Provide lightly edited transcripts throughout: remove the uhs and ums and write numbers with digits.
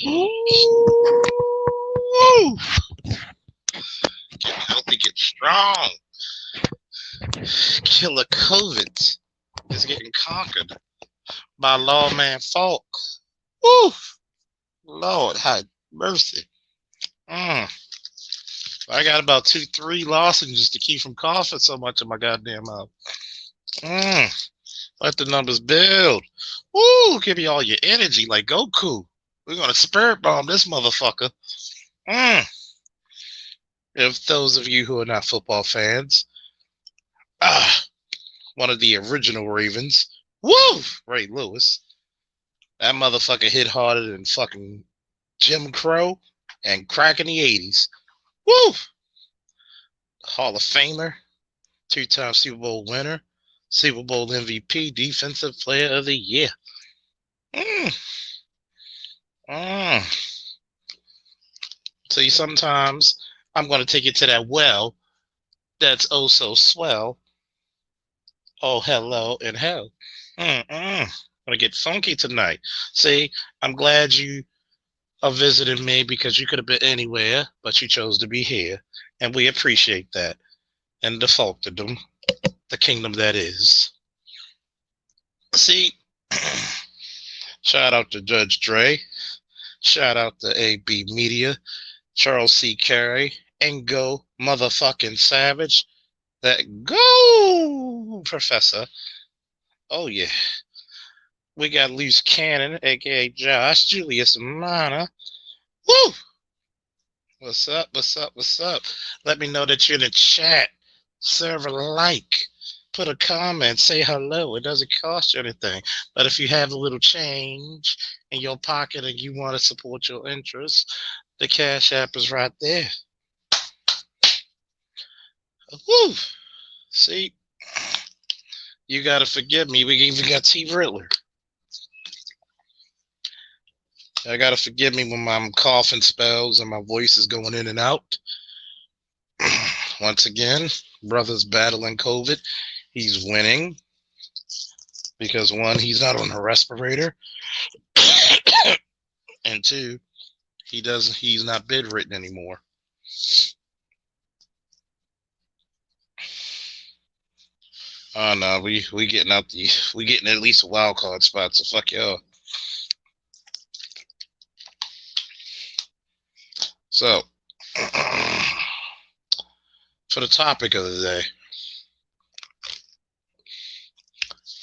Woo! Get healthy, get strong. Killer COVID is getting conquered by Lawman Falk. Woo! Lord, have mercy. Mm. I got about 2, 3 lozenges to keep from coughing so much in my goddamn mouth. Let the numbers build. Woo! Give me all your energy like Goku. We're gonna spirit bomb this motherfucker. If those of you who are not football fans, one of the original Ravens, woo! Ray Lewis. That motherfucker hit harder than fucking Jim Crow and crack in the 80s. Woo! Hall of Famer, 2-time Super Bowl winner, Super Bowl MVP, Defensive Player of the Year. See, sometimes I'm going to take you to that well that's oh so swell. Oh, hello in hell. I'm going to get funky tonight. See, I'm glad you are visiting me because you could have been anywhere, but you chose to be here. And we appreciate that. And the folkdom, the kingdom that is. See, shout out to Judge Dre. Shout out to AB Media, Charles C. Carey, and Go Motherfucking Savage. That Go Professor. Oh, yeah. We got Loose Cannon, a.k.a. Josh, Julius Mana. Woo! What's up? What's up? What's up? Let me know that you're in the chat. Serve a like. Put a comment. Say hello. It doesn't cost you anything. But if you have a little change in your pocket and you want to support your interests, the Cash App is right there. Woo! See? You got to forgive me. We even got T. Riddler. I got to forgive me when my coughing spells and my voice is going in and out. Once again, brother's battling COVID. He's winning because 1, he's not on a respirator, and 2, he's not bedridden anymore. Oh no, we getting at least a wild card spot, so fuck y'all. So, for the topic of the day,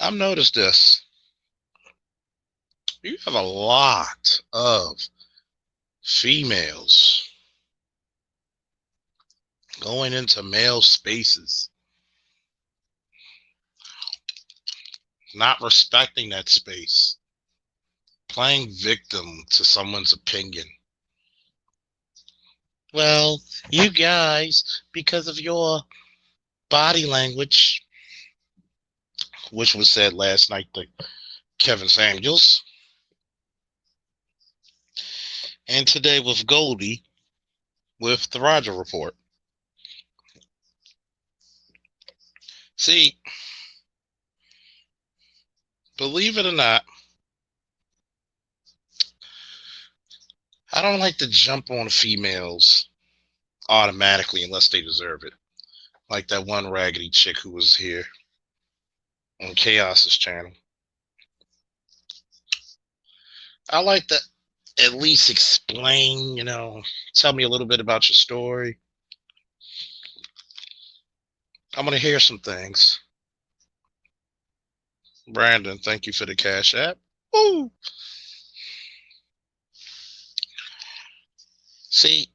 I've noticed this. You have a lot of females going into male spaces, not respecting that space, playing victim to someone's opinion. Well, you guys, because of your body language, which was said last night to Kevin Samuels, and today with Goldie with the Roger Report. See, believe it or not, I don't like to jump on females automatically unless they deserve it. Like that one raggedy chick who was here on Chaos's channel. I like to at least explain, tell me a little bit about your story. I'm going to hear some things. Brandon, thank you for the Cash App. Woo! See,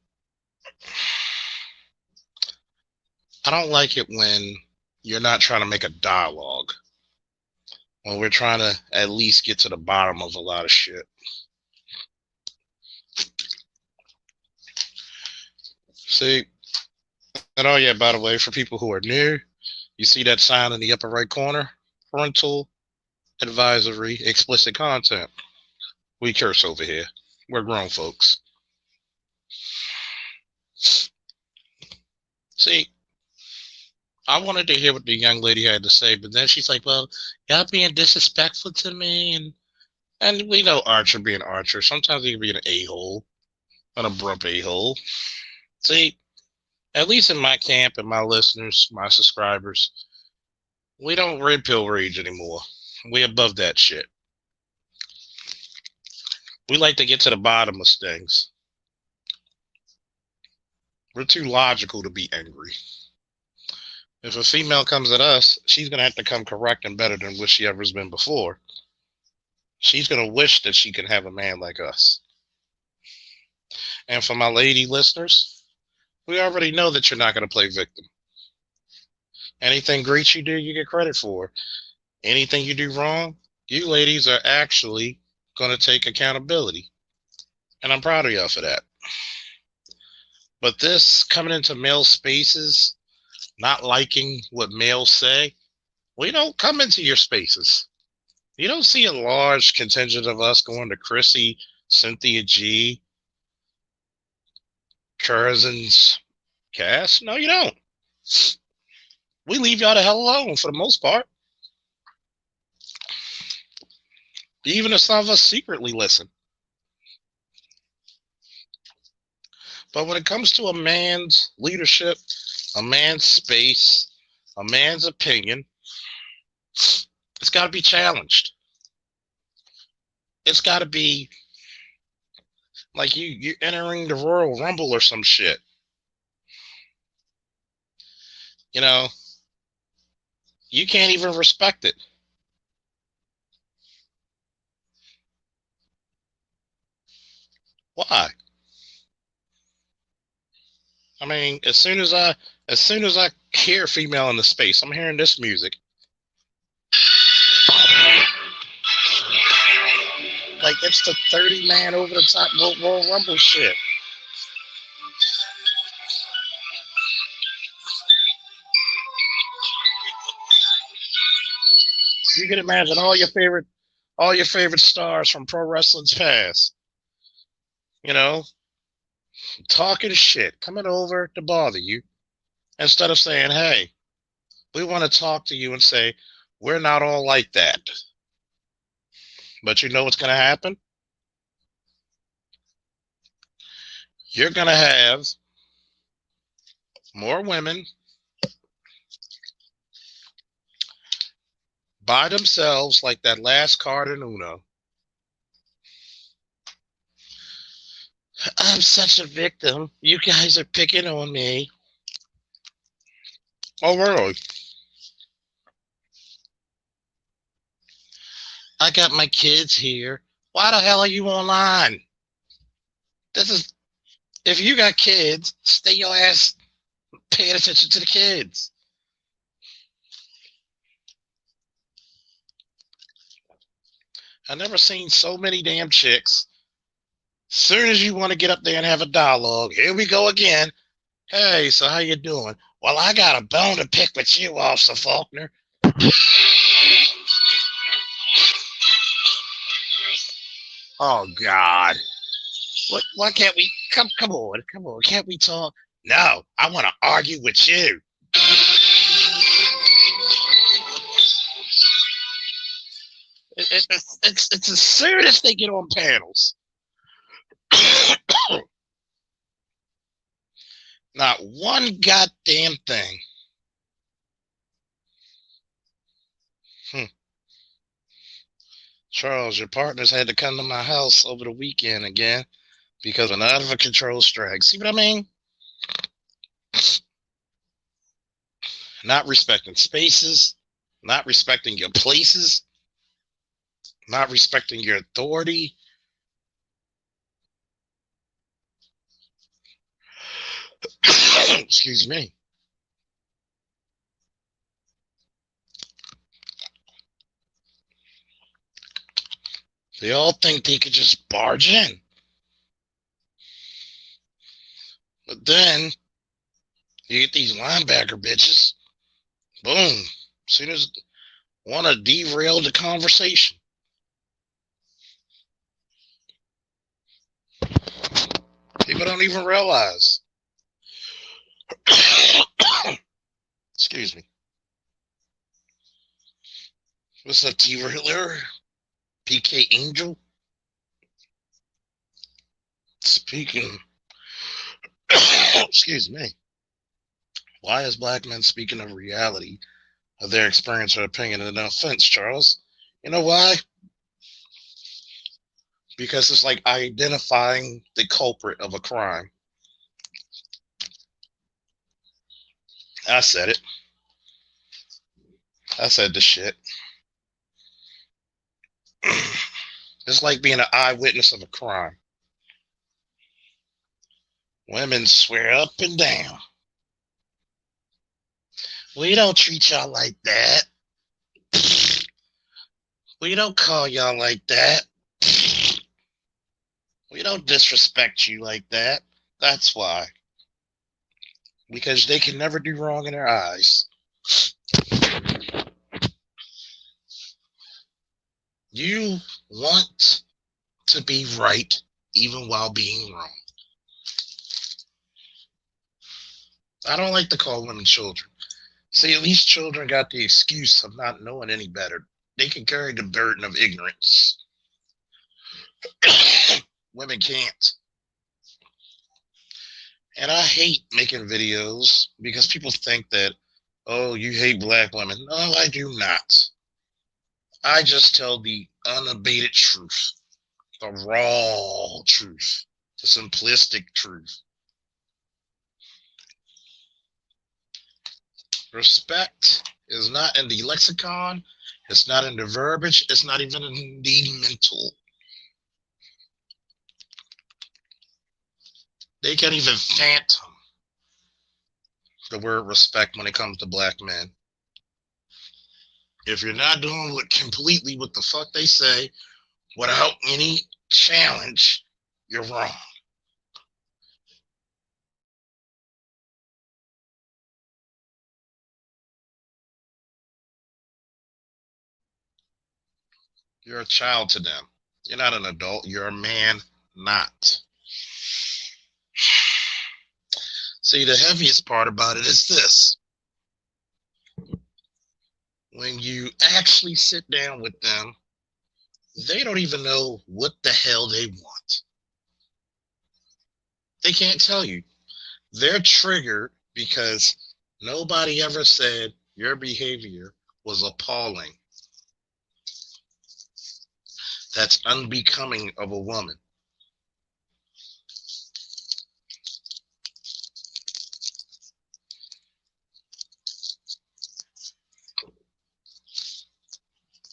I don't like it when you're not trying to make a dialogue. When we're trying to at least get to the bottom of a lot of shit. See, and oh yeah, by the way, for people who are new, you see that sign in the upper right corner? Parental advisory, explicit content. We curse over here. We're grown folks. See, I wanted to hear what the young lady had to say, but then she's like, well, y'all being disrespectful to me, and And we know Archer being Archer. Sometimes he can be an a-hole, an abrupt a-hole. See, at least in my camp and my listeners, my subscribers, we don't red pill rage anymore. We above that shit. We like to get to the bottom of things. We're too logical to be angry. If a female comes at us, she's gonna have to come correct and better than what she ever's been before. She's gonna wish that she could have a man like us. And for my lady listeners, we already know that you're not gonna play victim. Anything great you do, you get credit for. Anything you do wrong, you ladies are actually gonna take accountability. And I'm proud of y'all for that. But this coming into male spaces, not liking what males say, we don't come into your spaces. You don't see a large contingent of us going to Chrissy, Cynthia G, Curzon's cast. No, you don't. We leave y'all the hell alone for the most part. Even if some of us secretly listen. But when it comes to a man's leadership, a man's space, a man's opinion, it's got to be challenged. It's got to be like you're entering the Royal Rumble or some shit. You know, you can't even respect it. Why? I mean, as soon as I hear female in the space, I'm hearing this music. Like it's the 30 man over the top Royal Rumble shit. You can imagine all your favorite stars from pro wrestling's past, you know, talking shit, coming over to bother you instead of saying, "Hey, we want to talk to you and say we're not all like that." But you know what's going to happen? You're going to have more women by themselves, like that last card in Uno. I'm such a victim. You guys are picking on me. Oh, really? I got my kids here. Why the hell are you online? This is if you got kids, stay your ass paying attention to the kids. I never seen so many damn chicks. Soon as you want to get up there and have a dialogue, here we go again. Hey, so how you doing? Well, I got a bone to pick with you, Officer Faulkner. Oh God. What why can't we come on, can't we talk? No, I want to argue with you. It's as soon as they get on panels. Not one goddamn thing. Hmm. Charles, your partners had to come to my house over the weekend again because of an out of control strike. See what I mean? Not respecting spaces, not respecting your places, not respecting your authority. Excuse me. They all think they could just barge in. But then you get these linebacker bitches. Boom. As soon as want to derail the conversation. People don't even realize. Excuse me. What's up, derailer? PK Angel. Speaking, excuse me. Why is black men speaking of reality of their experience or opinion? And no offense, Charles. You know why? Because it's like identifying the culprit of a crime. I said it. I said the shit. It's like being an eyewitness of a crime. Women swear up and down. We don't treat y'all like that. We don't call y'all like that. We don't disrespect you like that. That's why. Because they can never do wrong in their eyes. You want to be right even while being wrong. I don't like to call women children. See, at least children got the excuse of not knowing any better. They can carry the burden of ignorance. Women can't. And I hate making videos because people think that, oh, you hate black women. No, I do not. I just tell the unabated truth, the raw truth, the simplistic truth. Respect is not in the lexicon, it's not in the verbiage, it's not even in the mental. They can't even phantom the word respect when it comes to black men. If you're not doing completely what the fuck they say without any challenge, you're wrong. You're a child to them. You're not an adult. You're a man, not. See, the heaviest part about it is this. When you actually sit down with them, they don't even know what the hell they want. They can't tell you. They're triggered because nobody ever said your behavior was appalling. That's unbecoming of a woman.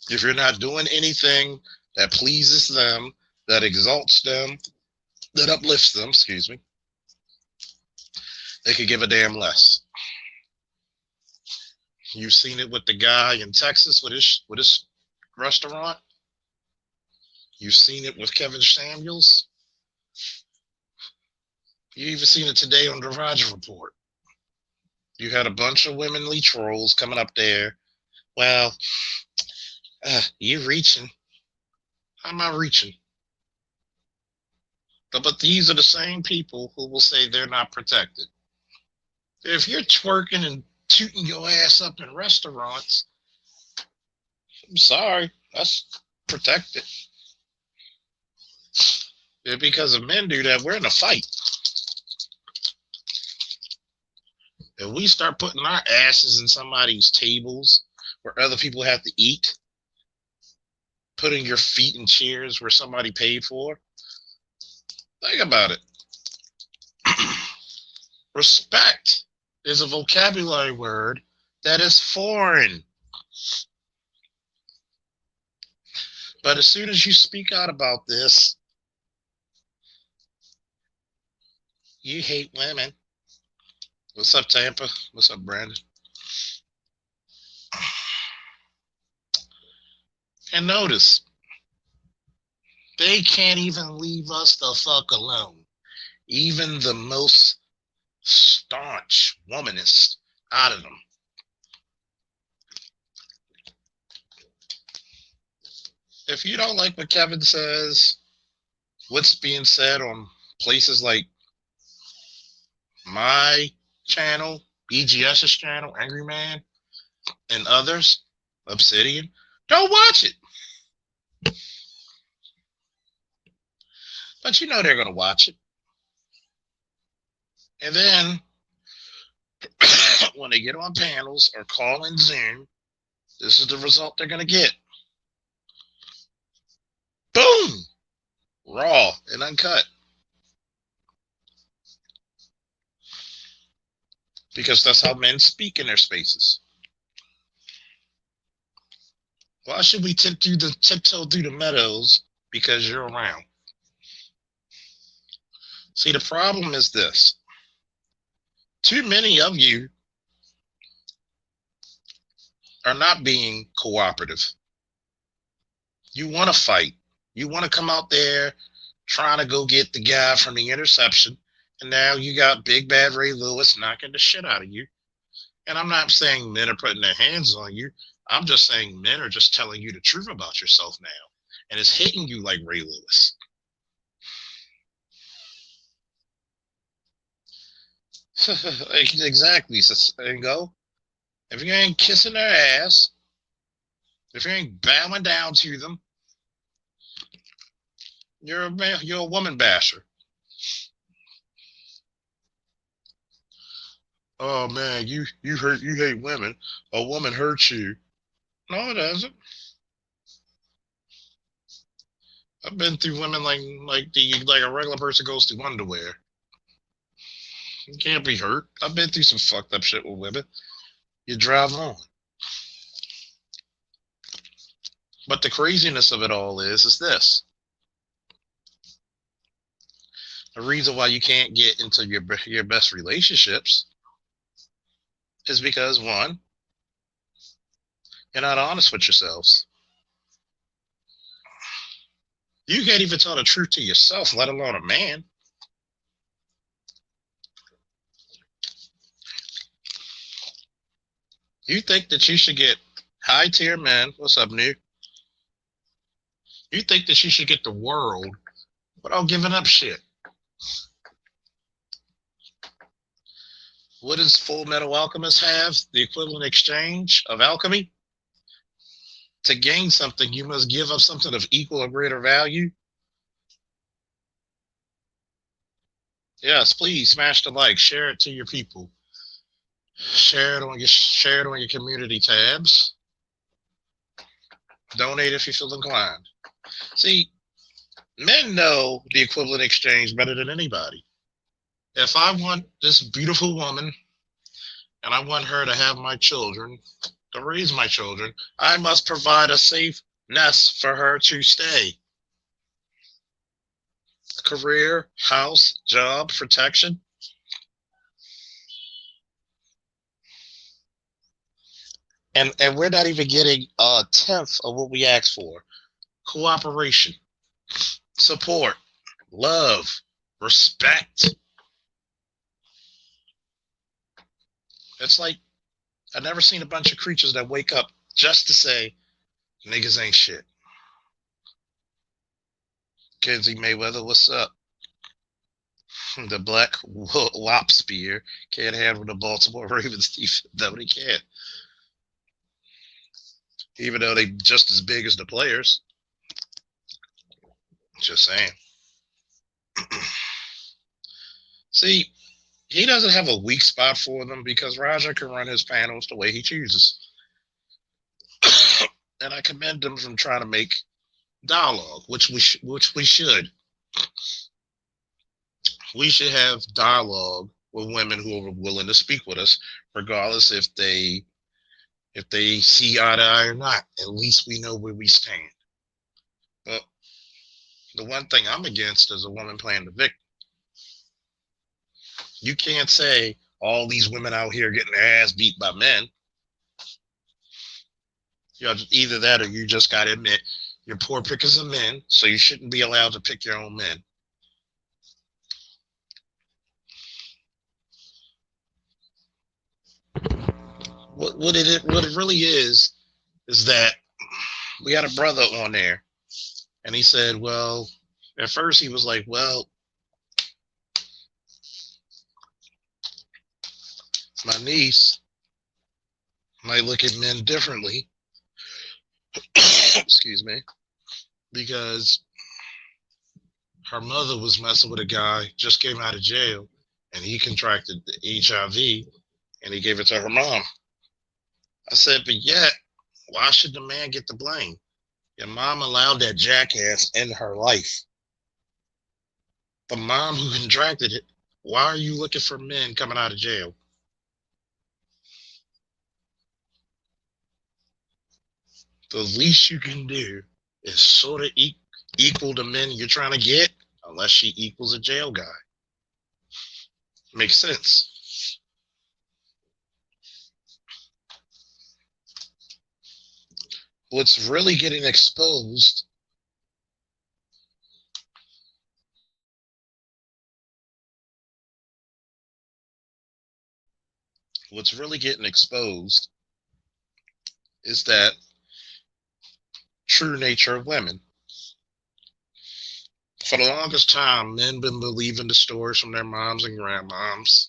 If you're not doing anything that pleases them, that exalts them, that uplifts them, excuse me, they could give a damn less. You've seen it with the guy in Texas with his restaurant. You've seen it with Kevin Samuels. You even seen it today on the Roger Report. You had a bunch of womenly trolls coming up there. Well, you reaching. I'm not reaching. But these are the same people who will say they're not protected. If you're twerking and tooting your ass up in restaurants, I'm sorry, that's protected. Because if men do that, we're in a fight. If we start putting our asses in somebody's tables where other people have to eat, putting your feet in chairs where somebody paid for, think about it. Respect is a vocabulary word that is foreign. But as soon as you speak out about this, you hate women. What's up, Tampa? What's up, Brandon? And notice, they can't even leave us the fuck alone. Even the most staunch womanist out of them. If you don't like what Kevin says, what's being said on places like my channel, BGS's channel, Angry Man, and others, Obsidian, don't watch it. but you know they're going to watch it. And then when they get on panels or call in Zoom, this is the result they're going to get. Boom! Raw and uncut. Because that's how men speak in their spaces. Why should we tiptoe through the meadows because you're around? See, the problem is this. Too many of you are not being cooperative. You want to fight. You want to come out there trying to go get the guy from the interception. And now you got big bad Ray Lewis knocking the shit out of you. And I'm not saying men are putting their hands on you. I'm just saying men are just telling you the truth about yourself now. And it's hitting you like Ray Lewis. Exactly. And go. If you ain't kissing their ass, if you ain't bowing down to them, you're a woman basher. Oh man, you hate women. A woman hurts you. No, it doesn't. I've been through women like a regular person goes through underwear. You can't be hurt. I've been through some fucked up shit with women. You drive on. But the craziness of it all is this. The reason why you can't get into your best relationships is because, one, you're not honest with yourselves. You can't even tell the truth to yourself, let alone a man. You think that you should get high tier men. What's up, New? You think that you should get the world without giving up shit. What does Full Metal Alchemist have? The equivalent exchange of alchemy? To gain something, you must give up something of equal or greater value. Yes, please smash the like, share it to your people. Share it on your community tabs. Donate if you feel inclined. See, men know the equivalent exchange better than anybody. If I want this beautiful woman and I want her to have my children, to raise my children, I must provide a safe nest for her to stay. Career, house, job, protection. And we're not even getting a tenth of what we asked for. Cooperation, support, love, respect. It's like I've never seen a bunch of creatures that wake up just to say niggas ain't shit. Kenzie Mayweather, what's up? The Black Wop Spear can't handle the Baltimore Ravens defense. Nobody can. Even though they just as big as the players. Just saying. See, he doesn't have a weak spot for them because Roger can run his panels the way he chooses. And I commend him from trying to make dialogue, which we should. We should have dialogue with women who are willing to speak with us, regardless if they see eye to eye or not. At least we know where we stand. But the one thing I'm against is a woman playing the victim. You can't say all these women out here getting their ass beat by men. You know, either that or you just got to admit you're poor pickers of men, so you shouldn't be allowed to pick your own men. What it really is that we had a brother on there, and he said, well, at first he was like, well, my niece might look at men differently. Excuse me, because Her mother was messing with a guy, just came out of jail, and he contracted the HIV, and he gave it to her mom. I said, but yet, why should the man get the blame? Your mom allowed that jackass in her life. The mom who contracted it, why are you looking for men coming out of jail? The least you can do is sort of equal the men you're trying to get, unless she equals a jail guy. Makes sense. What's really getting exposed what's really getting exposed is that true nature of women. For the longest time, men been believing the stories from their moms and grandmoms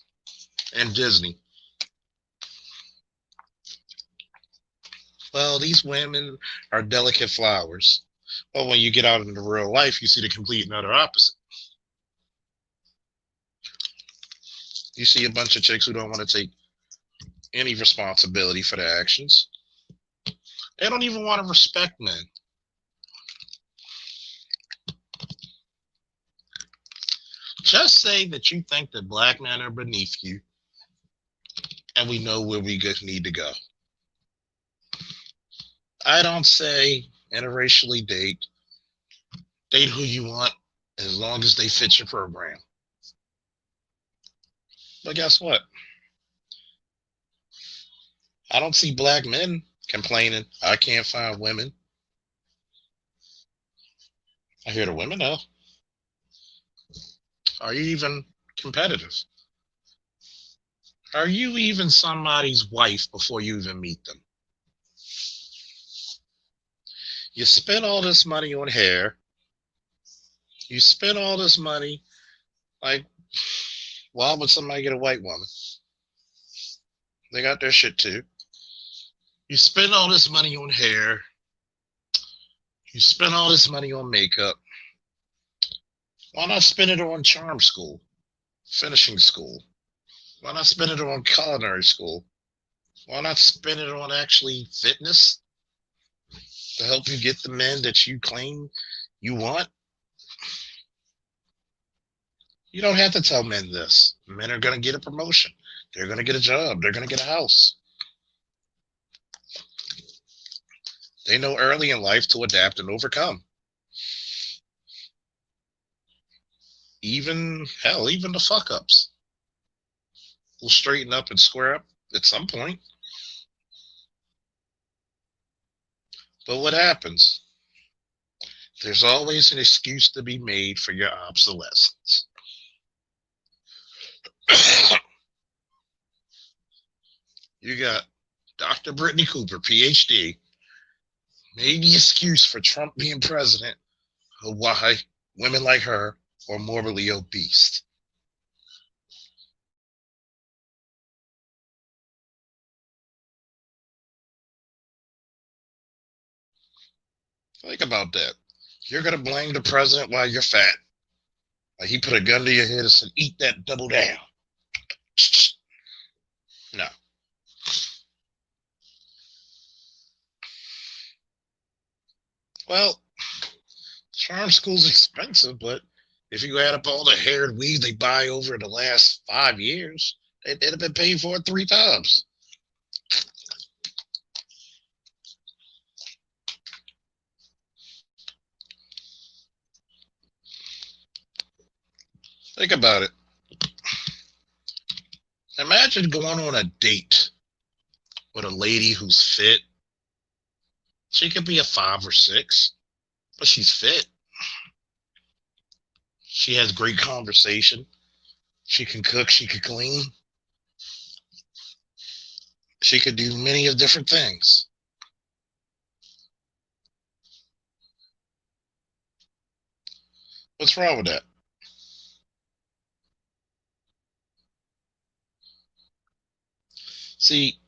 and Disney. Well, these women are delicate flowers. Well, when you get out into real life, you see the complete and utter opposite. You see a bunch of chicks who don't want to take any responsibility for their actions. They don't even want to respect men. Just say that you think that black men are beneath you, and we know where we need to go. I don't say interracially date who you want as long as they fit your program. But guess what? I don't see black men complaining I can't find women. I hear the women though. Are you even competitive? Are you even somebody's wife before you even meet them? You spend all this money on hair. You spend all this money. Like, why would somebody get a white woman? They got their shit too. You spend all this money on hair. You spend all this money on makeup. Why not spend it on charm school, finishing school? Why not spend it on culinary school? Why not spend it on actually fitness to help you get the men that you claim you want? You don't have to tell men this. Men are going to get a promotion. They're going to get a job. They're going to get a house. They know early in life to adapt and overcome. Even, hell, even the fuck ups will straighten up and square up at some point. But what happens? There's always an excuse to be made for your obsolescence. You got Dr. Brittany Cooper, PhD, made the excuse for Trump being president of why women like her are morbidly obese. Think about that. You're going to blame the president while you're fat. Like he put a gun to your head and said, eat that, double down. No. Well, charm school's expensive, but if you add up all the hair and weave they buy over the last 5 years, they'd have been paying for it 3 times. Think about it. Imagine going on a date with a lady who's fit. She could be a 5 or 6, but she's fit. She has great conversation. She can cook. She can clean. She could do many of different things. What's wrong with that? See,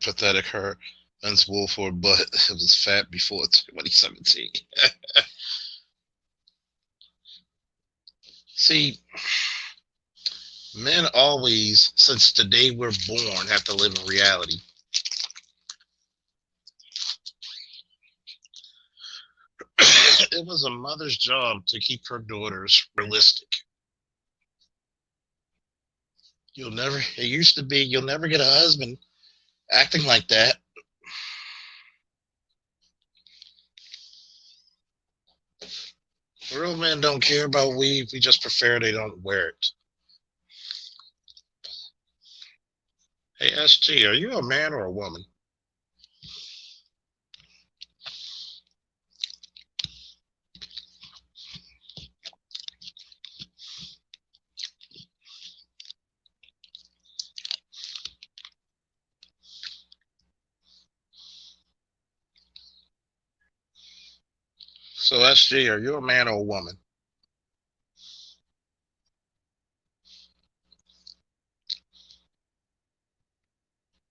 pathetic her. Vince Wilfork, but it was fat before 2017. See, men always, since the day we're born, have to live in reality. It was a mother's job to keep her daughters realistic. It used to be, you'll never get a husband acting like that. Real men don't care about weave. We just prefer they don't wear it. Hey, SG, are you a man or a woman? So, SG, are you a man or a woman?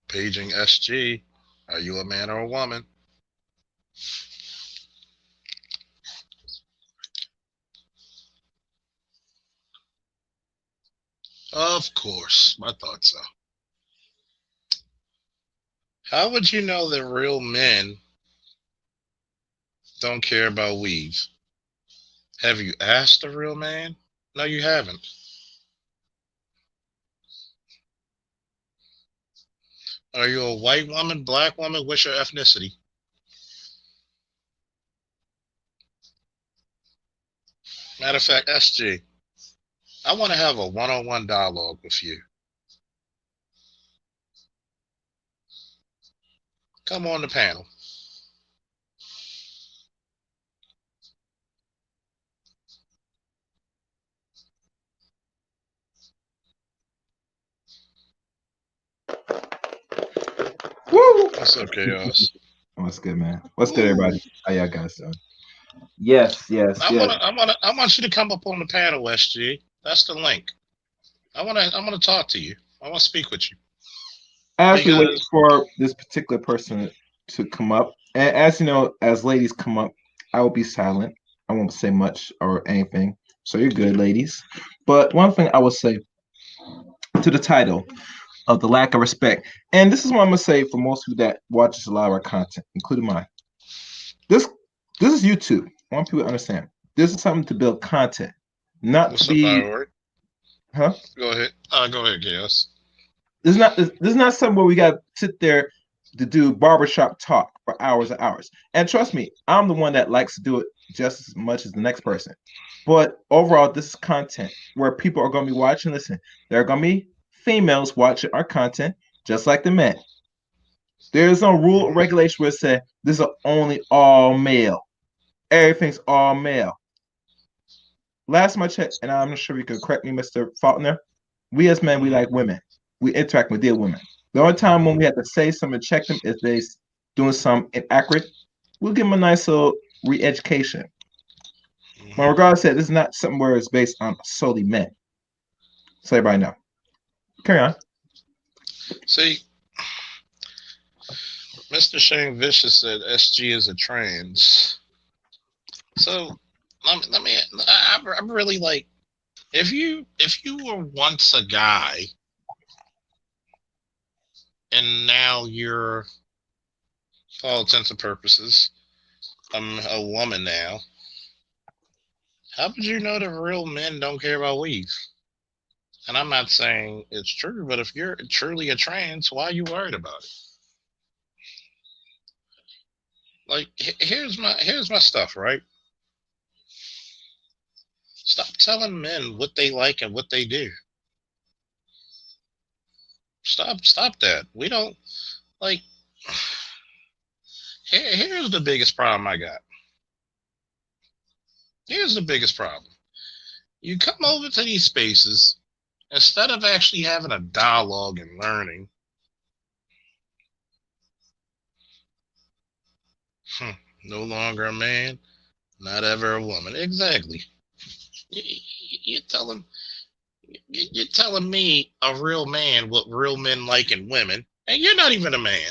Paging SG, are you a man or a woman? Of course, I thought so. How would you know that real men don't care about weave? Have you asked a real man? No, you haven't. Are you a white woman, black woman? What's your ethnicity? Matter of fact, SG, I want to have a one-on-one dialogue with you. Come on the panel. Woo! What's up, Chaos? What's good, man? What's good, Woo. everybody? How y'all guys doing? Yes, yes, I yes. wanna, I wanna, I want you to come up on the panel, SG. That's the link. I wanna talk to you. I want to speak with you As we wait because for this particular person to come up, and as you know, as ladies come up, I will be silent. I won't say much or anything. So you're good, ladies. But one thing I will say to the title of the lack of respect, and this is what I'm gonna say for most people that watches a lot of our content, including mine. This this is YouTube. I want people to understand. This is something to build content, not to what's up, be, Howard? huh? Go ahead. Go ahead, Chaos. This is not something where we got to sit there to do barbershop talk for hours and hours. And trust me, I'm the one that likes to do it just as much as the next person. But overall, this is content where people are going to be watching. Listen, there are going to be females watching our content just like the men. There is no rule or Mhm. regulation where it says this is only all male. Everything's all male. Last time I checked, and I'm not sure you could correct me, Mr. Faulkner, we as men, we Mhm. like women. We interact with deal women. The only time when we have to say something to check them is they doing something inaccurate. We'll give them a nice little re-education. But Mhm. regardless, this is not something where it's based on solely men. So everybody know. Carry on. See, Mr. Shane Vicious said SG is a trans. So I'm really like, if you were once a guy and now you're, for all intents and purposes, a woman now, how would you know that real men don't care about weave? And I'm not saying it's true, but if you're truly a trans, why are you worried about it? Like, here's my stuff, right? Stop telling men what they like and what they do. Stop that. We don't like. Here's the biggest problem I got. Here's the biggest problem. You come over to these spaces instead of actually having a dialogue and learning. Hmm, no longer a man, not ever a woman. Exactly. You're telling you're telling me a real man what real men like in women, and you're not even a man.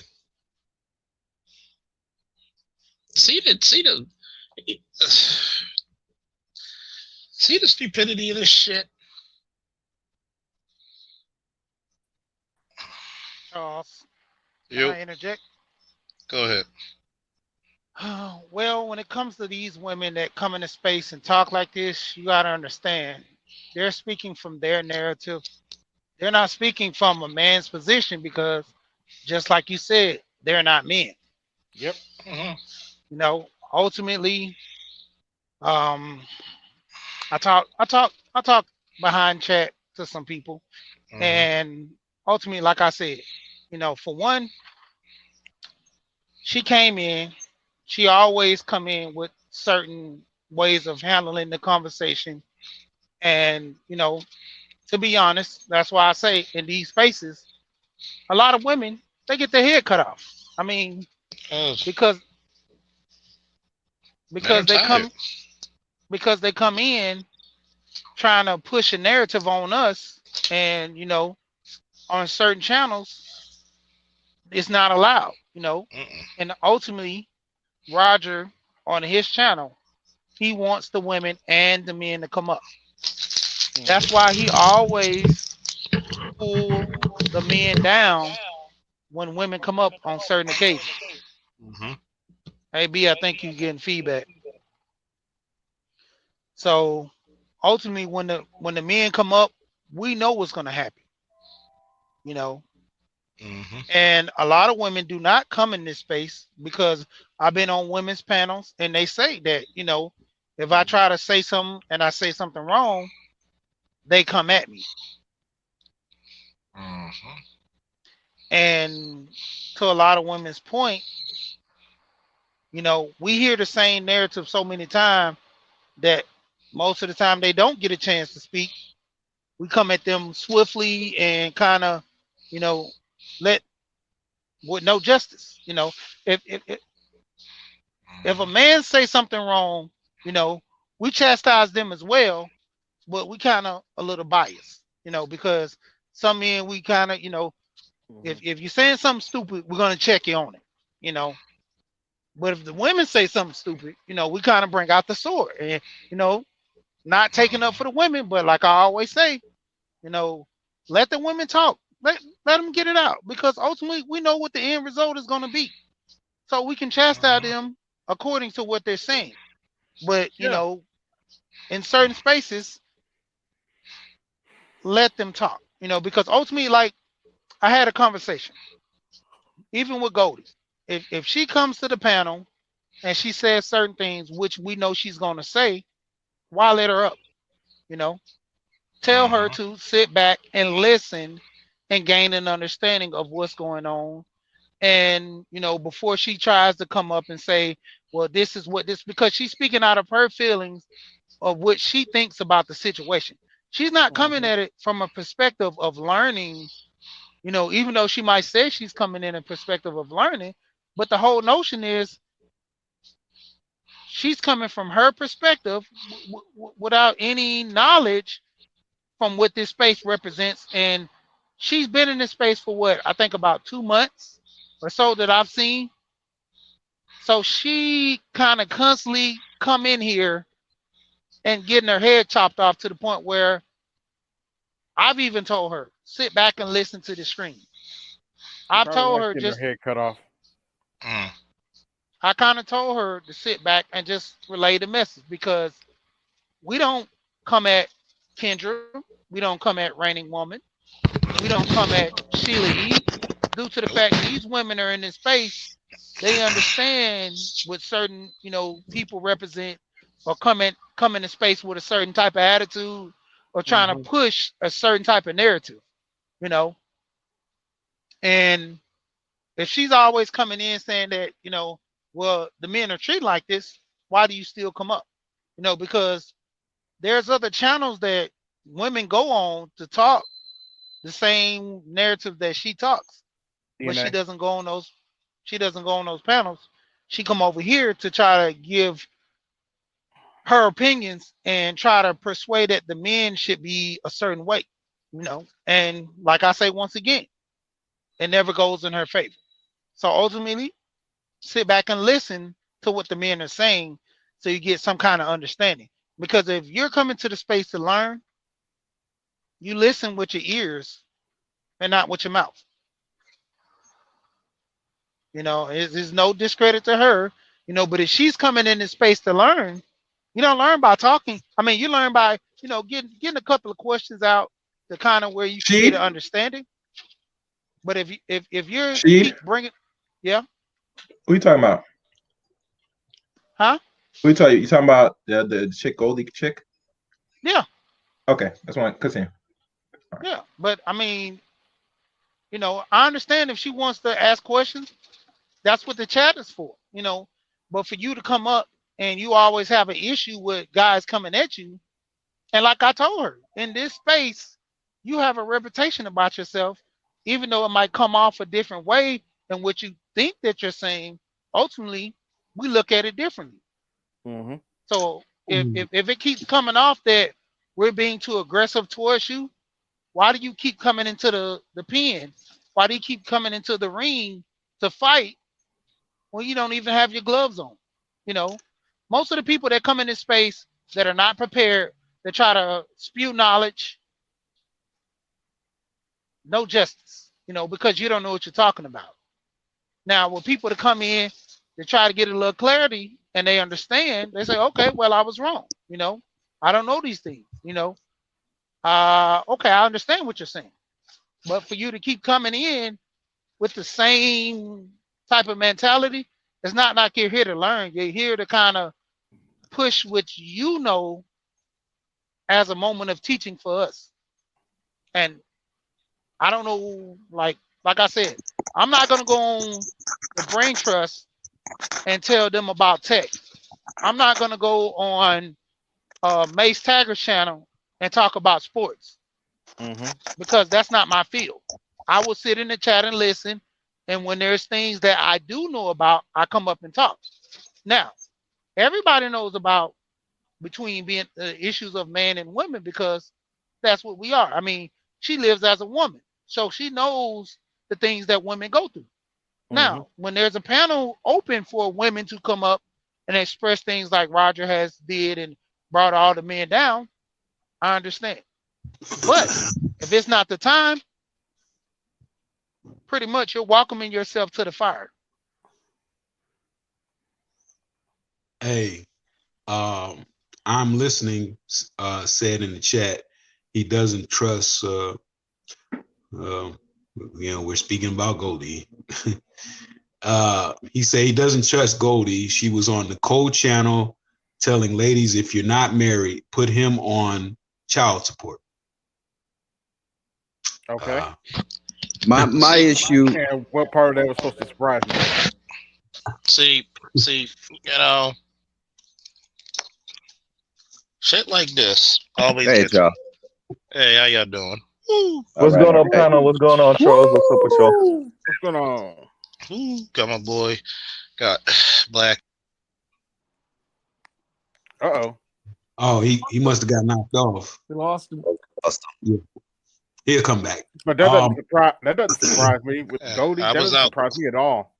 see the stupidity of this shit. Charles, can You I interject? go ahead. Well, when it comes to these women that come into space and talk like this, you got to understand they're speaking from their narrative. They're not speaking from a man's position because, just like you said, they're not men. Yep. Mhm. Ultimately, um, I talk behind chat to some people, Mhm. and ultimately, like I said, for one, she came in. She always come in with certain ways of handling the conversation, and to be honest, that's why I say in these spaces, a lot of women they get their head cut off. I mean, Oh, because men are because they tired. come because they come in trying to push a narrative on us, and on certain channels it's not allowed. Mm-mm. And ultimately Roger on his channel, he wants the women and the men to come up. That's why he always pull the men down when women come up on certain occasions. Mhm. Hey B, I think you getting feedback. So ultimately when the men come up, we know what's gonna happen, you know. Mhm. And a lot of women do not come in this space because I've been on women's panels and they say that, if I try to say something and I say something wrong, they come at me. Mhm. And to a lot of women's point, we hear the same narrative so many times that most of the time they don't get a chance to speak. We come at them swiftly and kind of, you know, let with no justice. If a Mhm. man say something wrong, you know, we chastise them as well, but we kind of a little biased, because some men we kind of, Mm-hmm. if you're saying something stupid, we're gonna check you on it, you know. But if the women say something stupid, we kind of bring out the sword and you know, not taking up for the women, but like I always say, you know, let the women talk. Let them get it out because ultimately we know what the end result is going to be. So we can chastise Mhm. them according to what they're saying. But, Yeah. in certain spaces, let them talk, because ultimately, like I had a conversation, even with Goldie. If she comes to the panel and she says certain things, which we know she's going to say, why let her up? You know, tell her Mhm. to sit back and listen and gain an understanding of what's going on. And, before she tries to come up and say, well, this is what this, because she's speaking out of her feelings of what she thinks about the situation. She's not coming Mm-hmm. at it from a perspective of learning, even though she might say she's coming in a perspective of learning, but the whole notion is she's coming from her perspective without any knowledge from what this space represents. And she's been in this space for what I think about 2 months or so that I've seen. So she kind of constantly come in here and getting her head chopped off to the point where I've even told her sit back and listen to the screen. She I've probably told likes her getting her just head cut off. Mm. I kind of told her to sit back and just relay the message because we don't come at Kendra, we don't come at Raining Woman, we don't come at Sheila E. Due to the Nope. fact these women are in this space, they understand what certain people represent, or come into space with a certain type of attitude, or trying to Mm-hmm. push a certain type of narrative, you know. And if she's always coming in saying that, well, the men are treated like this, why do you still come up? Because there's other channels that women go on to talk the same narrative that she talks, but she DNA. doesn't go on those. She doesn't go on those panels. She come over here to try to give her opinions and try to persuade that the men should be a certain way, And like I say once again, it never goes in her favor. So ultimately, sit back and listen to what the men are saying so you get some kind of understanding. Because if you're coming to the space to learn, you listen with your ears and not with your mouth. You know, it's no discredit to her, you know, but if she's coming in this space to learn, you don't learn by talking. I mean, you learn by, you know, getting a couple of questions out to kind of where you can get She, an understanding. But if you're she, keep bringing, yeah, who you talking about? huh? Who you talking about the chick, Goldie chick? Yeah, Okay, that's one. Continue. yeah. But I mean, you know, I understand if she wants to ask questions, that's what the chat is for, you know. But for you to come up and you always have an issue with guys coming at you, and like I told her, in this space, you have a reputation about yourself, even though it might come off a different way than what you think that you're saying. Ultimately, we look at it differently. Mm-hmm. So if it keeps coming off that we're being too aggressive towards you, why do you keep coming into the pen? Why do you keep coming into the ring to fight when you don't even have your gloves on? You know, most of the people that come in this space that are not prepared, that try to spew knowledge, no justice, you know, because you don't know what you're talking about. Now, when people to come in to try to get a little clarity and they understand, they say, okay, well, I was wrong. You know, I don't know these things, you know. Okay, I understand what you're saying. But for you to keep coming in with the same type of mentality, it's not like you're here to learn. You're here to kind of push what you know as a moment of teaching for us. And I don't know, like I said, I'm not gonna go on the Brain Trust and tell them about tech. I'm not gonna go on Mace Taggart's channel and talk about sports Mm-hmm. because that's not my field. I will sit in the chat and listen, and when there's things that I do know about, I come up and talk. Now, everybody knows about between being issues of man and women because that's what we are. I mean, she lives as a woman, so she knows the things that women go through. Mm-hmm. Now, when there's a panel open for women to come up and express things like Roger has did and brought all the men down, I understand. But if it's not the time, pretty much you're welcoming yourself to the fire. Hey, I'm listening. Said in the chat, he doesn't trust. We're speaking about Goldie. He said he doesn't trust Goldie. She was on the Code channel telling ladies, if you're not married, put him on child support. Okay. My issue. And what part of that was supposed to surprise me? See, you know, shit like this always Hey, gets. y'all. Hey, how y'all doing? Woo, What's All right. going on, panel? What's going on, Charles? What's up with y'all? What's going on? woo, got my boy, got Black. Uh-oh. Oh, he must have got knocked off. We lost him. He'll come back. But that doesn't surprise me with Yeah, Goldie. I That was doesn't out. surprise me at all.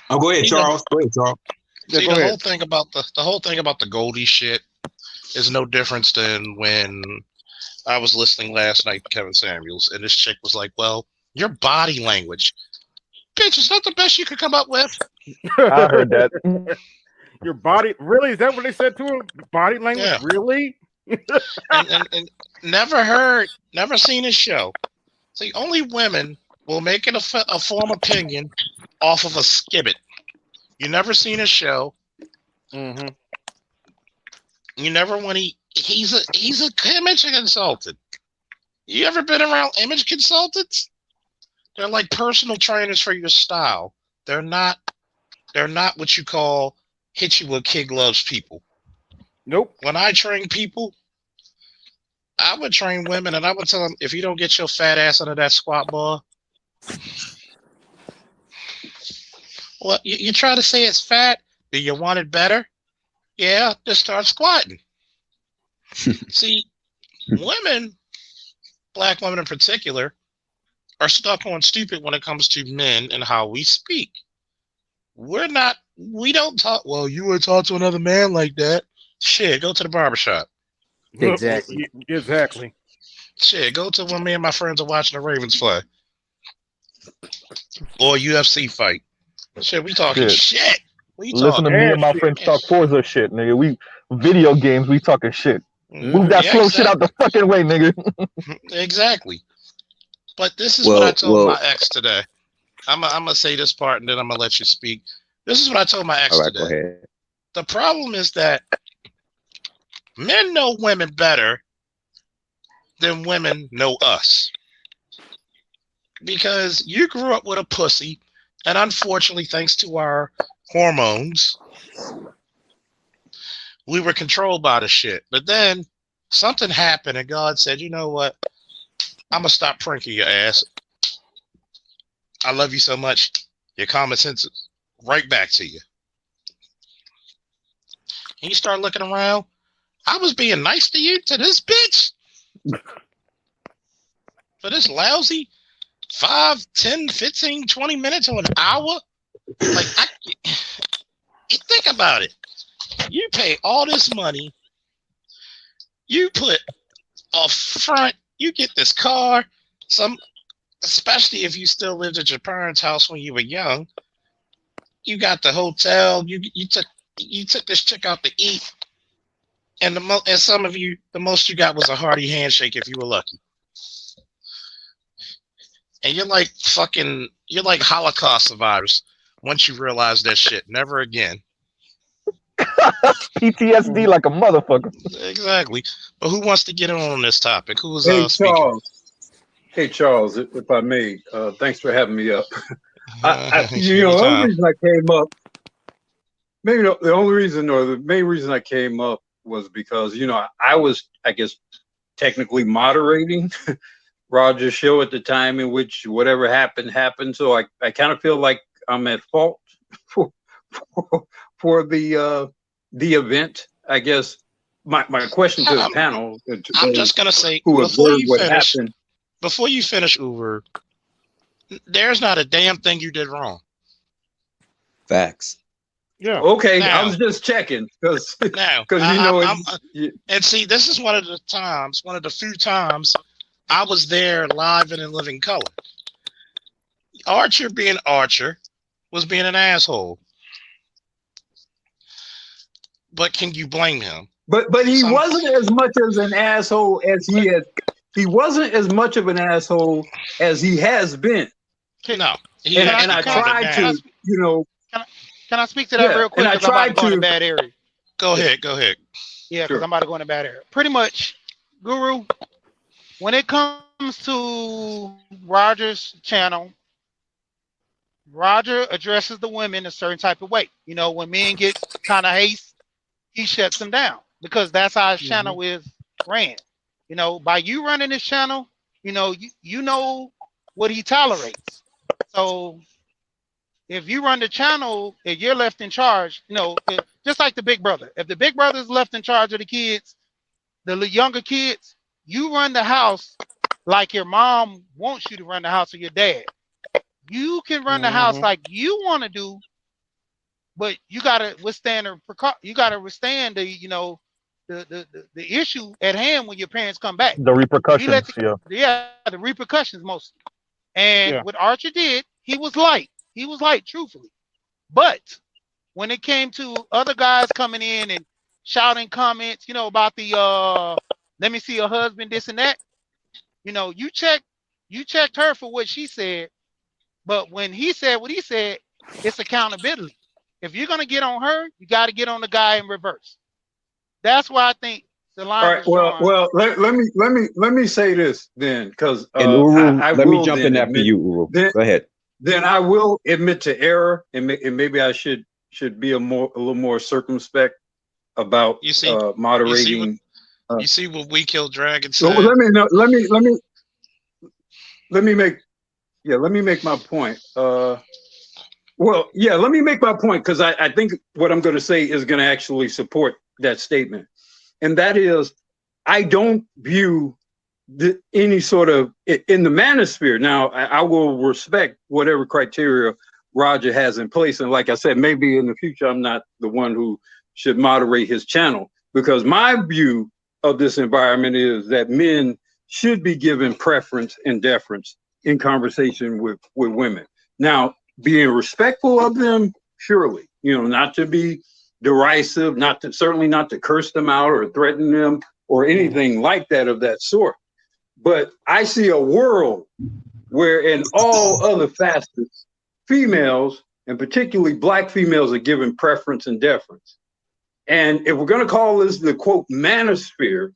Oh, go ahead, See, Charles. Go ahead, Charles. Yeah, See, go the ahead. whole thing about the whole thing about the Goldie shit is no difference than when I was listening last night to Kevin Samuels, and this chick was like, "Well, your body language, bitch, is that the best you could come up with?" I heard that. Your body, really? Is that what they said to him? Body language, Yeah. really? And never seen his show. See, only women will make it a form opinion off of a skibbit. You never seen his show. Mm-hmm. You never when he's a image consultant. You ever been around image consultants? They're like personal trainers for your style. They're not what you call hit you with kid gloves people. Nope. When I train people, I would train women and I would tell them, if you don't get your fat ass under that squat bar, well, you try to say it's fat. Do you want it better? Yeah, just start squatting. See, women, black women in particular, are stuck on stupid when it comes to men and how we speak. We're not We don't talk. Well, you would talk to another man like that. Shit, go to the barbershop. Exactly. Exactly. Shit, go to when me and my friends are watching the Ravens play. Or UFC fight. Shit, we talking shit. We Listen to talking. me and my shit. friends talk Forza shit, nigga. We video games, we talking shit. Move Mm, that yeah, slow shit out the fucking way, nigga. Exactly. But this is what I told Well, my ex today. I'm gonna say this part and then I'm gonna let you speak. This is what I told my ex all right, go today. ahead. The problem is that men know women better than women know us. Because you grew up with a pussy, and unfortunately, thanks to our hormones, we were controlled by the shit. But then something happened, and God said, "You know what? I'm gonna stop pranking your ass. I love you so much. Your common sense is right back to you." And you start looking around. I was being nice to you, to this bitch, for this lousy 5, 10, 15, 20 minutes or an hour. Like, think about it. You pay all this money. You put a front. You get this car. Especially if you still lived at your parents' house when you were young. You got the hotel. You took this chick out to eat. And and some of you, the most you got was a hearty handshake if you were lucky. And you're like Holocaust survivors once you realize that shit. Never again. PTSD like a motherfucker. Exactly. But who wants to get in on this topic? Who's Hey speaking? Charles. Hey Charles, if I may, thanks for having me up. The only reason I came up, maybe the only reason or the main reason I came up was because I was, I guess, technically moderating Roger's show at the time in which whatever happened. So I kind of feel like I'm at fault for the event. I guess my question to the panel. I'm just gonna say who observed what happened. Before you finish, Uber, there's not a damn thing you did wrong. Facts. Yeah. Okay, Now, I was just checking because and see, this is one of the few times I was there live and in living color. Archer being Archer was being an asshole. But can you blame him? But he wasn't as much as an asshole as he wasn't as much of an asshole as he has been. No. And I tried to, Can I speak to that real quick? And I Because I'm about to tried go in to. a bad area. Go ahead. Yeah, because Sure. I'm about to go in a bad area. Pretty much, Guru, when it comes to Roger's channel, Roger addresses the women a certain type of way. When men get kind of haste, he shuts them down because that's how his channel is ran. By you running his channel, you know what he tolerates. So if you run the channel, if you're left in charge, just like the big brother. If the big brother is left in charge of the kids, the younger kids, you run the house like your mom wants you to run the house or your dad. You can run the house like you want to do, but you gotta withstand the issue at hand when your parents come back. The repercussions, the repercussions mostly. And what Archer did, he was light, truthfully. But when it came to other guys coming in and shouting comments, about the let me see your husband, this and that, you checked her for what she said. But when he said what he said, it's accountability. If you're gonna get on her, you got to get on the guy in reverse. That's why I think the line. All right. Well. Let me say this then, because Uru, I let will me jump in after you, Uru. Go ahead. Then I will admit to error, and maybe I should be a little more circumspect about moderating. You see what We Kill Dragons said? So let me make my point. Let me make my point because I think what I'm going to say is going to actually support that statement. And that is, I don't view any sort of, in the manosphere. Now, I will respect whatever criteria Roger has in place. And like I said, maybe in the future, I'm not the one who should moderate his channel, because my view of this environment is that men should be given preference and deference in conversation with women. Now, being respectful of them, surely, not to be derisive, certainly not to curse them out or threaten them or anything like that of that sort. But I see a world where in all other facets, females, and particularly Black females, are given preference and deference. And if we're going to call this the, quote, manosphere,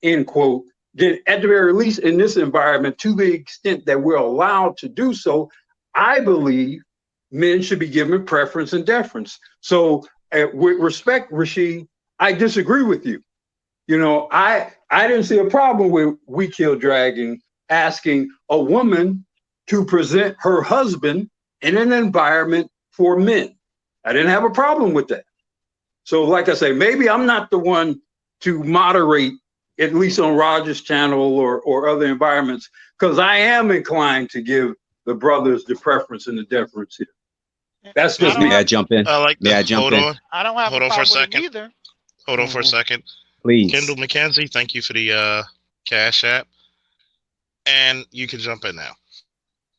end quote, then at the very least in this environment, to the extent that we're allowed to do so, I believe men should be given preference and deference. So with respect, Rashid, I disagree with you. I didn't see a problem with We Kill Dragon asking a woman to present her husband in an environment for men. I didn't have a problem with that. So like I say, maybe I'm not the one to moderate, at least on Roger's channel or other environments, because I am inclined to give the brothers the preference and the deference here. That's just me. May I jump in? I like that. May I jump in? I don't have Hold a on for a problem with it second. either. Hold on for a second. Please. Kendall McKenzie, thank you for the Cash App. And you can jump in now.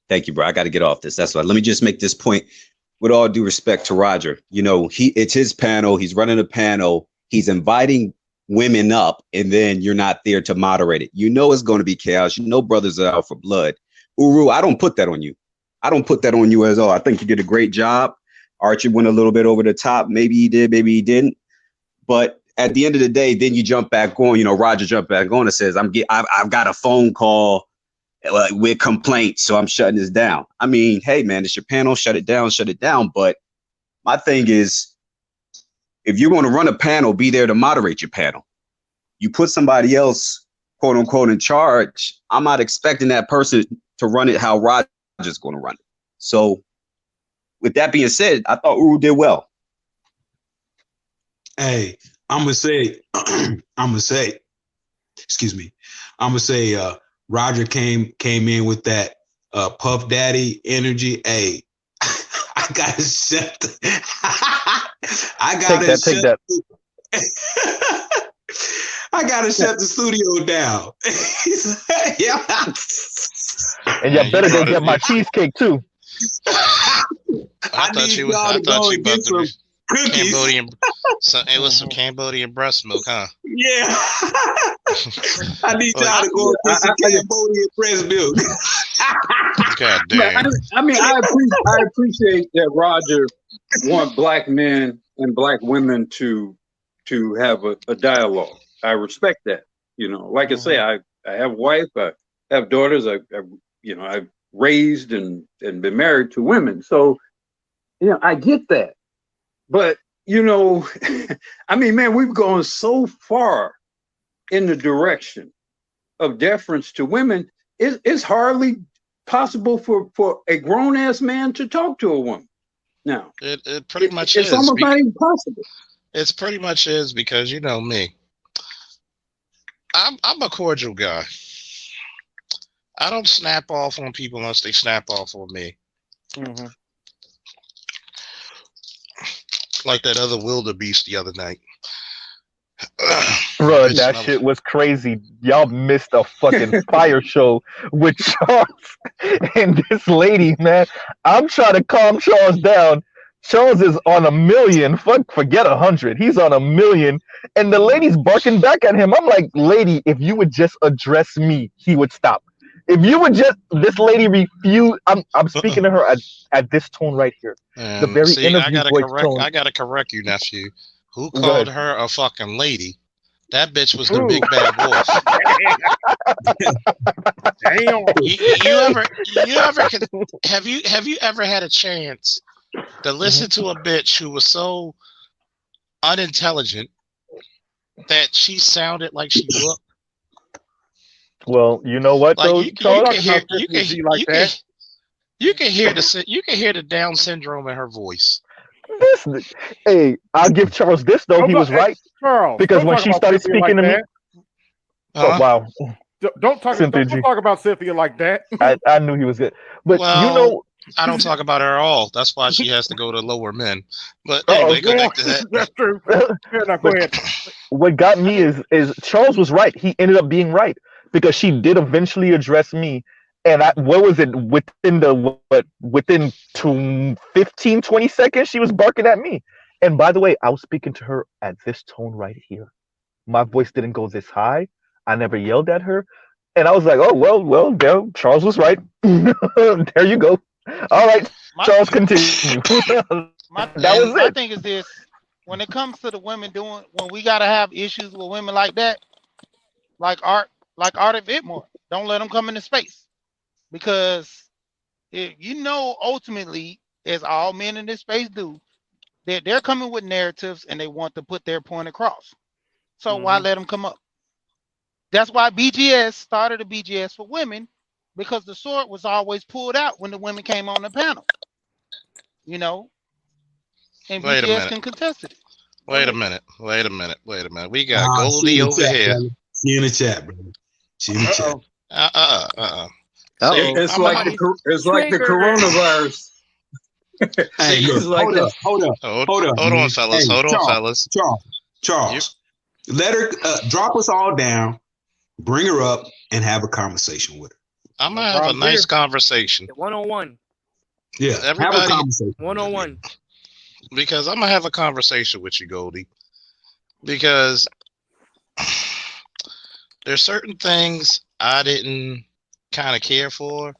Thank you, bro. I got to get off this. That's why. Let me just make this point. With all due respect to Roger, it's his panel. He's running a panel. He's inviting women up, and then you're not there to moderate it. It's going to be chaos. Brothers are out for blood. Uru, I don't put that on you. I don't put that on you at all. I think you did a great job. Archie went a little bit over the top. Maybe he did, maybe he didn't. But at the end of the day, then you jump back on. Roger jumped back on and says, I've got a phone call with complaints, so I'm shutting this down. I mean, hey man, it's your panel. Shut it down. But my thing is, if you're going to run a panel, be there to moderate your panel. You put somebody else, quote unquote, in charge. I'm not expecting that person to run it how Roger's going to run it. So with that being said, I thought Uru did well. Hey, I'm gonna say, excuse me. I'm gonna say, Roger came in with that Puff Daddy energy. Hey, I gotta shut. Take that. I gotta shut the studio down. Yeah. And you better go get my cheesecake too. I thought you about to Cambodian. It was some Cambodian breast milk, huh? Yeah. I need y'all to go get some Cambodian breast milk. God damn. I appreciate that Roger want Black men and Black women to have a dialogue. I respect that. Like I say, I have a wife, I have daughters, I've raised and been married to women. So, I get that. But, I mean, man, we've gone so far in the direction of deference to women. It's hardly possible for a grown-ass man to talk to a woman now. It pretty much is. It's almost not even possible. It's pretty much is because me. I'm a cordial guy. I don't snap off on people unless they snap off on me. Mm-hmm. Like that other wildebeest the other night. Bro, that shit was crazy. Y'all missed a fucking fire show with Charles and this lady, man. I'm trying to calm Charles down. Charles is on 1 million. Forget 100. He's on 1 million. And the lady's barking back at him. I'm like, lady, if you would just address me, he would stop. If you would just, this lady refused. I'm speaking to her at this tone right here. The very interview voice tone. I gotta correct you, nephew. Who called her a fucking lady? That bitch was the big bad wolf. Have you ever had a chance to listen to a bitch who was so unintelligent that she sounded like she looked? Well, you know what though? You can hear the Down syndrome in her voice. Hey, I'll give Charles this though. He was right. Charles, because when she started speaking to me, oh wow. Don't talk. Cynthia Don't G. talk about Cynthia like that. I knew he was good, but Well, I don't talk about her at all. That's why she has to go to lower men. But anyway, go Well, back to that. that's true. Fair enough. Go but ahead. what got me is Charles was right. He ended up being right because she did eventually address me. And what was it within 15, 20 seconds, she was barking at me. And by the way, I was speaking to her at this tone right here. My voice didn't go this high. I never yelled at her. And I was like, oh, well, there, Charles was right. There you go. All right, Charles, continue. My That was it. thing is this: when it comes to the women when we gotta have issues with women like that, like Art of Itmore, don't let them come into space, because ultimately, as all men in this space do, they're coming with narratives and they want to put their point across. So why let them come up? That's why BGS started a BGS for women, because the sword was always pulled out when the women came on the panel. And Wait a BGS minute. can contest it. Wait a minute. We got Goldie over here. She in the chat, bro. She in the chat. It's like the coronavirus. Hey, look, hold up. Hold on, fellas. Hey, hold on, fellas. Charles, let her drop us all down, bring her up, and have a conversation with her. I'm gonna have a nice conversation. 1-on-1. Yeah, Everybody, have a conversation. 1-on-1. Because I'm gonna have a conversation with you, Goldie. Because there's certain things I didn't kind of care for.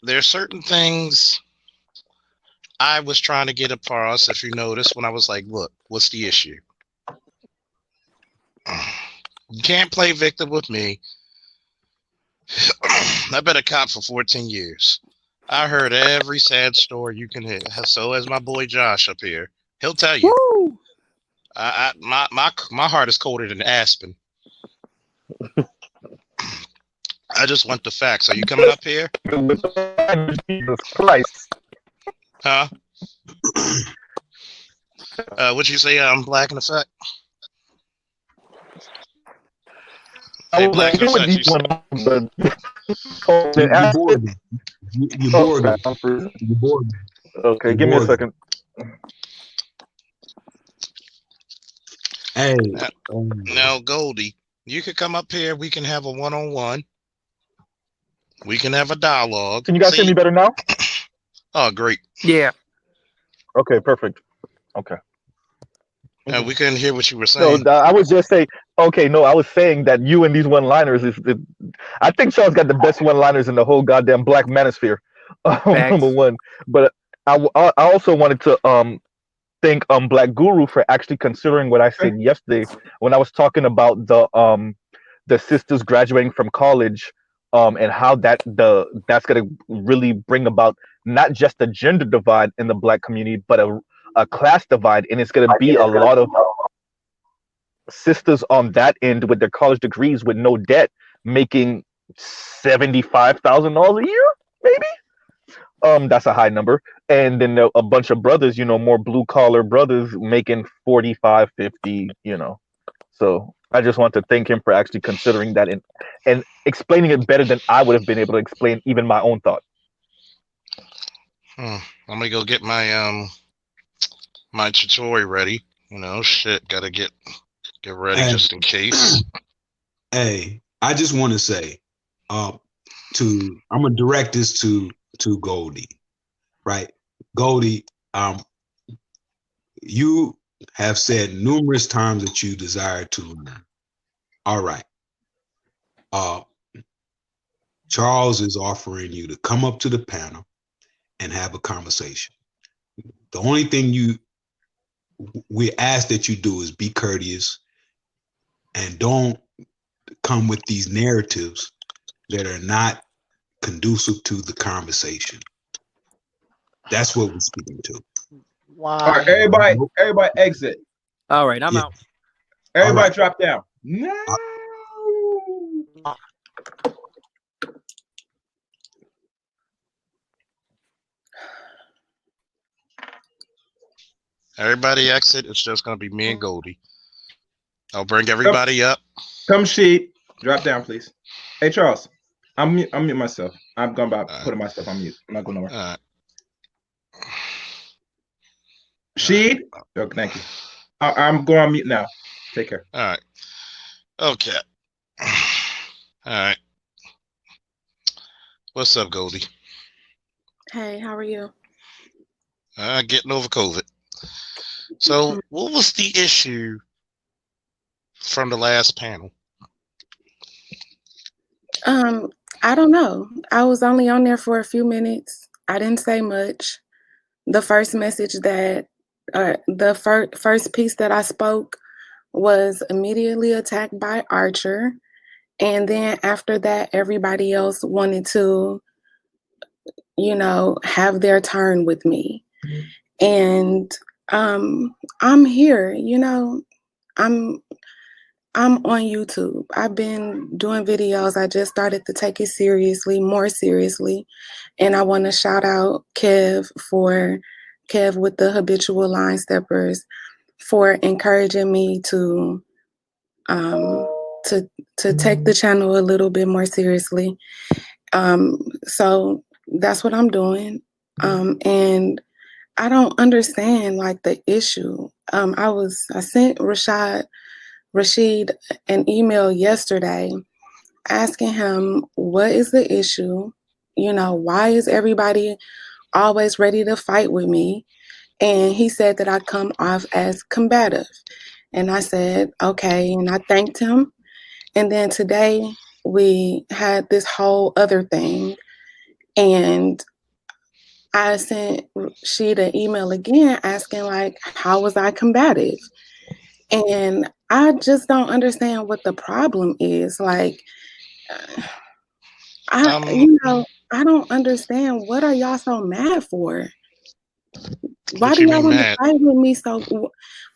There's certain things I was trying to get across, if you notice, when I was like, look, what's the issue? You can't play victim with me. I've been a cop for 14 years. I heard every sad story you can hear. So has my boy Josh up here. He'll tell you. Woo! My heart is colder than Aspen. I just want the facts. Are you coming up here? Jesus Christ. Huh? Would you say I'm black in effect? Hey, black in effect. You bored. Okay, give me a second. Hey. Now, Goldie, you could come up here. We can have a one-on-one. We can have a dialogue. Can you guys hear me better now? Oh, great. Yeah. Okay, perfect. Okay. We couldn't hear what you were saying. So I would just say, okay, no, I was saying that you and these one-liners I think Charles got the best one-liners in the whole goddamn Black Manosphere. Number one, but I also wanted to thank Black Guru for actually considering what I said yesterday when I was talking about the sisters graduating from college, and how that's gonna really bring about not just a gender divide in the Black community, but a class divide, and it's gonna be a lot of sisters on that end with their college degrees with no debt making $75,000 a year, maybe. That's a high number. And then a bunch of brothers, more blue collar brothers making 45, 50, So I just want to thank him for actually considering that and explaining it better than I would have been able to explain even my own thought. I'm gonna go get my my tutorial ready. Gotta get ready just in case. Hey, I just want to say, I'm gonna direct this to Goldie, right? Goldie, you have said numerous times that you desire to learn. All right. Charles is offering you to come up to the panel and have a conversation. The only thing we ask that you do is be courteous and don't come with these narratives that are not conducive to the conversation. That's what we're speaking to. Wow. All right, everybody exit. All right, I'm out. Everybody drop down. No. Everybody exit. It's just gonna be me and Goldie. I'll bring everybody up. Come, Sheep. Drop down, please. Hey, Charles. I'm mute myself. I'm going about All right. putting myself on mute. I'm not going nowhere. All right. Sheed. Oh, thank you. I'm going on mute now. Take care. All right. Okay. All right. What's up, Goldie? Hey, how are you? Getting over COVID. So, what was the issue from the last panel? I don't know. I was only on there for a few minutes. I didn't say much. The first message that, the first piece that I spoke was immediately attacked by Archer. And then after that, everybody else wanted to, have their turn with me. And I'm here, I'm on YouTube. I've been doing videos. I just started to take it more seriously. And I want to shout out Kev with the Habitual Line Steppers for encouraging me to take the channel a little bit more seriously. So that's what I'm doing. And I don't understand like the issue. I sent Rashid an email yesterday asking him what is the issue, why is everybody always ready to fight with me? And he said that I come off as combative. And I said, okay, and I thanked him. And then today we had this whole other thing. And I sent Rashid an email again asking like, how was I combative? And I just don't understand what the problem is. Like, I don't understand. What are y'all so mad for? Why do y'all want to fight with me? So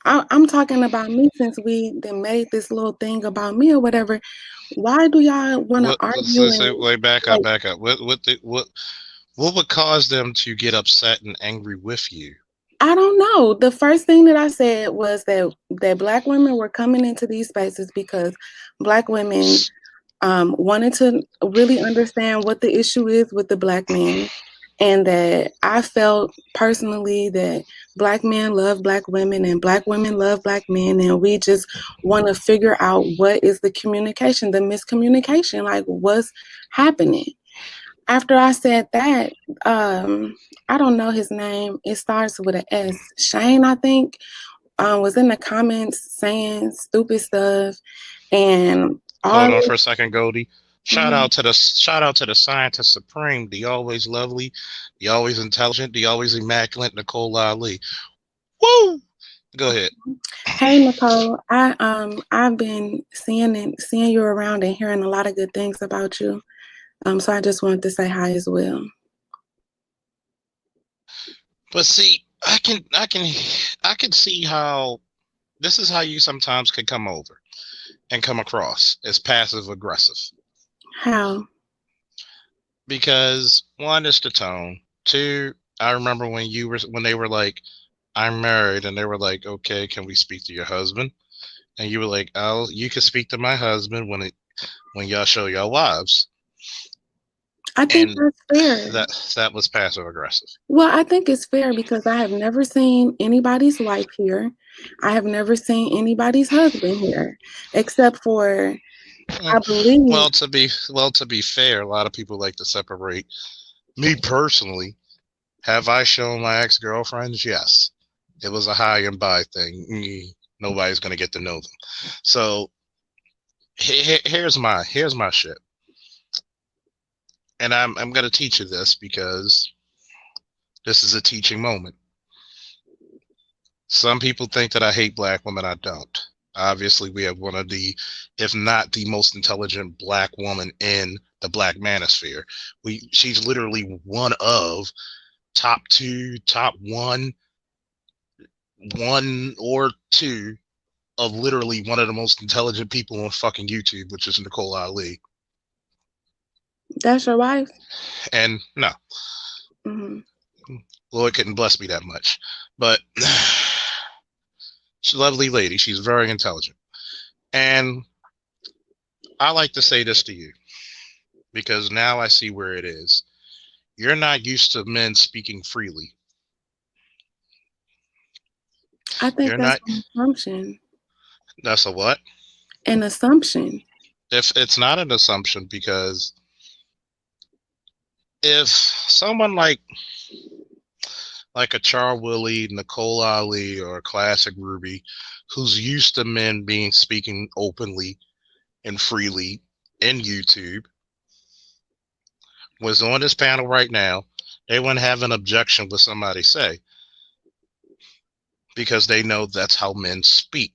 I'm talking about me since we made this little thing about me or whatever. Why do y'all want to argue? Wait, back up. What would cause them to get upset and angry with you? I don't know. The first thing that I said was that Black women were coming into these spaces because Black women wanted to really understand what the issue is with the Black men, and that I felt personally that Black men love Black women and Black women love Black men, and we just want to figure out what is the communication, the miscommunication, like what's happening. After I said that, I don't know his name. It starts with an S. Shane, I think, was in the comments saying stupid stuff. And hold on for a second, Goldie. Shout out to the Scientist Supreme, the always lovely, the always intelligent, the always immaculate Nicole Ali. Woo! Go ahead. Hey Nicole, I've been seeing you around and hearing a lot of good things about you. So I just wanted to say hi as well. But see, I can see how this is how you sometimes can come over and come across as passive aggressive. How? Because one is the tone. Two, I remember when they were like, I'm married, and they were like, okay, can we speak to your husband? And you were like, oh, you can speak to my husband when y'all show your wives. I think that's fair. That was passive aggressive. Well, I think it's fair because I have never seen anybody's wife here. I have never seen anybody's husband here, except for, I believe. Well, to be fair, a lot of people like to separate. Me personally, have I shown my ex-girlfriends? Yes. It was a high and by thing. Nobody's gonna get to know them. So here's my shit. And I'm going to teach you this because this is a teaching moment. Some people think that I hate Black women. I don't. Obviously, we have one of the, if not the most intelligent Black woman in the Black manosphere. She's literally one of top two, top one or two of literally one of the most intelligent people on fucking YouTube, which is Nicole Ali. That's your wife? And no. Lord couldn't bless me that much. But she's a lovely lady. She's very intelligent. And I like to say this to you because now I see where it is. You're not used to men speaking freely. I think You're that's not. an assumption. That's a what? An assumption. If it's not an assumption, because if someone like a Char Willie, Nicole Ali, or Classic Ruby, who's used to men being speaking openly and freely in YouTube, was on this panel right now, they wouldn't have an objection with somebody say, because they know that's how men speak.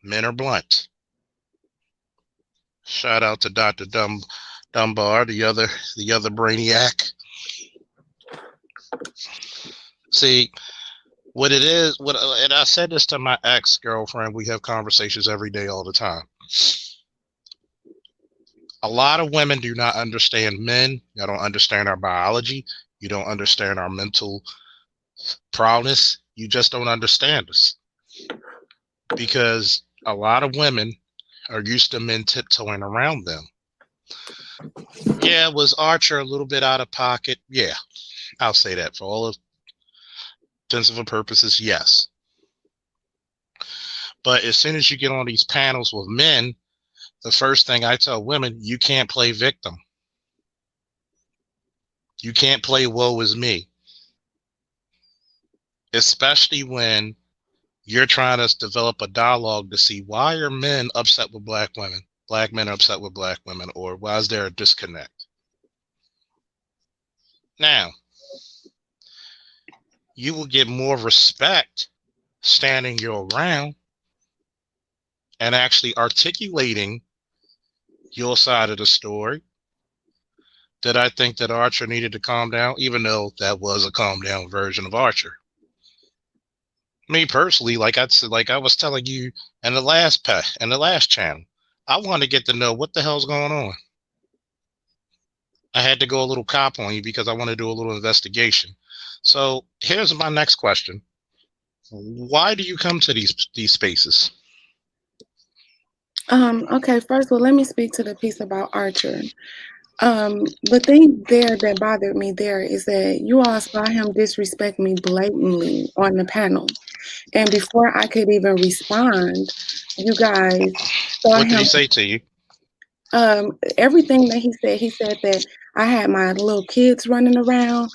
Men are blunt. Shout out to Dr. Dunbar, the other brainiac. See, what it is, and I said this to my ex-girlfriend, we have conversations every day all the time. A lot of women do not understand men. You don't understand our biology. You don't understand our mental prowess. You just don't understand us. Because a lot of women are used to men tiptoeing around them. Yeah, was Archer a little bit out of pocket? Yeah, I'll say that for all intents and purposes, yes. But as soon as you get on these panels with men, the first thing I tell women, you can't play victim. You can't play woe is me. Especially when you're trying to develop a dialogue to see why are men upset with black women? Black men are upset with black women, or why is there a disconnect? Now, you will get more respect standing your ground and actually articulating your side of the story. Did I think that Archer needed to calm down, even though that was a calm down version of Archer? Me personally, like I was telling you in the last channel, I want to get to know what the hell's going on. I had to go a little cop on you because I want to do a little investigation. So here's my next question: why do you come to these spaces? Okay, first of all, let me speak to the piece about Archer. The thing there that bothered me there is that you all saw him disrespect me blatantly on the panel. And before I could even respond, you guys saw What did him. he say to you? Everything that he said that I had my little kids running around.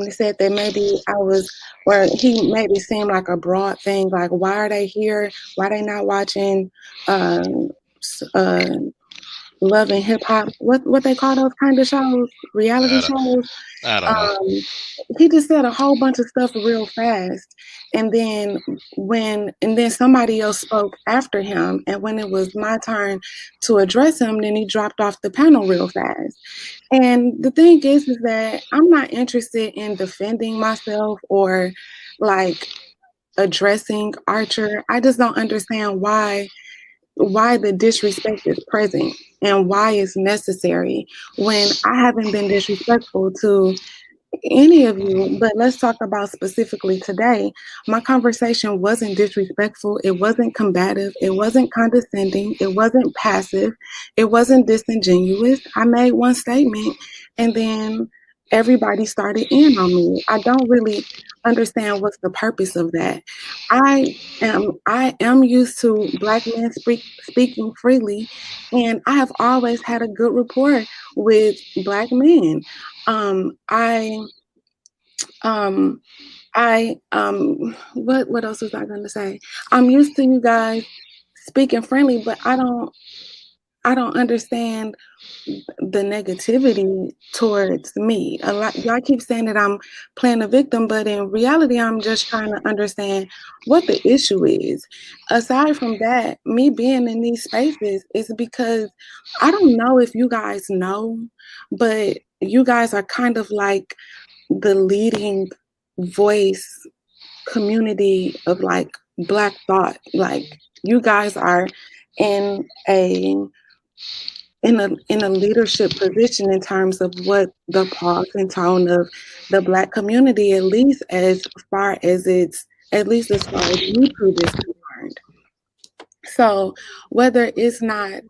He said that maybe I was, or he made it seem like a broad thing, like why are they here? Why are they not watching Love and Hip Hop? What they call those kind of shows? Reality shows? I don't know. He just said a whole bunch of stuff real fast. And then somebody else spoke after him. And when it was my turn to address him, then he dropped off the panel real fast. And the thing is that I'm not interested in defending myself or like addressing Archer. I just don't understand why the disrespect is present and why it's necessary when I haven't been disrespectful to any of you. But let's talk about specifically today. My conversation wasn't disrespectful. It wasn't combative. It wasn't condescending. It wasn't passive. It wasn't disingenuous. I made one statement and then everybody started in on me. I don't really understand what's the purpose of that. I am used to Black men speaking freely, and I have always had a good rapport with Black men. What else was I gonna say? I'm used to you guys speaking friendly, but I don't understand the negativity towards me. A lot y'all keep saying that I'm playing a victim, but in reality, I'm just trying to understand what the issue is. Aside from that, me being in these spaces is because I don't know if you guys know, but you guys are kind of like the leading voice community of like Black thought. Like you guys are in a leadership position in terms of what the pulse and tone of the Black community, at least as far as YouTube is concerned. So whether it's not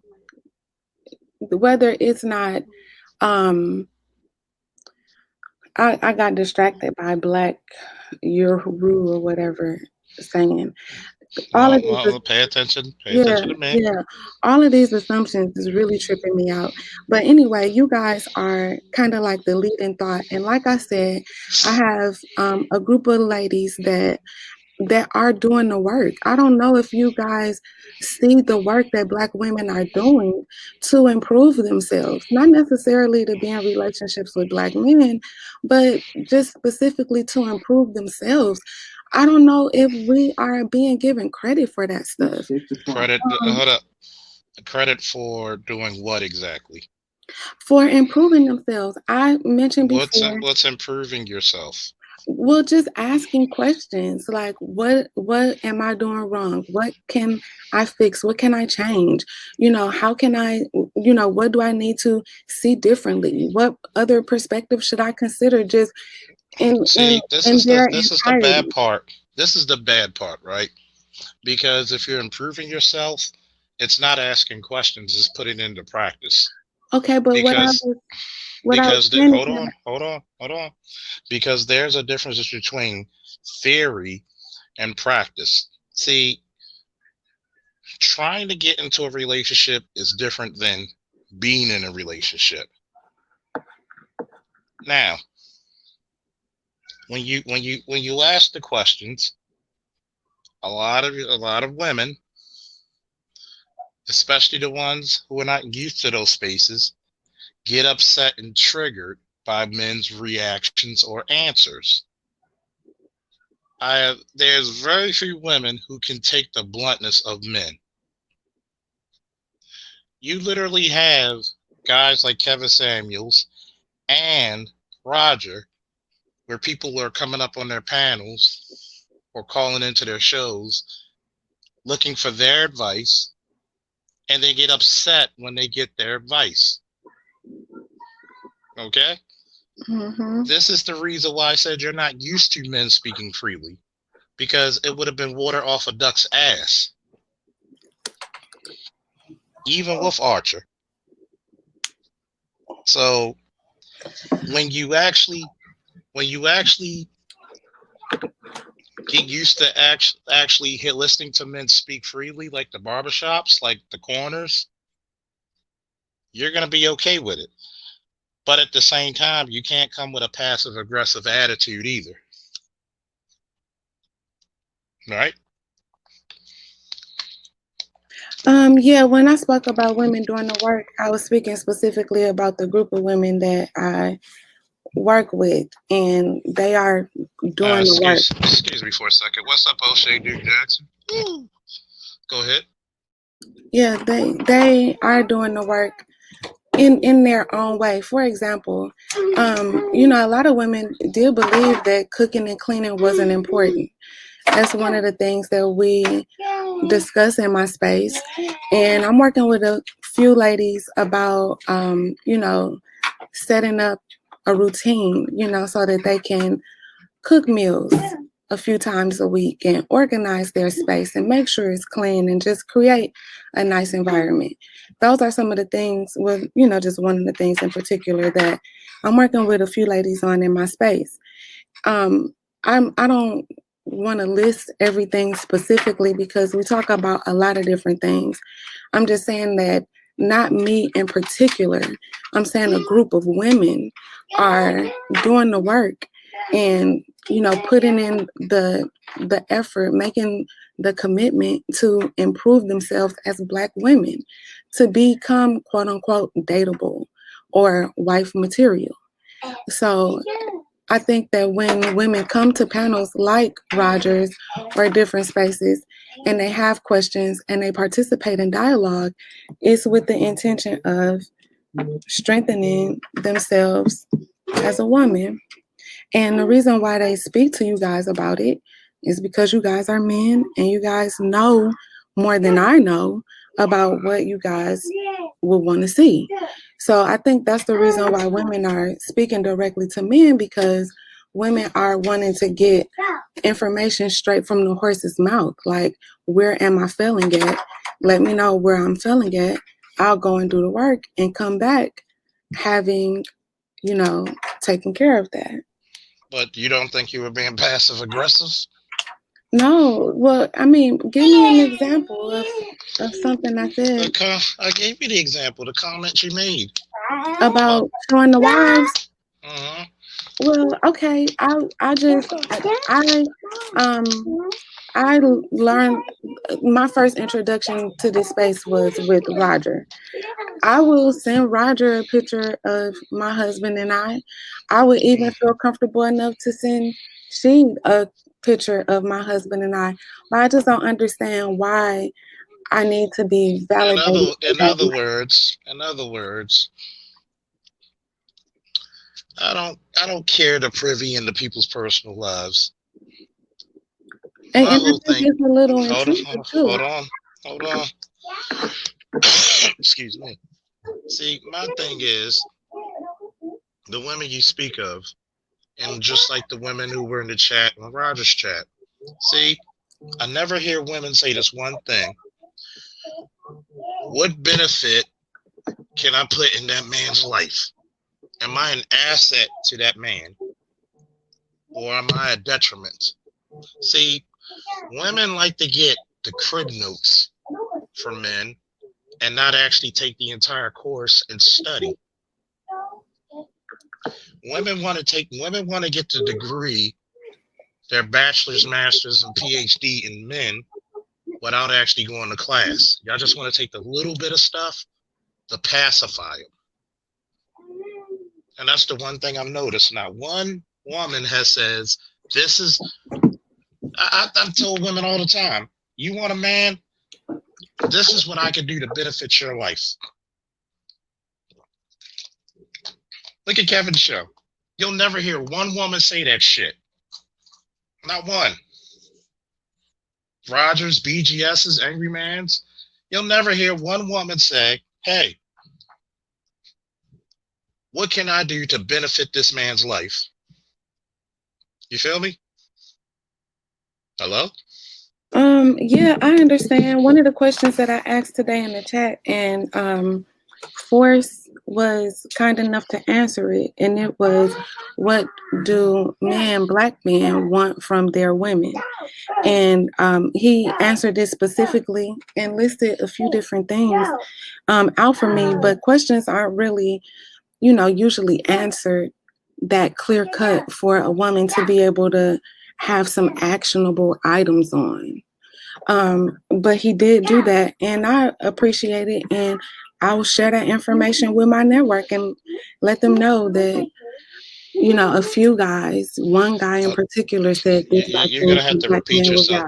whether it's not, I got distracted by Black Yuru or whatever saying. All of these, Well, pay attention. Pay yeah, attention to me. yeah. All of these assumptions is really tripping me out. But anyway, you guys are kind of like the leading thought. And like I said, I have a group of ladies that are doing the work. I don't know if you guys see the work that Black women are doing to improve themselves, not necessarily to be in relationships with Black men, but just specifically to improve themselves. I don't know if we are being given credit for that stuff. Credit. Hold up. Credit for doing what exactly? For improving themselves. I mentioned before. What's improving yourself? Well, just asking questions like, what am I doing wrong? What can I fix? What can I change? How can I, what do I need to see differently? What other perspective should I consider just in this is their the bad part. This is the bad part, right? Because if you're improving yourself, it's not asking questions, it's putting into practice. Okay, but hold on. Because there's a difference between theory and practice. See, trying to get into a relationship is different than being in a relationship. Now, when you ask the questions, a lot of women, especially the ones who are not used to those spaces, get upset and triggered by men's reactions or answers. There's very few women who can take the bluntness of men. You literally have guys like Kevin Samuels and Roger, where people are coming up on their panels or calling into their shows looking for their advice, and they get upset when they get their advice. Okay? Mm-hmm. This is the reason why I said you're not used to men speaking freely, because it would have been water off a duck's ass, even with Archer. So when you actually get used to actually listening to men speak freely, like the barbershops, like the corners, you're going to be okay with it. But at the same time, you can't come with a passive aggressive attitude either. Right? Yeah, when I spoke about women doing the work, I was speaking specifically about the group of women that I work with, and they are doing the work. Excuse me for a second. What's up, O'Shea Duke Jackson? Woo. Go ahead. Yeah, they are doing the work in their own way. For example, a lot of women did believe that cooking and cleaning wasn't important. That's one of the things that we discuss in my space. And I'm working with a few ladies about, setting up a routine, so that they can cook meals a few times a week and organize their space and make sure it's clean and just create a nice environment. Those are some of the things just one of the things in particular that I'm working with a few ladies on in my space. I don't want to list everything specifically because we talk about a lot of different things. I'm just saying that not me in particular. I'm saying a group of women are doing the work and putting in the effort, making the commitment to improve themselves as Black women, to become quote unquote dateable or wife material. So I think that when women come to panels like Rogers or different spaces and they have questions and they participate in dialogue, it's with the intention of strengthening themselves as a woman. And the reason why they speak to you guys about it is because you guys are men and you guys know more than I know about what you guys would want to see. So I think that's the reason why women are speaking directly to men, because women are wanting to get information straight from the horse's mouth. Like, where am I failing at? Let me know where I'm failing at, I'll go and do the work and come back having, taken care of that. But you don't think you were being passive aggressive? No, well, I mean, give me an example of something I said. I gave you the example, the comment you made. About showing the wives? Mm-hmm. Well, okay, I learned my first introduction to this space was with Roger. I will send Roger a picture of my husband and I. I would even feel comfortable enough to send she a picture of my husband and I. But I just don't understand why I need to be validated. In other words, I don't care to privy into people's personal lives. And I think it's a little intrusive too. Hold on. Excuse me. See, my thing is the women you speak of, and just like the women who were in the chat, in Roger's chat. See, I never hear women say this one thing. What benefit can I put in that man's life? Am I an asset to that man? Or am I a detriment? See, women like to get the crib notes from men and not actually take the entire course and study. Women want to get the degree, their bachelor's, master's, and PhD in men without actually going to class. Y'all just want to take the little bit of stuff to pacify them. And that's the one thing I've noticed. Not one woman has says, this is, I've told women all the time, you want a man? This is what I can do to benefit your life. Look at Kevin's show. You'll never hear one woman say that shit. Not one. Rogers, BGS's, Angry Man's. You'll never hear one woman say, hey, what can I do to benefit this man's life? You feel me? Hello? Yeah, I understand. One of the questions that I asked today in the chat, and Force was kind enough to answer it, and it was, what do black men want from their women? And he answered it specifically and listed a few different things out for me, but questions aren't really, usually answered that clear cut for a woman to be able to have some actionable items on. But he did do that, and I appreciate it, and I will share that information with my network and let them know that, a few guys, one guy in particular said this. You're gonna have to repeat yourself.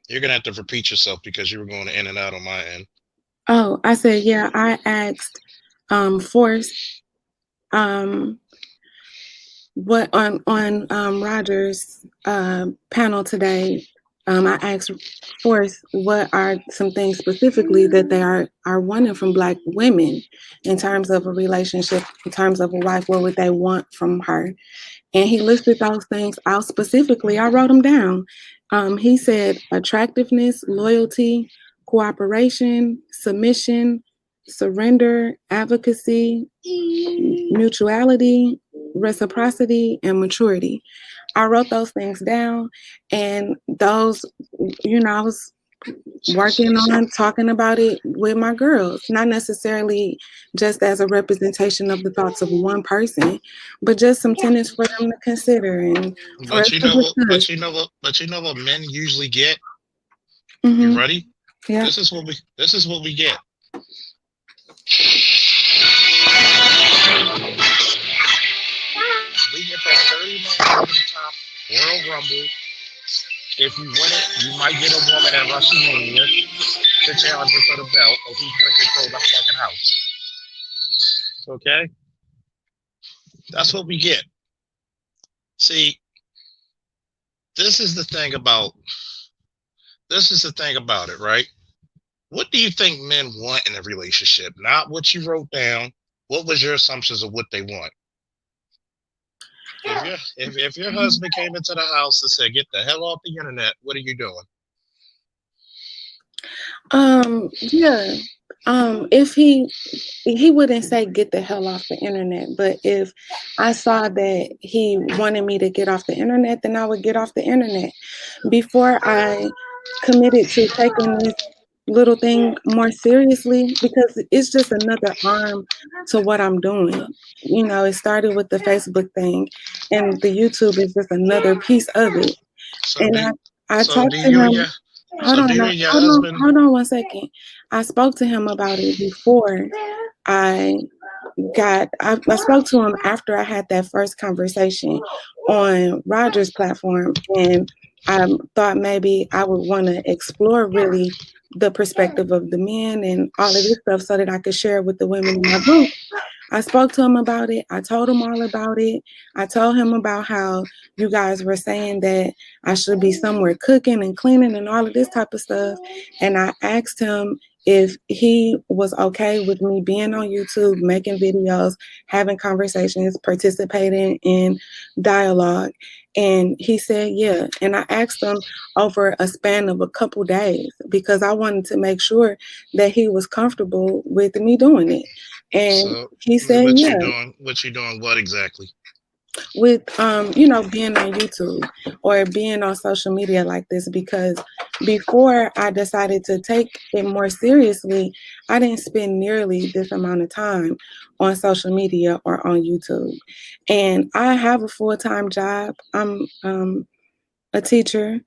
You're gonna have to repeat yourself because you were going in and out on my end. Oh, I said, yeah, I asked Force what on Roger's panel today. I asked Force what are some things specifically that they are wanting from black women in terms of a relationship, in terms of a wife. What would they want from her? And he listed those things out specifically. I wrote them down. He said attractiveness, loyalty, cooperation, submission, surrender, advocacy, mutuality, reciprocity, and maturity. I wrote those things down, and those, I was working on talking about it with my girls, not necessarily just as a representation of the thoughts of one person, but just some tenets for them to consider. And but you know what men usually get. Mm-hmm. You ready? Yeah. This is what we get. We get that 30-man over the top Royal Rumble. If you win it, you might get a woman at WrestleMania to challenge her for the belt, or who's going to control that fucking house. Okay? That's what we get. See, this is the thing about it, right? What do you think men want in a relationship? Not what you wrote down. What was your assumptions of what they want? If your husband came into the house and said, "Get the hell off the internet," what are you doing? Yeah. If he wouldn't say get the hell off the internet, but if I saw that he wanted me to get off the internet, then I would get off the internet. Before I committed to taking this little thing more seriously, because it's just another arm to what I'm doing. You know, it started with the Facebook thing, and the YouTube is just another piece of it. So And do I so talked do to you and him. your Hold so on, do you no, and your husband? hold on 1 second. I spoke to him about it before I I spoke to him after I had that first conversation on Roger's platform, and I thought maybe I would want to explore really the perspective of the men and all of this stuff so that I could share it with the women in my group. I spoke to him about it. I told him all about it. I told him about how you guys were saying that I should be somewhere cooking and cleaning and all of this type of stuff. And I asked him if he was okay with me being on YouTube, making videos, having conversations, participating in dialogue. And he said, yeah. And I asked him over a span of a couple days because I wanted to make sure that he was comfortable with me doing it. And So he said, what you yeah, doing? What you doing? What exactly? with you know, being on YouTube or being on social media like this, because before I decided to take it more seriously, I didn't spend nearly this amount of time on social media or on YouTube. And I have a full-time job. I'm a teacher,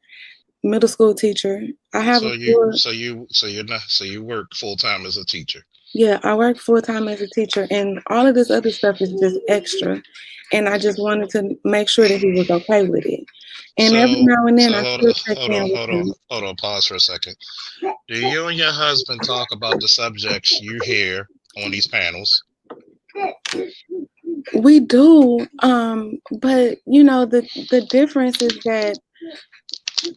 middle school teacher. I have a full So you work full time as a teacher. Yeah, I work full time as a teacher, and all of this other stuff is just extra. And I just wanted to make sure that he was okay with it. And every So now and then, so I hold still on, check hold in on, with hold on, him. hold on. Pause for a second. Do you and your husband talk about the subjects you hear on these panels? We do, but you know, the difference is that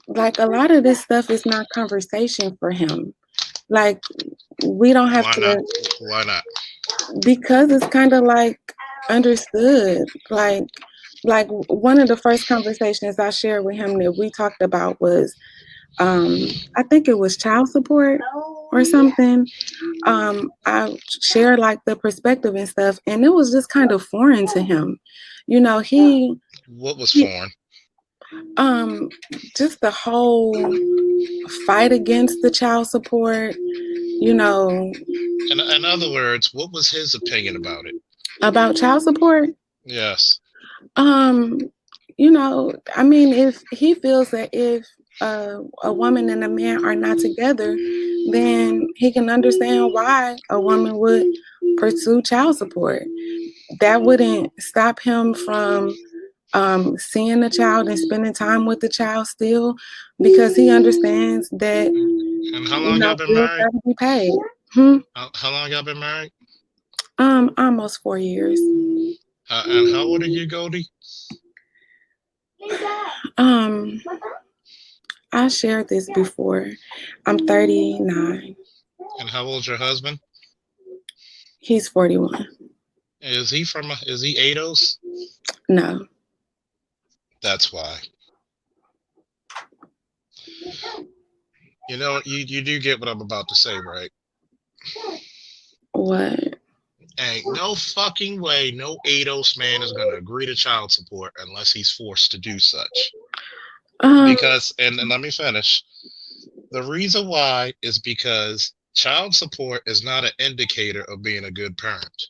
like a lot of this stuff is not conversation for him. Like we don't have Why not? to, Why not? because it's kind of like understood. Like one of the first conversations I shared with him that we talked about was I think it was child support or something. I shared like the perspective and stuff, and it was just kind of foreign to him. You know, What was he foreign? um just the whole fight against the child support, you know, In other words, what was his opinion about it? about child support. Yes. Um, you know, I mean, if he feels that if a woman and a man are not together, then he can understand why a woman would pursue child support. That wouldn't stop him from seeing the child and spending time with the child still, because he understands that, And how you long know, y'all been bills married? got to be paid. Hmm? How long y'all been married? Almost 4 years. And how old are you, Goldie? Um, I shared this before. I'm 39. And how old's your husband? He's 41. Is he ADOS? No. That's why. You know, you do get what I'm about to say, right? What? Ain't no fucking way no ADOS man is going to agree to child support unless he's forced to do such. Because, and let me finish. The reason why is because child support is not an indicator of being a good parent.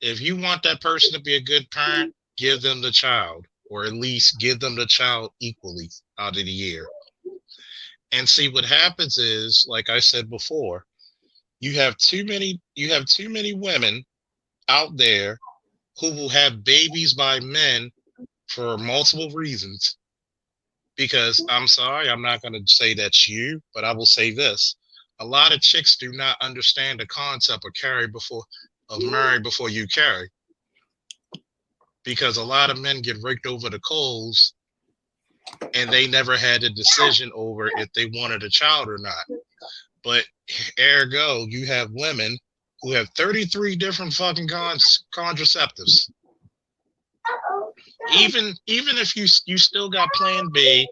If you want that person to be a good parent, give them the child, or at least give them the child equally out of the year. And see, what happens is, like I said before, you have too many women out there who will have babies by men for multiple reasons. Because I'm sorry, I'm not going to say that's you, but I will say this. A lot of chicks do not understand the concept of marry before you carry. Because a lot of men get raked over the coals and they never had a decision over if they wanted a child or not. But ergo, you have women who have 33 different fucking contraceptives. Even if you still got plan B,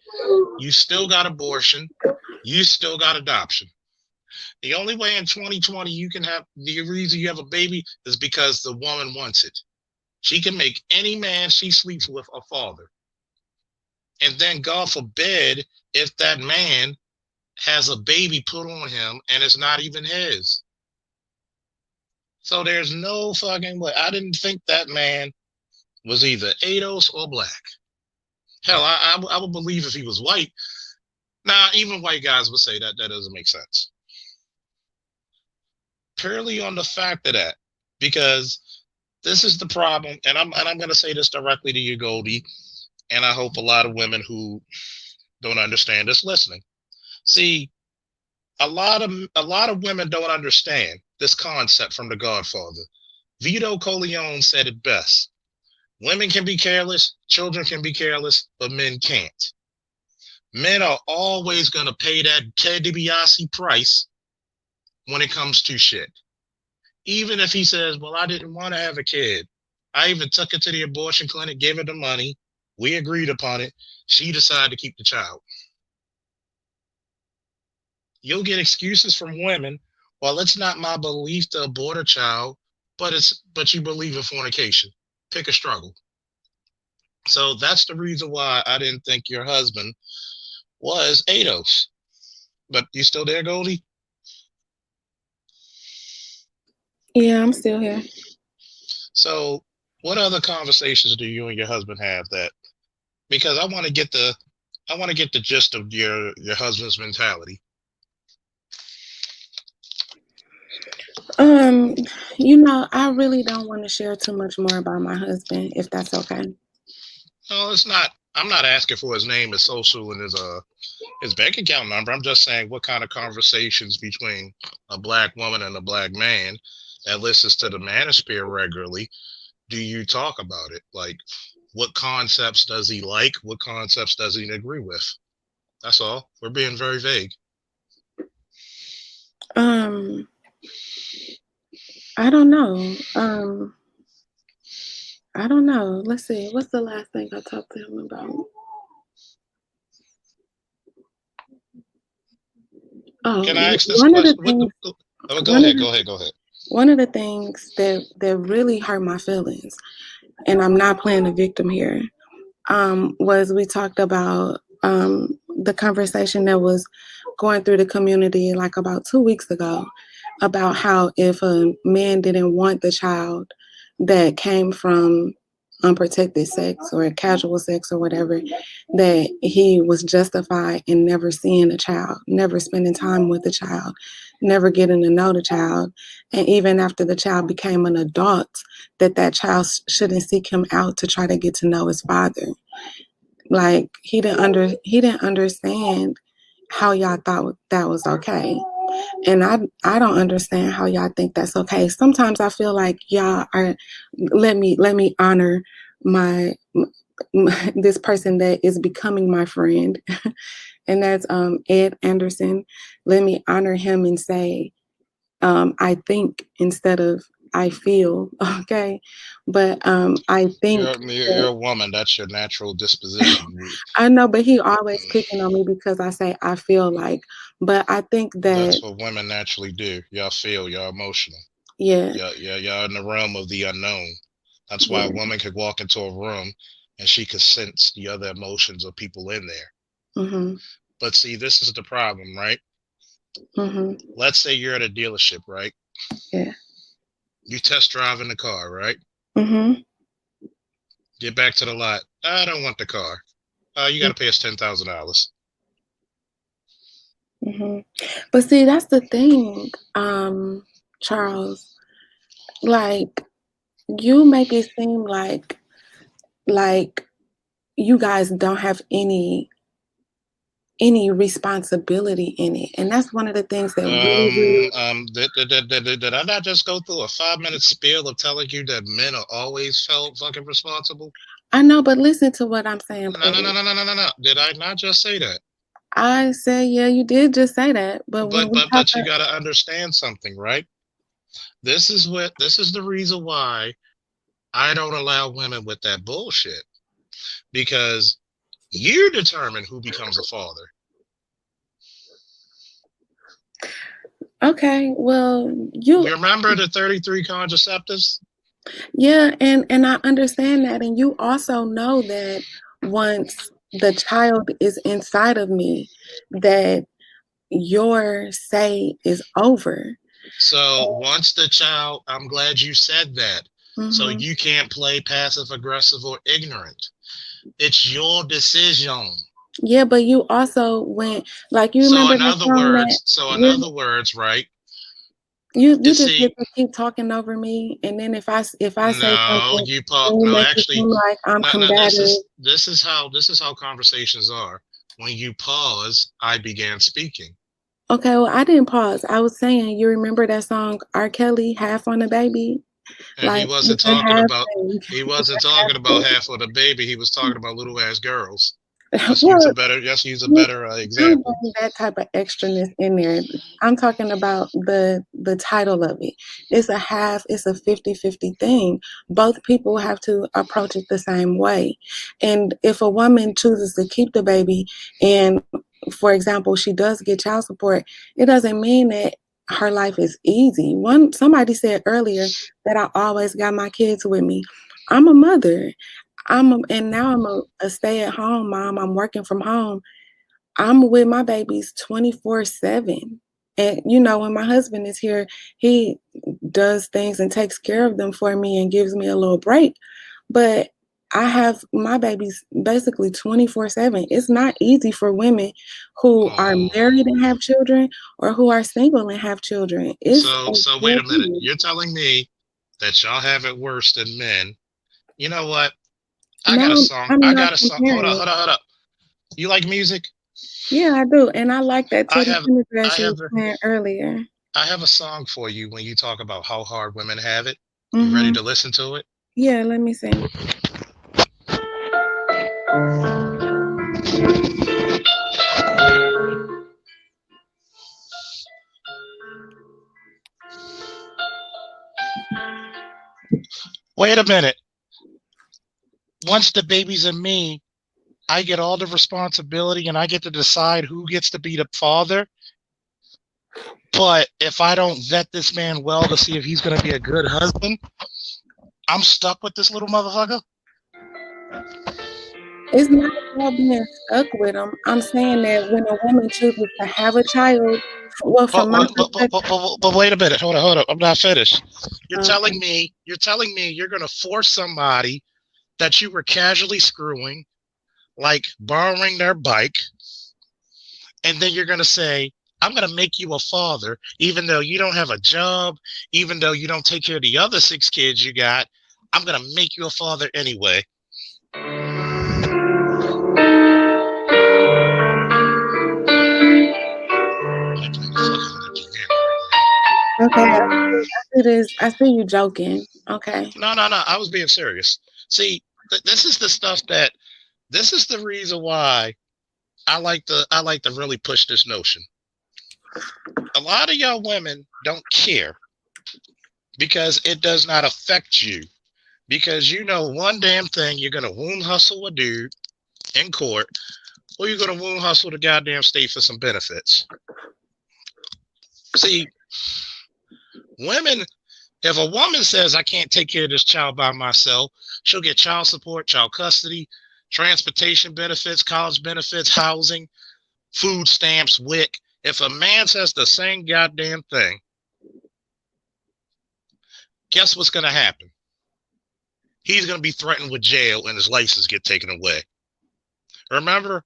you still got abortion, you still got adoption. The only way in 2020 you can have the reason you have a baby is because the woman wants it. She can make any man she sleeps with a father. And then, God forbid, if that man has a baby put on him and it's not even his. So there's no fucking way. I didn't think that man was either ADOS or black. Hell, I would believe if he was white. Now, even white guys would say that doesn't make sense. Purely on the fact of that, because this is the problem, and I'm going to say this directly to you, Goldie, and I hope a lot of women who don't understand this listening. See, a lot of women don't understand this concept from The Godfather. Vito Corleone said it best. Women can be careless, children can be careless, but men can't. Men are always going to pay that Ted DiBiase price when it comes to shit. Even if he says, well, I didn't want to have a kid. I even took it to the abortion clinic, gave her the money. We agreed upon it. She decided to keep the child. You'll get excuses from women. Well, it's not my belief to abort a child, but you believe in fornication. Pick a struggle. So that's the reason why I didn't think your husband was ADOS. But you still there, Goldie? Yeah, I'm still here. So what other conversations do you and your husband have that, because I want to get the gist of your husband's mentality. I really don't want to share too much more about my husband, if that's okay. No, it's not. I'm not asking for his name, his social, and his bank account number. I'm just saying what kind of conversations between a black woman and a black man that listens to the Manosphere regularly do you talk about it? Like, what concepts does he like? What concepts does he agree with? That's all. We're being very vague. I don't know. I don't know. Let's see. What's the last thing I talked to him about? Oh, can I ask this one question? of the things. Go ahead. One of the things that really hurt my feelings, and I'm not playing a victim here, was we talked about the conversation that was going through the community like about 2 weeks ago about how if a man didn't want the child that came from unprotected sex or casual sex or whatever, that he was justified in never seeing the child, never spending time with the child, never getting to know the child. And even after the child became an adult, that child shouldn't seek him out to try to get to know his father. Like he didn't understand how y'all thought that was okay. And I don't understand how y'all think that's okay. Sometimes I feel like y'all are let me honor this person that is becoming my friend, and that's Ed Anderson. Let me honor him and say I think instead of I feel, okay? But I think you're a woman. That's your natural disposition. I know, but he always picking on me because I say I feel like. But I think that's what women naturally do. Y'all feel, y'all emotional. Yeah. Y'all in the realm of the unknown. That's why a woman could walk into a room and she could sense the other emotions of people in there. Mm-hmm. But see, this is the problem, right? Mm-hmm. Let's say you're at a dealership, right? Yeah. You test driving the car, right? Mm-hmm. Get back to the lot. I don't want the car. You got to pay us $10,000. Mm-hmm. But see, that's the thing, Charles. Like, you make it seem like you guys don't have any responsibility in it, and that's one of the things that did I not just go through a 5-minute spiel of telling you that men are always felt fucking responsible? I know, but listen to what I'm saying. No. Did I not just say that? I said, yeah, you did just say that, but you got to understand something, right? This is the reason why I don't allow women with that bullshit, because you determine who becomes a father. Okay, well, you remember the 33 contraceptives? yeah, and I understand that, and you also know that once the child is inside of me, that your say is over. So once the child, I'm glad you said that. So Mhm. you can't play passive aggressive or ignorant. It's your decision. Yeah, but you also went like you So remember in the other song that words, right? you just See, get to keep talking over me, and then if I say no, something, you then you no, make it actually, seem like I'm no. combative. This is how conversations are. When you pause, I began speaking. Okay, well I didn't pause. I was saying you remember that song R. Kelly, Half on a Baby? And Like you can have things. he wasn't talking about half of the baby. He was talking about little ass girls. Well, Let's use a you better don't example. bring that type of extraness in there. I'm talking about the title of it. It's a half, it's a 50-50 thing. Both people have to approach it the same way. And if a woman chooses to keep the baby and for example, she does get child support, it doesn't mean that her life is easy. Somebody said earlier that I always got my kids with me. I'm a mother. And now I'm a stay-at-home mom. I'm working from home. I'm with my babies 24/7. And you know, when my husband is here, he does things and takes care of them for me and gives me a little break. But I have my babies basically 24/7. It's not easy for women who are married and have children or who are single and have children. So wait a minute. You're telling me that y'all have it worse than men. You know what? I got a No, song. I'm I not got a song. comparing it. Hold up. You like music? Yeah, I do. And I like that I Teddy have I Pendergrass you have was playing earlier. I have a song for you when you talk about how hard women have it. You ready Mm-hmm. to listen to it? Yeah, let me see. Wait a minute. Once the baby's in me, I get all the responsibility and I get to decide who gets to be the father. But if I don't vet this man well to see if he's going to be a good husband, I'm stuck with this little motherfucker. It's not about being stuck with them. I'm saying that when a woman chooses to have a child, well, from my perspective, But wait a minute. Hold up. I'm not finished. You're okay. telling me you're going to force somebody that you were casually screwing, like borrowing their bike, and then you're going to say, I'm going to make you a father, even though you don't have a job, even though you don't take care of the other 6 kids you got. I'm going to make you a father anyway. Okay, I see you joking. Okay. No. I was being serious. See, this is the stuff that this is the reason why I like to really push this notion. A lot of y'all women don't care because it does not affect you. Because you know one damn thing, you're gonna womb hustle a dude in court, or you're gonna womb hustle the goddamn state for some benefits. See, women, if a woman says I can't take care of this child by myself, she'll get child support, child custody, transportation benefits, college benefits, housing, food stamps, WIC. If a man says the same goddamn thing, guess what's going to happen? He's going to be threatened with jail and his license get taken away. Remember,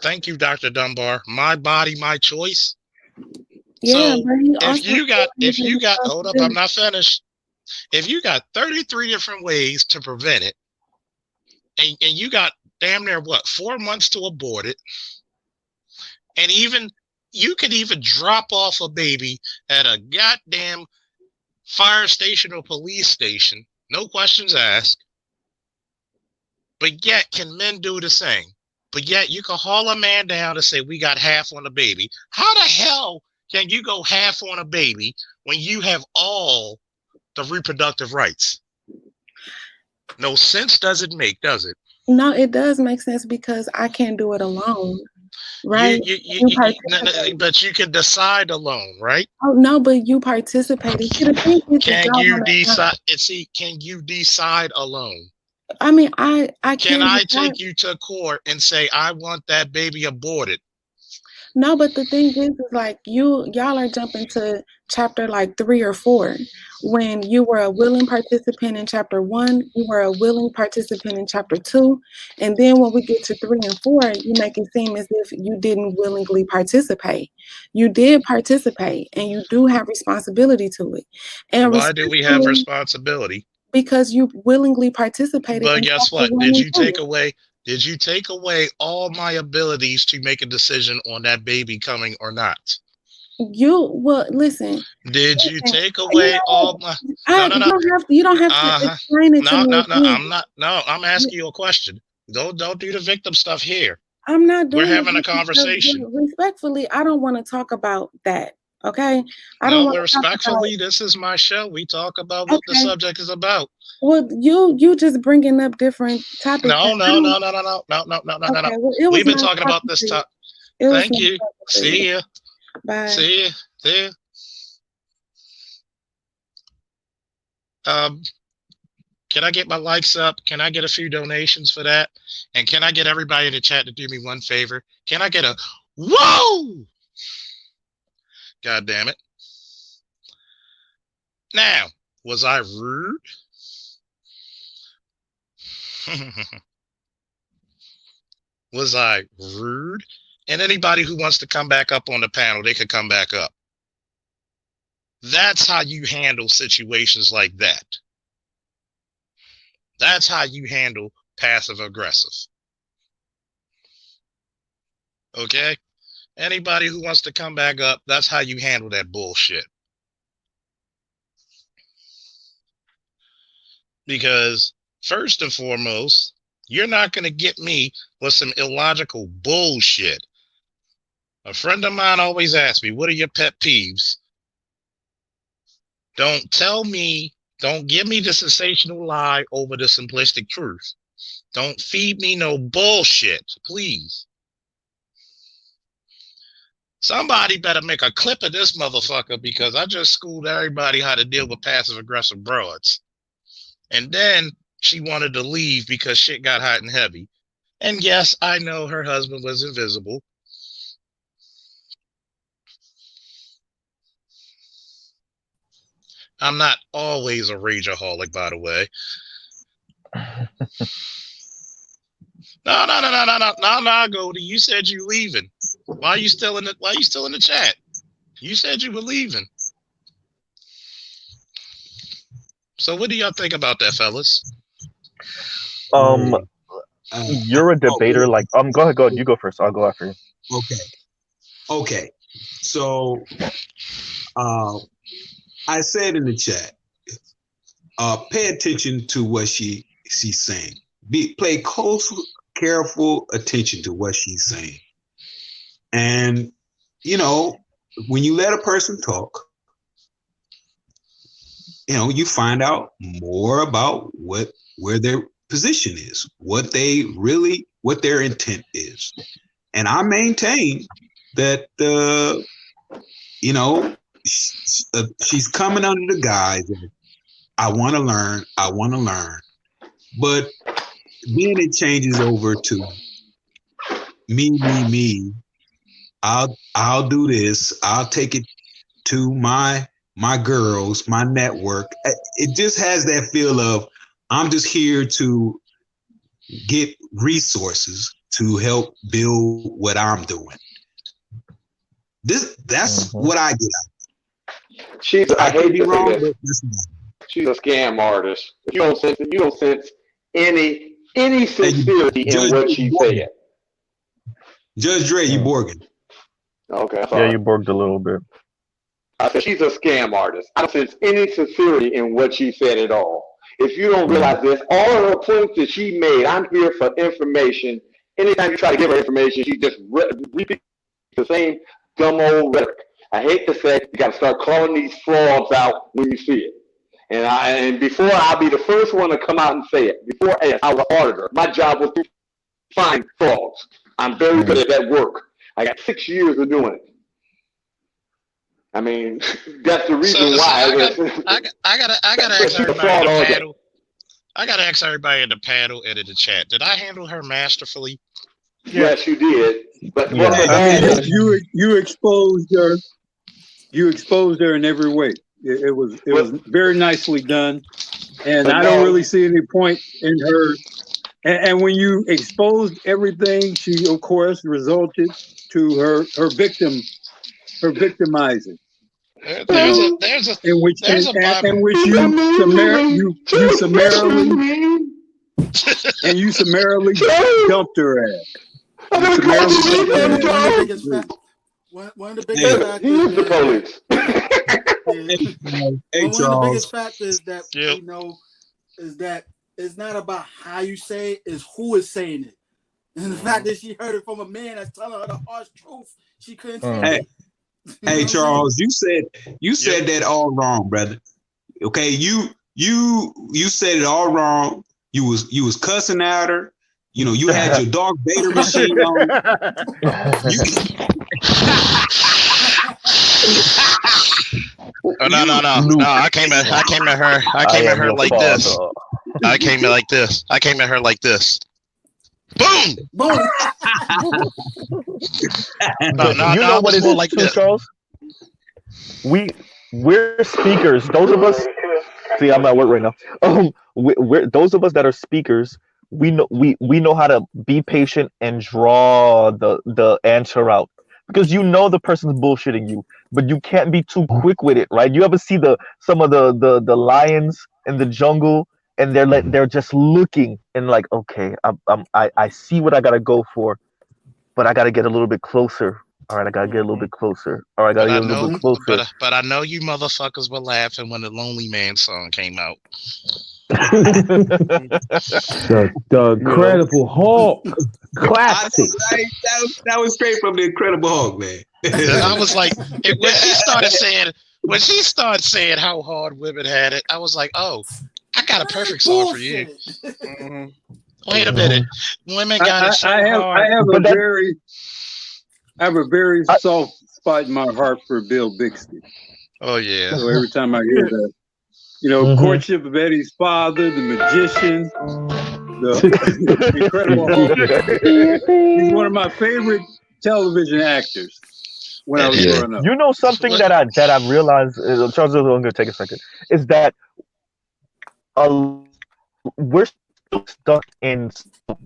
thank you, Dr. Dunbar, my body, my choice. Yeah, so but he if you got, hold up, I'm not finished. If you got 33 different ways to prevent it, and you got damn near 4 months to abort it, and even you could even drop off a baby at a goddamn fire station or police station, no questions asked. But yet, can men do the same? But yet, you can haul a man down and say, we got half on a baby. How the hell can you go half on a baby when you have all the reproductive rights? No sense does it make, does it? No, it does make sense because I can't do it alone. right? But you can decide alone, right? Oh no, but you participated. See, the thing is, Can you decide? Can you decide alone? I mean, I can I take you to court and say I want that baby aborted? No, but the thing is like y'all are jumping to chapter like 3 or 4 when you were a willing participant in chapter 1, you were a willing participant in chapter 2, and then when we get to 3 and 4, you make it seem as if you didn't willingly participate. You did participate, and you do have responsibility to it. And why do we have responsibility? Because you willingly participated. But guess what? Did you take away all my abilities to make a decision on that baby coming or not? Listen. Did you take away all my? You don't have to explain it to me. I'm asking you a question. Don't do the victim stuff here. I'm not doing. We're having a conversation. Respectfully, I don't want to talk about that. Okay. Respectfully, this is my show. We talk about what the subject is about. Well, you just bringing up different topics. No. We've been talking about this topic. Thank you. See ya. Bye. See ya. Can I get my likes up? Can I get a few donations for that? And can I get everybody in the chat to do me one favor? Can I get a whoa? God damn it. Now, was I rude? Was I rude? And anybody who wants to come back up on the panel, they could come back up. That's how you handle situations like that. That's how you handle passive aggressive. Okay? Anybody who wants to come back up, that's how you handle that bullshit. Because first and foremost, you're not going to get me with some illogical bullshit. A friend of mine always asks me, what are your pet peeves? Don't tell me, don't give me the sensational lie over the simplistic truth. Don't feed me no bullshit, please. Somebody better make a clip of this motherfucker because I just schooled everybody how to deal with passive aggressive broads. And then she wanted to leave because shit got hot and heavy. And yes, I know her husband was invisible. I'm not always a rageaholic, by the way. No, Goldie. You said you leaving. Why are you still in the chat? You said you were leaving. So what do y'all think about that, fellas? You're a debater. Go ahead. You go first. I'll go after you. Okay. So, I said in the chat, pay attention to what she's saying. Pay close, careful attention to what she's saying. And, when you let a person talk, you find out more about where their position is, what their intent is. And I maintain that, she's coming under the guise of, I want to learn. But then it changes over to me. I'll do this. I'll take it to my girls, my network. It just has that feel of, I'm just here to get resources to help build what I'm doing. That's what I get out. I hate to say this. She's a scam artist. You don't sense any sincerity in what she said. Judge Dre, you borging. Okay. Yeah, you borged a little bit. I said she's a scam artist. I don't sense any sincerity in what she said at all. If you don't realize this, all of her points that she made, I'm here for information. Anytime you try to give her information, she just repeats the same dumb old rhetoric. I hate to say, you got to start calling these frauds out when you see it. And before I'll be the first one to come out and say it. Before I was an auditor, my job was to find frauds. I'm very good at that work. I got 6 years of doing it. I mean, that's the reason So why. I gotta ask everybody in the panel. I gotta ask everybody in the panel and in the chat. Did I handle her masterfully? Yes, you did. But you exposed her. You exposed her in every way. It was very nicely done, and I don't really see any point in her. And when you exposed everything, she of course resulted to her victimizing. There's a in which you summarily dumped her ass. One of the biggest factors that we know is that it's not about how you say it, it's who is saying it. And the fact that she heard it from a man that's telling her the harsh truth, she couldn't take it. Hey Charles, you said that all wrong, brother. Okay, you said it all wrong. You was cussing at her. You know, you had your Darth Vader machine on. No. I came at her like this. I came at her like this. Boom! Boom! You know what it is like too, Charles? We're speakers. Those of us. See, I'm at work right now. We're those of us that are speakers. We know how to be patient and draw the answer out, because you know the person's bullshitting you, but you can't be too quick with it, right? You ever see some of the lions in the jungle, and they're just looking and like, okay, I see what I gotta go for, but I gotta get a little bit closer. All right, I gotta get a little bit closer. All right, I gotta get a little bit closer. But I know you motherfuckers were laughing when the Lonely Man song came out. the Incredible Hulk classic. That was straight from the Incredible Hulk, man. I was like, when she started saying how hard women had it, I was like, oh, I got a perfect song for you. Wait a minute, women got it so hard. I have a very soft spot in my heart for Bill Bixby. Oh yeah. So every time I hear that, Courtship of Eddie's Father, The Magician, the Incredible Hulk. He's one of my favorite television actors when I was growing up. You know something that I realized, Charles, I'm going to take a second, is that we're still stuck in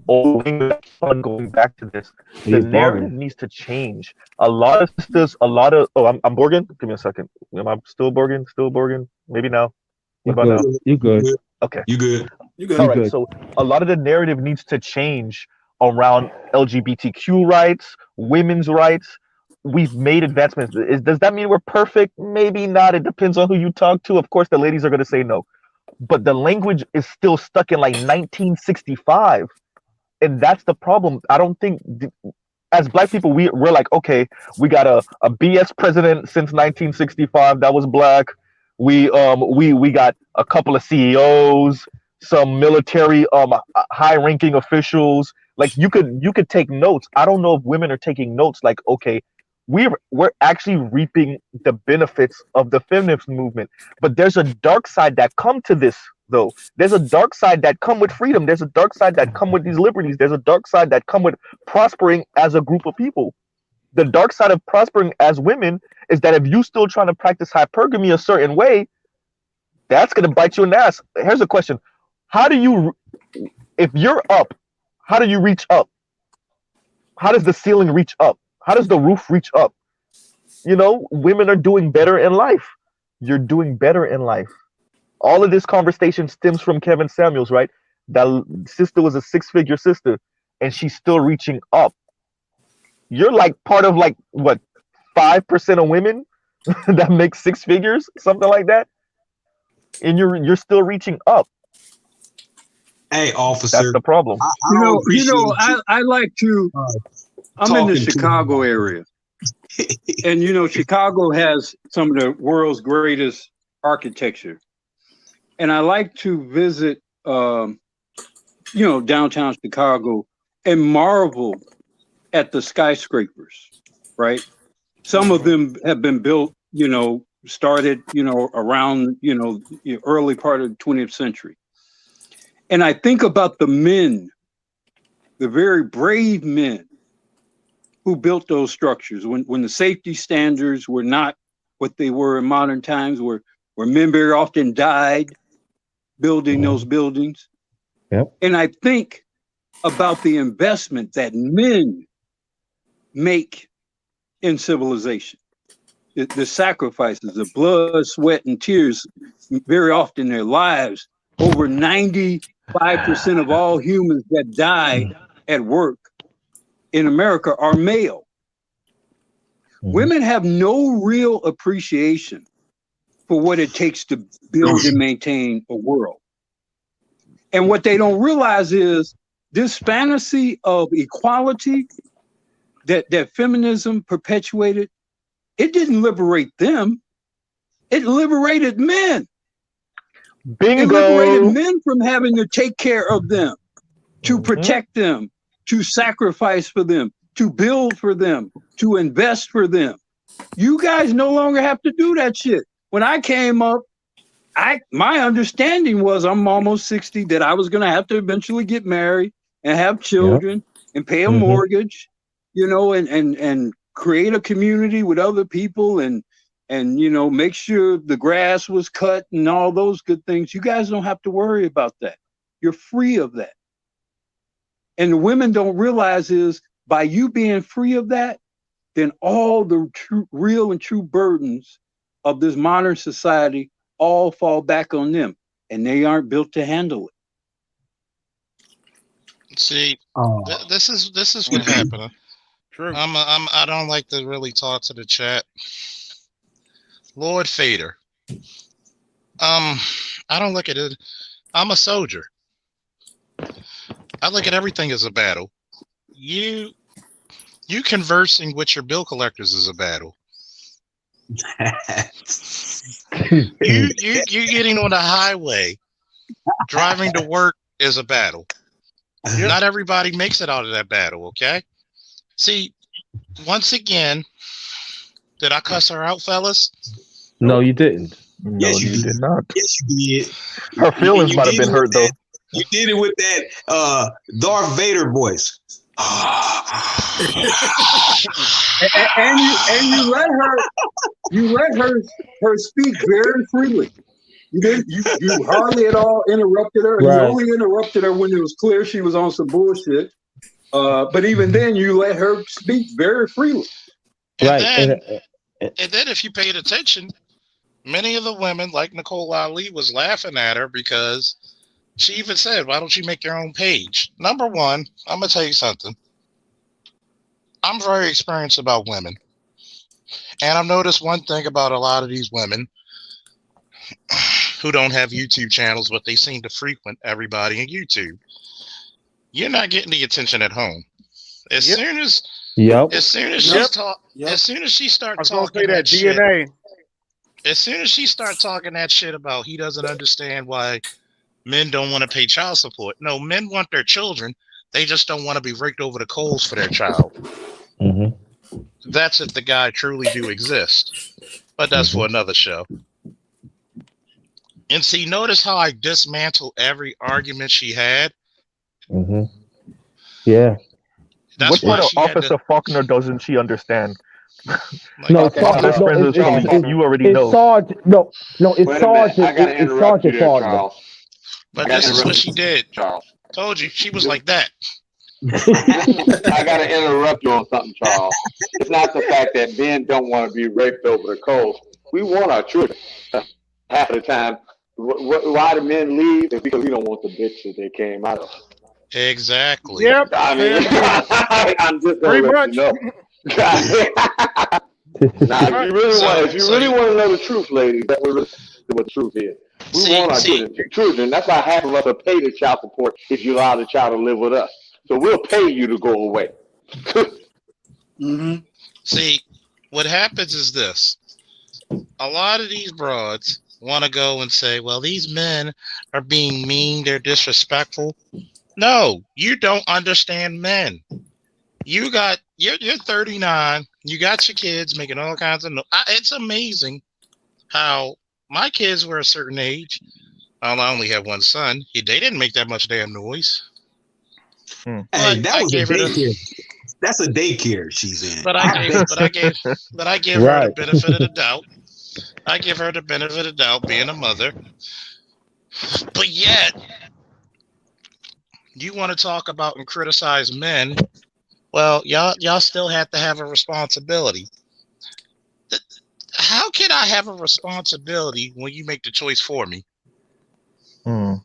going back to this. The narrative needs to change. I'm Borgen. Give me a second. Am I still Borgen? Still Borgen? Maybe now. What about now? You good? Okay. You good? All right. So a lot of the narrative needs to change around LGBTQ rights, women's rights. We've made advancements. Does that mean we're perfect? Maybe not. It depends on who you talk to. Of course, the ladies are going to say no. But the language is still stuck in like 1965. And that's the problem. I don't think, as Black people, we're like, okay, we got a BS president since 1965 that was Black. We got a couple of CEOs, some military high-ranking officials. Like you could take notes. I don't know if women are taking notes. Like, okay, we're actually reaping the benefits of the feminist movement, but there's a dark side that come to this though. There's a dark side that come with freedom. There's a dark side that come with these liberties. There's a dark side that come with prospering as a group of people. The dark side of prospering as women is that if you still trying to practice hypergamy a certain way, that's going to bite you in the ass. Here's a question. If you're up, how do you reach up? How does the ceiling reach up? How does the roof reach up? Women are doing better in life. You're doing better in life. All of this conversation stems from Kevin Samuels, right? That sister was a 6-figure sister, and she's still reaching up. You're like part of 5% of women that make 6 figures, something like that, and you're still reaching up. Hey, officer, that's the problem. I like to. I'm in the Chicago area, and Chicago has some of the world's greatest architecture, and I like to visit, downtown Chicago and marvel at the skyscrapers right? Some of them have been built, started, around, the early part of the 20th century. And I think about the men, the very brave men who built those structures when the safety standards were not what they were in modern times, where men very often died building those buildings. Yep. And I think about the investment that men make in civilization, the sacrifices, the blood, sweat, and tears, very often their lives. Over 95% of all humans that die at work in America are male. Women have no real appreciation for what it takes to build and maintain a world. And what they don't realize is this fantasy of equality that feminism perpetuated, it didn't liberate them. It liberated men. Bingo. It liberated men from having to take care of them, to protect them, to sacrifice for them, to build for them, to invest for them. You guys no longer have to do that shit. When I came up, my understanding was I'm almost 60, that I was going to have to eventually get married and have children and pay a mortgage, and create a community with other people and make sure the grass was cut and all those good things. You guys don't have to worry about that. You're free of that. And the women don't realize is by you being free of that, then all the real and true burdens of this modern society all fall back on them, and they aren't built to handle it. See, this is what happened. True. I don't like to really talk to the chat. Lord Fader. I don't look at it. I'm a soldier. I look at everything as a battle. You conversing with your bill collectors is a battle. you getting on the highway, driving to work is a battle. Not everybody makes it out of that battle, okay? See, once again, did I cuss her out, fellas? No, you didn't. No, you did not. Yes, you did. Her feelings might have been hurt, though. You did it with that Darth Vader voice. and you let her speak very freely. You hardly at all interrupted her. Right. You only interrupted her when it was clear she was on some bullshit. But even then, you let her speak very freely. And then if you paid attention, many of the women, like Nicole Ali, was laughing at her because she even said, why don't you make your own page? Number one, I'm going to tell you something. I'm very experienced about women. And I've noticed one thing about a lot of these women who don't have YouTube channels, but they seem to frequent everybody in YouTube. You're not getting the attention at home. As soon as she starts talking that DNA. As soon as she starts talking that shit about he doesn't understand why men don't want to pay child support. No, men want their children. They just don't want to be raked over the coals for their child. That's if the guy truly do exist. But that's for another show. And see, notice how I dismantle every argument she had. Yeah. That's what why Officer Faulkner doesn't she understand? No, you already know. Sergeant, it's Sergeant. It's Sergeant Faulkner. But this is what she did. Charles. Told you, she was like that. I got to interrupt you on something, Charles. It's not the fact that men don't want to be raped over the coals. We want our children. Half of the time, why do men leave? It's because we don't want the bitch that they came out of. Exactly. Yep. I mean, I'm just going to let you know. Now, if you really want to know the truth, ladies, that's what the truth is. We want our children. That's why half of us will pay the child support if you allow the child to live with us. So we'll pay you to go away. See, what happens is this. A lot of these broads want to go and say, well, these men are being mean, they're disrespectful. No, you don't understand men. You got you're 39. You got your kids making all kinds of it's amazing how my kids were a certain age. I only have one son. They didn't make that much damn noise. Hey, that was a daycare. That's a daycare she's in. But I give her the benefit of the doubt. I give her the benefit of the doubt being a mother. But yet, you want to talk about and criticize men. Well, y'all still have to have a responsibility. How can I have a responsibility when you make the choice for me? What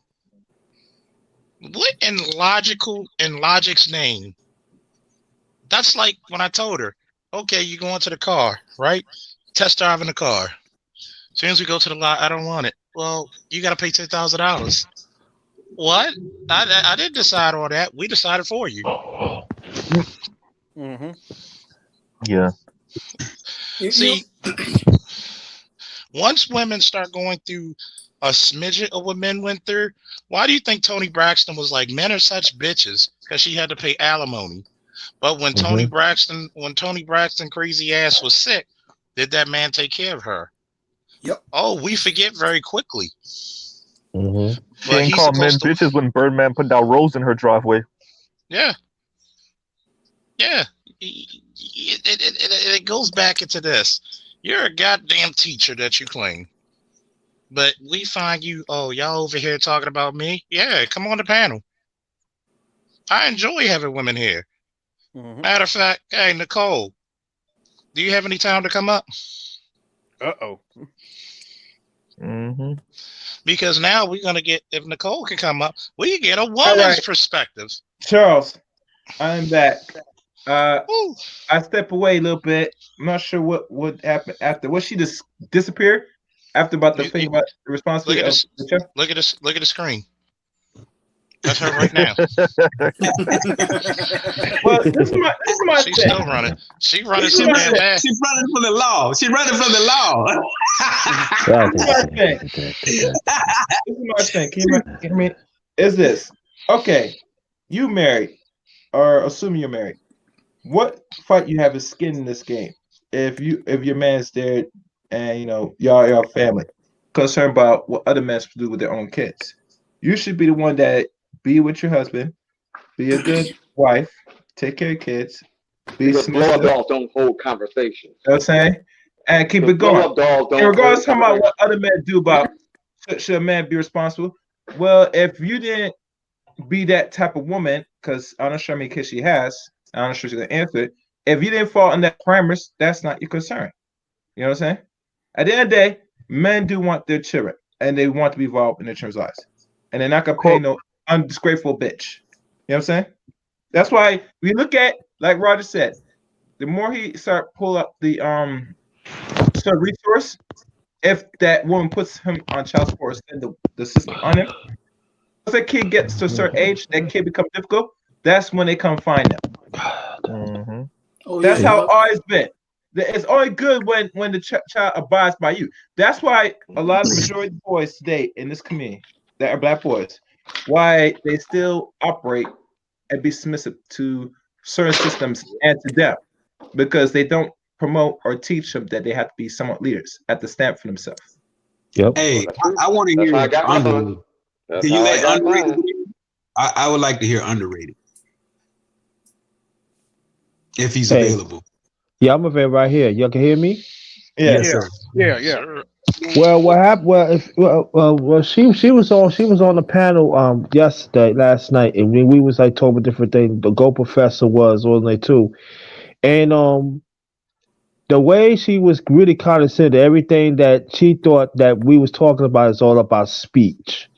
in logic's name? That's like when I told her, okay, you go into the car, right? Test driving the car. As soon as we go to the lot, I don't want it. Well, you got to pay $10,000. What? I didn't decide all that. We decided for you. Mm-hmm. Yeah. See, once women start going through a smidget of what men went through, why do you think Toni Braxton was like, men are such bitches? Because she had to pay alimony. But when Toni Braxton crazy ass was sick, did that man take care of her? Yep. Oh, we forget very quickly. She ain't called men bitches when Birdman put down Rose in her driveway. Yeah. Yeah. It goes back into this. You're a goddamn teacher that you claim. But we find you, y'all over here talking about me? Yeah, come on the panel. I enjoy having women here. Matter of fact, hey, Nicole, do you have any time to come up? Uh-oh. Because now we're going to get, if Nicole can come up, we can get a woman's perspective. Charles, I'm back. I step away a little bit. I'm not sure what happened after. Was she just disappeared after about the thing about the responsibility of the chef? Look at the screen. That's her right now. Well, this is my She's thing. still running. She's running so damn fast. She's running from the law. She's running from the law. This is my thing. Can you hear me? Is this okay? You married, or assuming you're married, what fight you have is skin in this game? If your man's there and y'all family concerned about what other men do with their own kids, you should be the one that be with your husband, be a good wife, take care of kids, be blow up dolls don't hold conversations. You know what I'm saying? And keep it going. And regardless of what other men do about should a man be responsible? Well, if you didn't be that type of woman, because I'm not sure how many kids she has, I'm not sure she's gonna answer it. If you didn't fall in that parameters, that's not your concern. You know what I'm saying? At the end of the day, men do want their children, and they want to be involved in their children's lives, and they're not gonna pay no undisgraceful bitch. You know what I'm saying? That's why we look at, like Roger said, the more he start pull up the sort of resource, if that woman puts him on child support and the system on him, if that kid gets to a certain age, that kid becomes difficult, that's when they come find them. That's how it's always been. It's only good when the child abides by you. That's why a lot of the majority of boys today in this community that are black boys, why they still operate and be submissive to certain systems and to them, because they don't promote or teach them that they have to be somewhat leaders at the stand for themselves. Yep. Hey, I want to hear underrated. Can you let underrated? I would like to hear underrated. If he's available. Yeah, I'm available right here. Y'all can hear me? Yeah. Well, what happened? Well, she was on the panel last night, and we was like talking about different things. The Go Professor was on there too, and the way she was really condescending, everything that she thought that we was talking about is all about speech.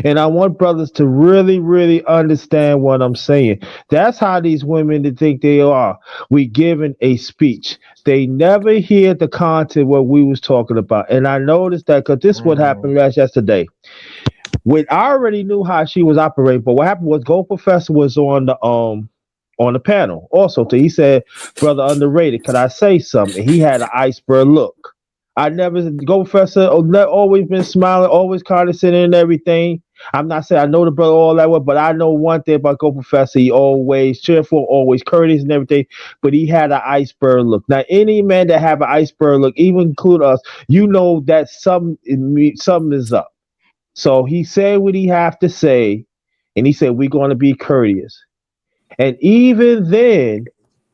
And I want brothers to really, really understand what I'm saying. That's how these women think they are. We giving a speech. They never hear the content what we was talking about. And I noticed that because this what happened yesterday. I already knew how she was operating, but what happened was Gold Professor was on the panel also. So he said, "Brother underrated, could I say something?" He had an iceberg look. I never Go Professor. Always been smiling, always condescending and everything. I'm not saying I know the brother all that well, but I know one thing about Go Professor. He always cheerful, always courteous and everything. But he had an iceberg look. Now, any man that have an iceberg look, even include us, you know that something is up. So he said what he have to say, and he said we're going to be courteous. And even then,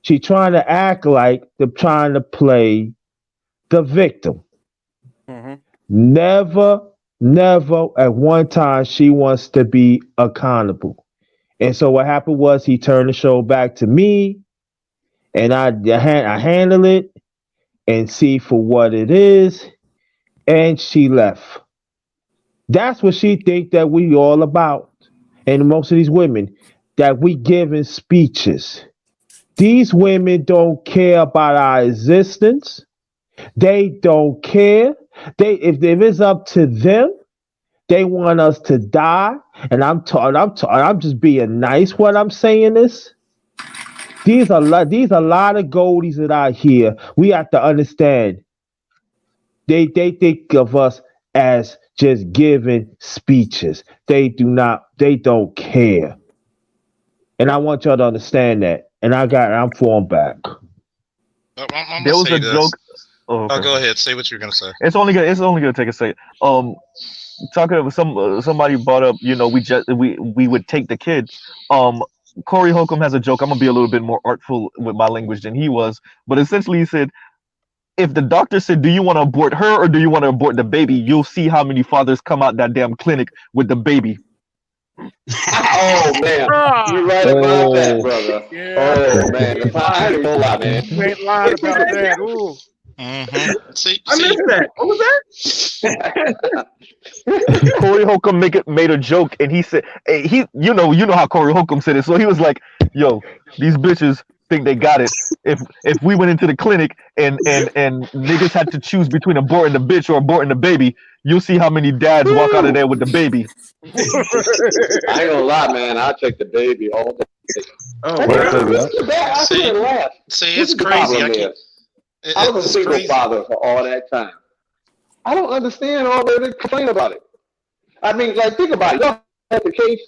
she trying to act like they're trying to play the victim. Mm-hmm. Never at one time she wants to be accountable. And so what happened was he turned the show back to me, and I handle it and see for what it is, and she left. That's what she think that we all about. And most of these women that we giving speeches. These women don't care about our existence. They don't care. If it's up to them, they want us to die. And I'm just being nice when I'm saying this. These are a lot of goldies that are here. We have to understand. They think of us as just giving speeches. They don't care. And I want y'all to understand that. And I'm falling back. I'm There gonna was say a this. joke. Oh, okay. Go ahead. Say what you're gonna say. It's only gonna take a second. Talking about somebody brought up, we would take the kid. Corey Holcomb has a joke. I'm gonna be a little bit more artful with my language than he was, but essentially he said, if the doctor said, do you want to abort her or do you want to abort the baby? You'll see how many fathers come out that damn clinic with the baby. Oh man, you're right about that, brother. Yeah. Oh man, I ain't gonna lie, man. You ain't lying about that. Ooh. Mm-hmm. See, I missed that. What was that? Corey Holcomb made a joke, and he said, you know how Corey Holcomb said it. So he was like, "Yo, these bitches think they got it. If we went into the clinic and niggas had to choose between aborting the bitch or aborting the baby, you'll see how many dads walk out of there with the baby." I ain't gonna lie, man. I'll take the baby all day. Oh, See, it's crazy. I was a single father for all that time. I don't understand all the complaint about it. I mean, like, think about it. Y'all had the case,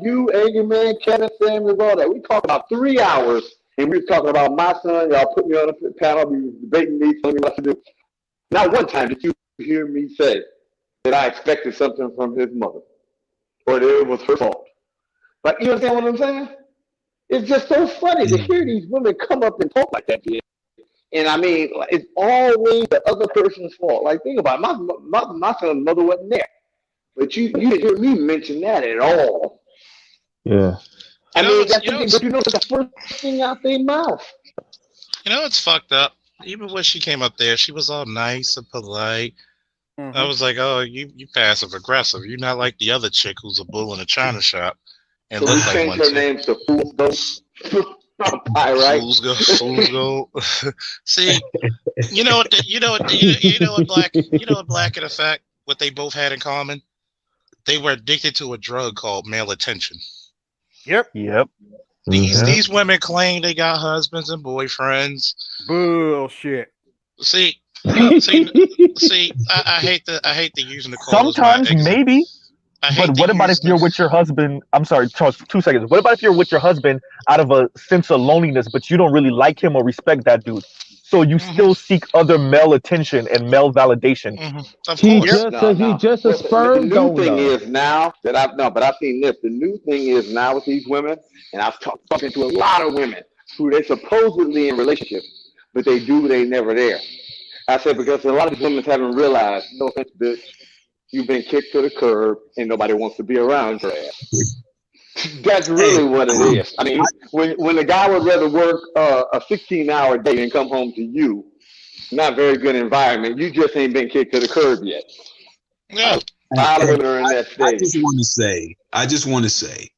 you, Angry Man, Kevin, Samuels, all that. We talked about 3 hours, and we were talking about my son. Y'all put me on a panel, we were debating me, telling me what to do. Not one time did you hear me say that I expected something from his mother, or that it was her fault. Like, you understand what I'm saying? It's just so funny to hear these women come up and talk like that, dude. And I mean, it's always the other person's fault. Like, think about it. My son's mother wasn't there. But you didn't hear me mention that at all. Yeah. I mean, that's the thing, but it's the first thing out their mouth. You know, it's fucked up. Even when she came up there, she was all nice and polite. Mm-hmm. I was like, oh, you passive aggressive. You're not like the other chick who's a bull in a china shop and So we look like changed one her too. name to Fool's Ghost. Right? Fools go. See, you know what black in effect, what they both had in common? They were addicted to a drug called male attention. Yep. These women claim they got husbands and boyfriends. Bullshit. See, I hate the using the call. Sometimes maybe. But what about if you're with your husband? I'm sorry, Charles, 2 seconds. What about if you're with your husband out of a sense of loneliness, but you don't really like him or respect that dude? So you still seek other male attention and male validation. He's just a sperm donor. The new thing is now that I've seen this. The new thing is now with these women, and I've talking to a lot of women who they supposedly in relationships, but they never there. I said because a lot of these women haven't realized, no offense, bitch, you've been kicked to the curb and nobody wants to be around your ass. That's really what it is. I mean, when the guy would rather work a 16-hour day and come home to you, not very good environment. You just ain't been kicked to the curb yet. Yeah. A lot of women are in that stage. I just want to say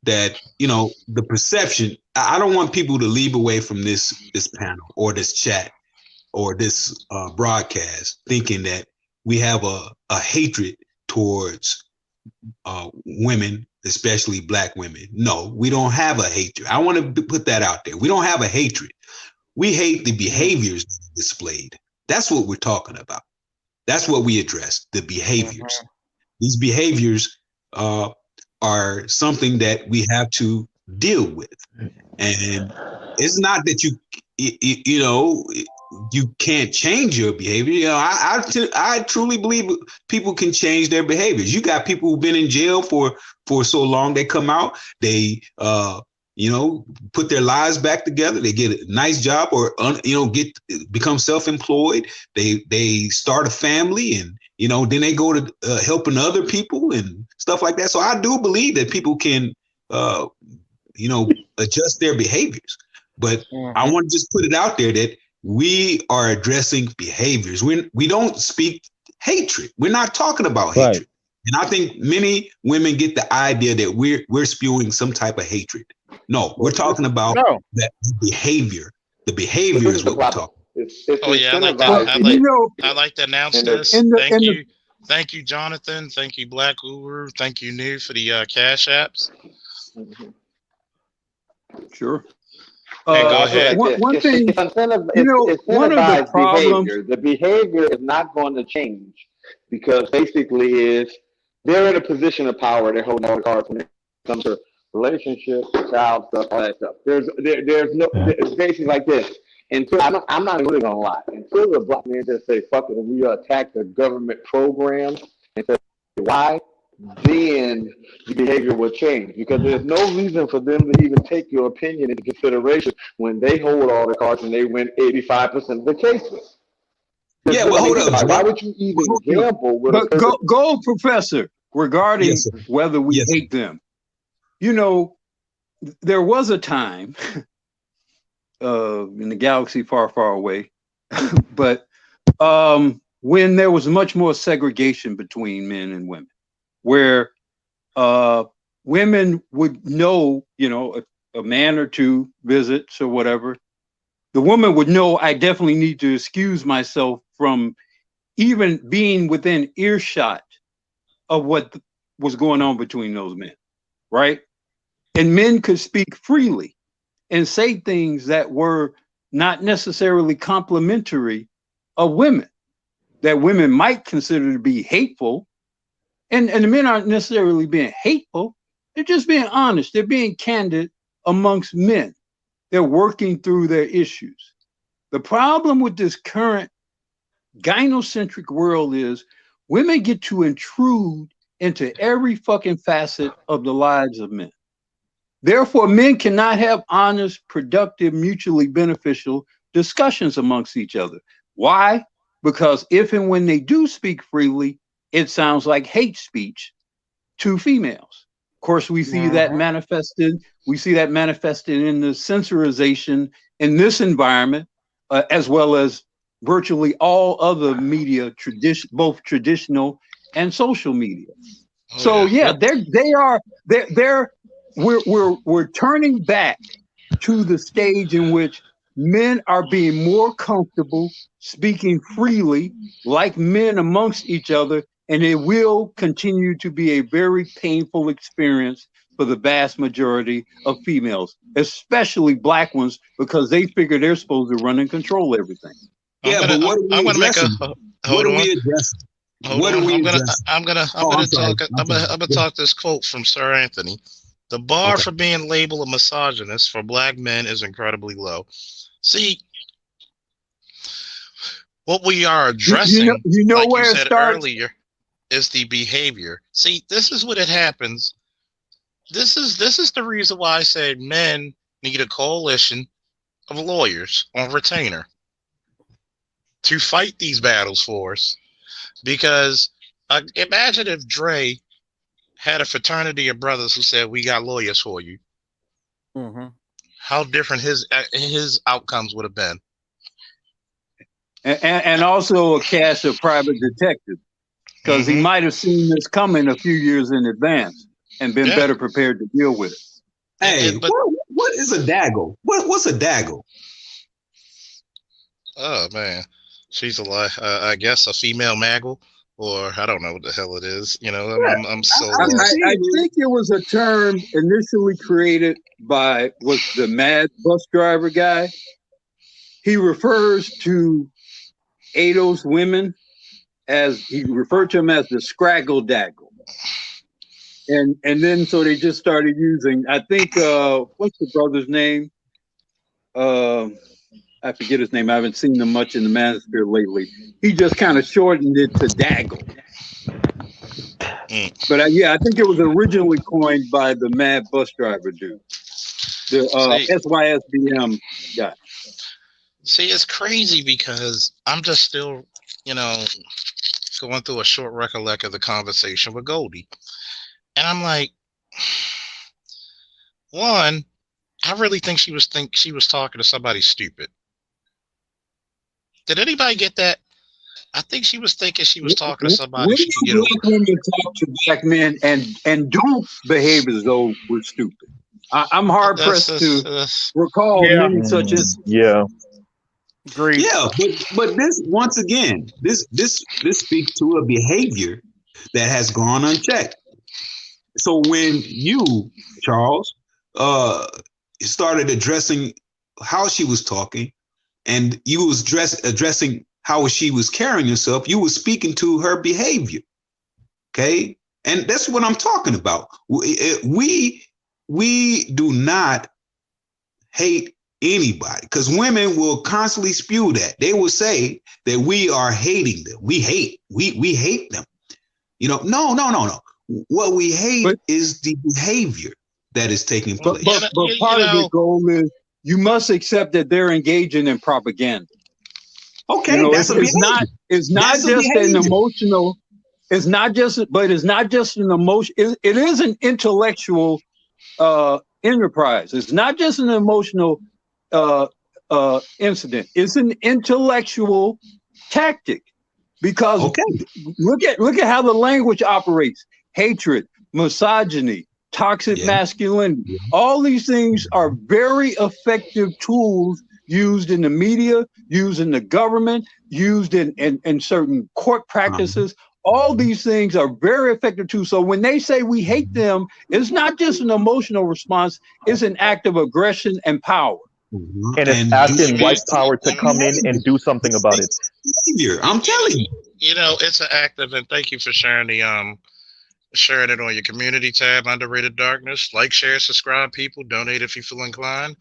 that, the perception, I don't want people to leave away from this panel or this chat or this broadcast thinking that we have a hatred towards women, especially black women. No, we don't have a hatred. I want to put that out there. We don't have a hatred. We hate the behaviors displayed. That's what we're talking about. That's what we address, the behaviors. These behaviors are something that we have to deal with. And it's not that you know, you can't change your behavior. You know, I truly believe people can change their behaviors. You got people who've been in jail for so long, they come out, they you know, put their lives back together. They get a nice job, or you know, become self-employed. They start a family, and you know, then they go to helping other people and stuff like that. So I do believe that people can you know, adjust their behaviors. But I want to just put it out there that we are addressing behaviors. We don't speak hatred. We're not talking about hatred. And I think many women get the idea that we're spewing some type of hatred. No, we're talking about that behavior. The behavior is what we're talking about. Oh yeah, I like that. I like to announce this. Thank you, Jonathan. Thank you, Black Uber. Thank you, New, for the Cash Apps. Sure. Go ahead. One thing, you know, one of the problems, the behavior is not going to change, because basically is they're in a position of power. They're holding all the cards when it comes to relationships, child stuff, all that stuff. There's no, it's basically like this. Until I'm not really gonna lie. Until the black man just say fuck it and we attack the government program and say why, then the behavior will change, because there's no reason for them to even take your opinion into consideration when they hold all the cards and they win 85% of the cases. Yeah, well, hold up. Why would you even gamble with a person? Go, Professor, regarding whether we hate them. You know, there was a time in the galaxy far, far away, but when there was much more segregation between men and women, where women would know, you know, a man or two visits or whatever, the woman would know I definitely need to excuse myself from even being within earshot of what was going on between those men, right? And men could speak freely and say things that were not necessarily complimentary of women, that women might consider to be hateful. And the men aren't necessarily being hateful. They're just being honest. They're being candid amongst men. They're working through their issues. The problem with this current gynocentric world is women get to intrude into every fucking facet of the lives of men. Therefore, men cannot have honest, productive, mutually beneficial discussions amongst each other. Why? Because if and when they do speak freely, it sounds like hate speech to females. Of course, we see that manifested. We see that manifested in the censorization in this environment, as well as virtually all other media, both traditional and social media. We're turning back to the stage in which men are being more comfortable speaking freely like men amongst each other, and it will continue to be a very painful experience for the vast majority of females, especially black ones, because they figure they're supposed to run and control everything. Yeah, but what are we addressing? What are we addressing? I'm gonna talk this quote from Sir Anthony. The bar for being labeled a misogynist for black men is incredibly low. See, what we are addressing, like where you it said starts? earlier, is the behavior. See, this is what it happens. This is the reason why I said men need a coalition of lawyers on retainer to fight these battles for us. Because imagine if Dre had a fraternity of brothers who said, "We got lawyers for you." How different his outcomes would have been. And also a cast of private detectives, because he might have seen this coming a few years in advance and been better prepared to deal with it. Hey, what is a daggle? What's a daggle? Oh man, she's I guess a female maggle, or I don't know what the hell it is. You know, I'm so. I think it was a term initially created by the mad bus driver guy. He refers to Ado's women as he referred to him as the Scraggle Daggle. And then so they just started using, I think what's the brother's name? I forget his name. I haven't seen him much in the manosphere lately. He just kind of shortened it to Daggle. But yeah, I think it was originally coined by the Mad Bus Driver dude, the SYSBM guy. See, it's crazy because I'm just still, going through a short recollect of the conversation with Goldie. And I'm like, one, I really think she was talking to somebody stupid. Did anybody get that? I think she was thinking she was talking to somebody she could get over. Black women talk to black men and don't behave as though we're stupid. I'm hard pressed to recall many such instances. Yeah. Great. Yeah, but this once again, this speaks to a behavior that has gone unchecked. So when you, Charles, started addressing how she was talking, and you was addressing how she was carrying herself, you were speaking to her behavior. Okay, and that's what I'm talking about. We do not hate anybody, because women will constantly spew that. They will say that we are hating them. We hate them. No. What we hate is the behavior that is taking place. But part of the goal is you must accept that they're engaging in propaganda. Okay, it's not just an emotional. It's not just an emotion. It is an intellectual enterprise. It's not just an emotional incident. It's an intellectual tactic, because look at how the language operates. Hatred, misogyny, toxic masculinity. All these things are very effective tools used in the media, used in the government, used in certain court practices. All these things are very effective too. So when they say we hate them, it's not just an emotional response, it's an act of aggression and power. And it's asking white power to come in and do something about it. I'm telling you. It's an active, and thank you for sharing sharing it on your community tab, Underrated Darkness. Like, share, subscribe, people. Donate if you feel inclined.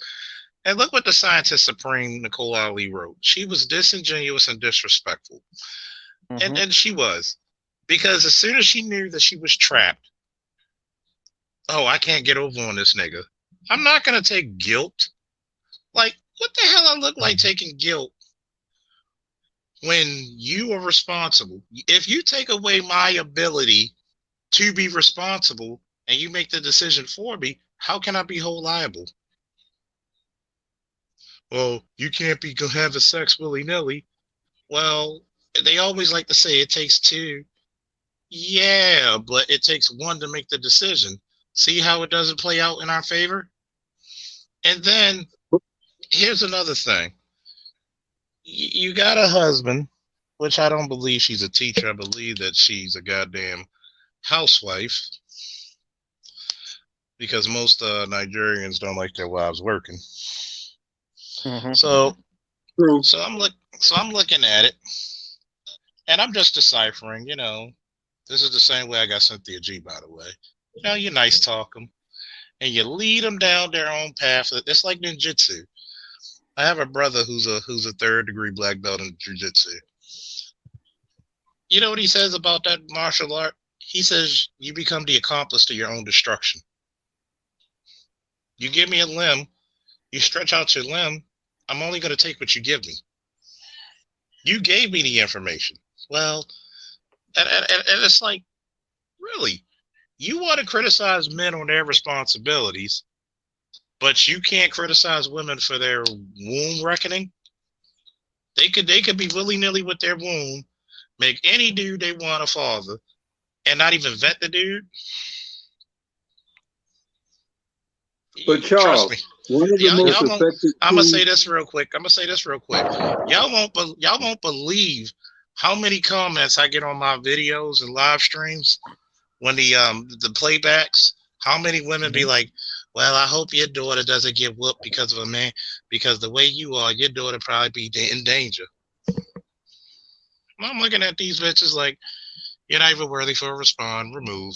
And look what the Scientist Supreme, Nicole Ali, wrote. She was disingenuous and disrespectful. And she was. Because as soon as she knew that she was trapped, I can't get over on this nigga. I'm not going to take guilt. Like, what the hell I look like taking guilt when you are responsible? If you take away my ability to be responsible and you make the decision for me, how can I be whole liable? Well, you can't be having sex willy-nilly. Well, they always like to say it takes two. Yeah, but it takes one to make the decision. See how it doesn't play out in our favor? And then here's another thing. You got a husband, which I don't believe she's a teacher. I believe that she's a goddamn housewife, because most Nigerians don't like their wives working. So I'm looking at it, and I'm just deciphering. This is the same way I got Cynthia G, by the way. You nice talk them, and you lead them down their own path. It's like ninjutsu. I have a brother who's a 3rd degree black belt in jiu-jitsu. You know what he says about that martial art? He says you become the accomplice to your own destruction. You give me a limb, you stretch out your limb, I'm only going to take what you give me. You gave me the information. Well, and it's like, really? You want to criticize men on their responsibilities, but you can't criticize women for their womb reckoning? They could be willy-nilly with their womb, make any dude they want a father, and not even vet the dude. But Charles, one of the most effective. I'm gonna say this real quick. Y'all won't believe how many comments I get on my videos and live streams when the playbacks. How many women be like, "Well, I hope your daughter doesn't get whooped because of a man, because the way you are, your daughter probably be in danger." I'm looking at these bitches like you're not even worthy for a respond. Remove.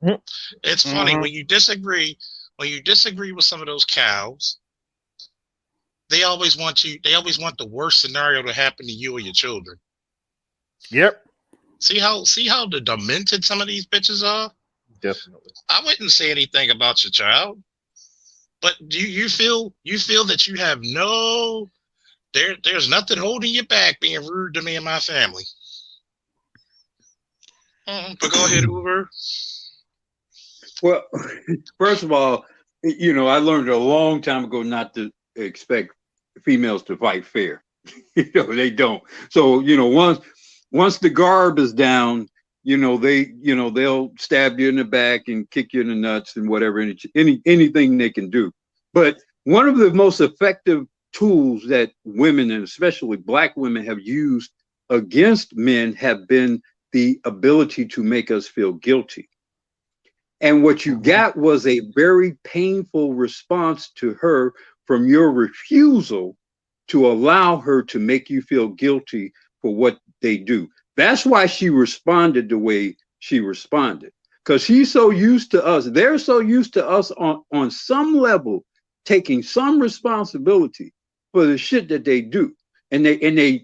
Mhm. It's funny when you disagree. When you disagree with some of those cows, they always want you. They always want the worst scenario to happen to you or your children. Yep. See how the demented some of these bitches are. Definitely. I wouldn't say anything about your child, but do you feel that you have no there's nothing holding you back being rude to me and my family. But go ahead, Uber. Well, first of all, I learned a long time ago not to expect females to fight fair. They don't. So, once the garb is down, they'll stab you in the back and kick you in the nuts and whatever, anything they can do. But one of the most effective tools that women, and especially Black women, have used against men have been the ability to make us feel guilty. And what you got was a very painful response to her from your refusal to allow her to make you feel guilty for what they do. That's why she responded the way she responded. Because she's so used to us. They're so used to us on some level taking some responsibility for the shit that they do. And they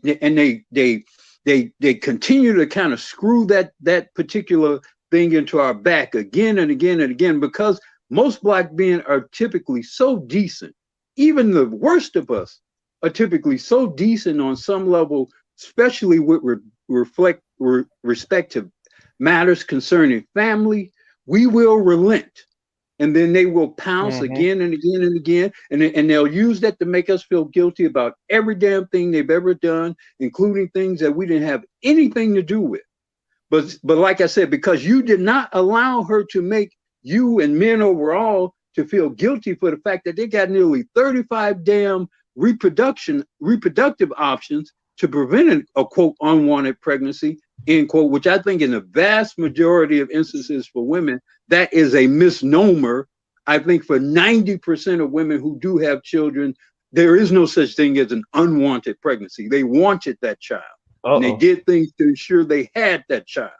continue to kind of screw that particular thing into our back again and again and again, because most Black men are typically so decent. Even the worst of us are typically so decent on some level, especially with respect to matters concerning family. We will relent, and then they will pounce again and again and again, and they'll use that to make us feel guilty about every damn thing they've ever done, including things that we didn't have anything to do with. But like I said, because you did not allow her to make you and men overall to feel guilty for the fact that they got nearly 35 damn reproductive options to prevent a quote unwanted pregnancy, end quote, which I think in the vast majority of instances for women, that is a misnomer. I think for 90% of women who do have children, there is no such thing as an unwanted pregnancy. They wanted that child. And they did things to ensure they had that child.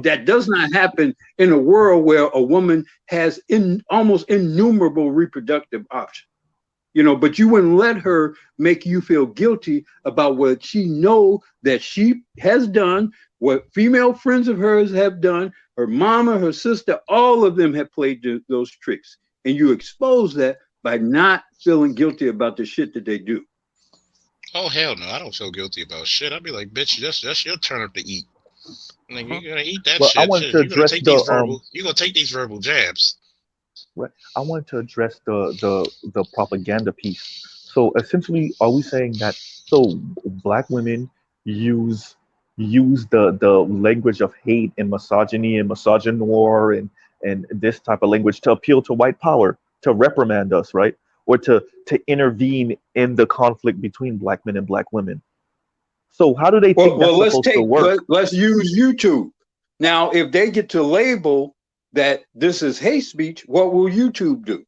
That does not happen in a world where a woman has almost innumerable reproductive options. But you wouldn't let her make you feel guilty about what she know that she has done, what female friends of hers have done, her mama, her sister, all of them have played those tricks. And you expose that by not feeling guilty about the shit that they do. Oh hell no, I don't feel guilty about shit. I'd be like, bitch, that's your turn up to eat. Like, you're gonna eat that shit. I wanted to address you're gonna take these verbal jabs. Right. I wanted to address the propaganda piece. So essentially, are we saying that Black women use the language of hate and misogyny and misogynoir and this type of language to appeal to white power, to reprimand us, right? Or to intervene in the conflict between Black men and Black women. So how do they think that's supposed to work? Let's use YouTube. Now, if they get to label that this is hate speech, what will YouTube do?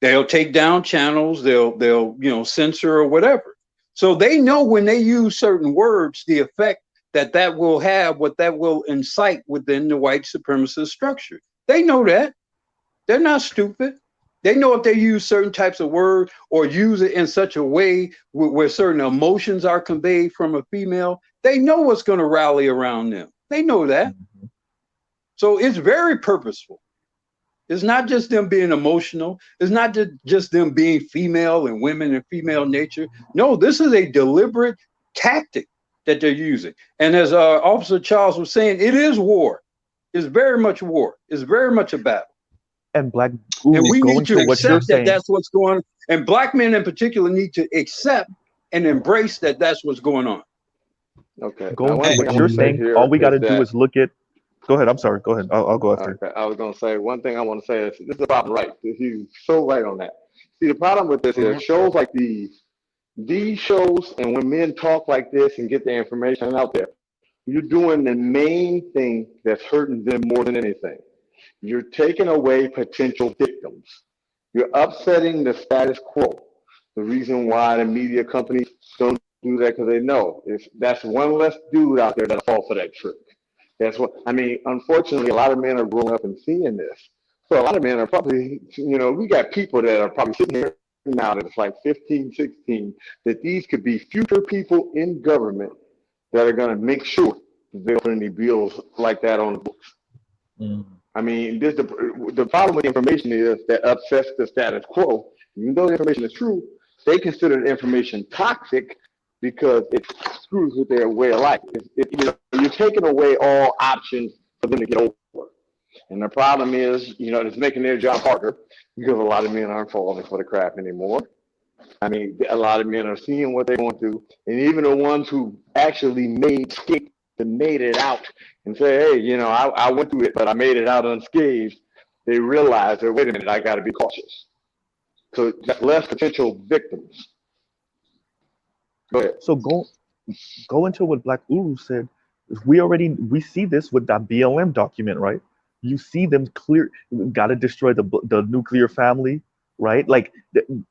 They'll take down channels, they'll censor or whatever. So they know when they use certain words, the effect that will have, what that will incite within the white supremacist structure. They know that. They're not stupid. They know if they use certain types of words or use it in such a way where certain emotions are conveyed from a female, they know what's going to rally around them. They know that. So it's very purposeful. It's not just them being emotional. It's not just them being female and women and female nature. No, this is a deliberate tactic that they're using. And as Officer Charles was saying, it is war. It's very much war. It's very much a battle. And Black, and we need to accept that that's what's going on. And Black men in particular need to accept and embrace that that's what's going on. Okay. Going to what you're saying, all we got to do is look at. Go ahead. I'm sorry. Go ahead. I'll go after. Okay. I was going to say one thing I want to say is this is the problem, right? He's so right on that. See, the problem with this is shows like these shows, and when men talk like this and get the information out there, you're doing the main thing that's hurting them more than anything. You're taking away potential victims. You're upsetting the status quo. The reason why the media companies don't do that because they know if that's one less dude out there that'll fall for that trick. That's what I mean. Unfortunately, a lot of men are growing up and seeing this. So a lot of men are probably, we got people that are probably sitting here now that it's like 15, 16, that these could be future people in government that are going to make sure that they don't put any bills like that on the books. I mean, the problem with information is that upsets the status quo. Even though the information is true, they consider the information toxic because it screws with their way of life. You're taking away all options for them to get over. And the problem is, it's making their job harder because a lot of men aren't falling for the crap anymore. I mean, a lot of men are seeing what they're going through, and even the ones who actually made it out and say, hey, I went through it, but I made it out unscathed. They realize that, wait a minute, I got to be cautious. So less potential victims. Go ahead. So go into what Black Uru said. We see this with that BLM document, right? You see them got to destroy the nuclear family, right? Like and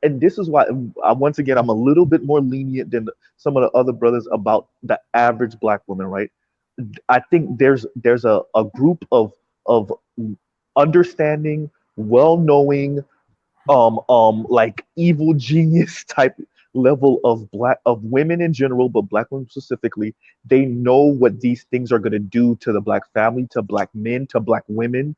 this is why once again I'm a little bit more lenient than some of the other brothers about the average Black woman, right? I think there's a group of understanding, well-knowing, like evil genius type level of women in general, but Black women specifically. They know what these things are going to do to the Black family, to Black men, to Black women,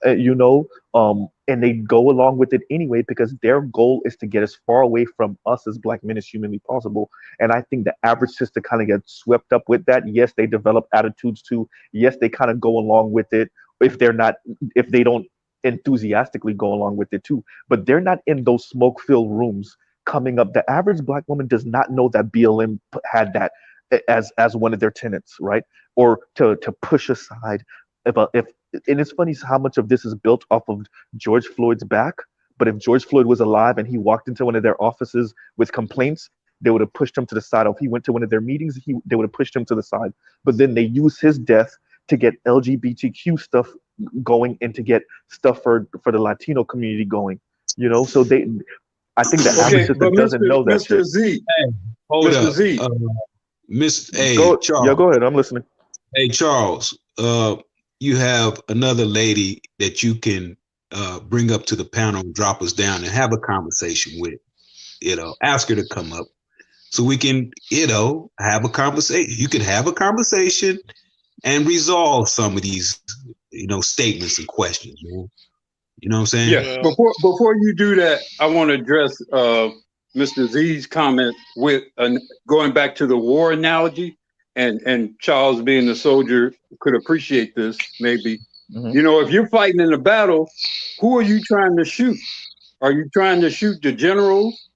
and they go along with it anyway because their goal is to get as far away from us as Black men as humanly possible. And I think the average sister kind of gets swept up with that. Yes, they develop attitudes too. Yes, they kind of go along with it if they don't enthusiastically go along with it too. But they're not in those smoke-filled rooms coming up. The average Black woman does not know that BLM had that as one of their tenets, right? Or to push aside and it's funny how much of this is built off of George Floyd's back. But if George Floyd was alive and he walked into one of their offices with complaints, they would have pushed him to the side. Or if he went to one of their meetings, they would have pushed him to the side. But then they use his death to get LGBTQ stuff going and to get stuff for the Latino community going. So I think the average sister doesn't know that. Mr. Z, Hold Mr. up. Z. Charles. Yeah, go ahead. I'm listening. Hey, Charles, you have another lady that you can bring up to the panel and drop us down and have a conversation with. Ask her to come up so we can, have a conversation. You can have a conversation and resolve some of these, statements and questions. Man. You know what I'm saying? Yeah. Before you do that, I want to address Mr. Z's comment with going back to the war analogy. And Charles, being a soldier, could appreciate this maybe. Mm-hmm. If you're fighting in a battle, who are you trying to shoot? Are you trying to shoot the generals,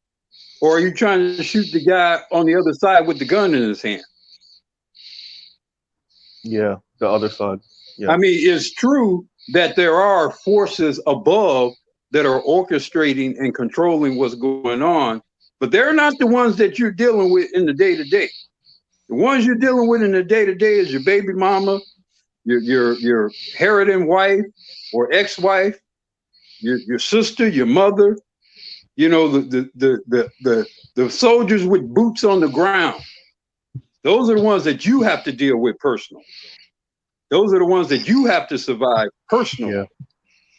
or are you trying to shoot the guy on the other side with the gun in his hand? Yeah, the other side. Yeah. I mean, it's true that there are forces above that are orchestrating and controlling what's going on, but they're not the ones that you're dealing with in the day-to-day. The ones you're dealing with in the day-to-day is your baby mama, your harridan wife or ex-wife, your sister, your mother, the soldiers with boots on the ground. Those are the ones that you have to deal with personally. Those are the ones that you have to survive personally. Yeah,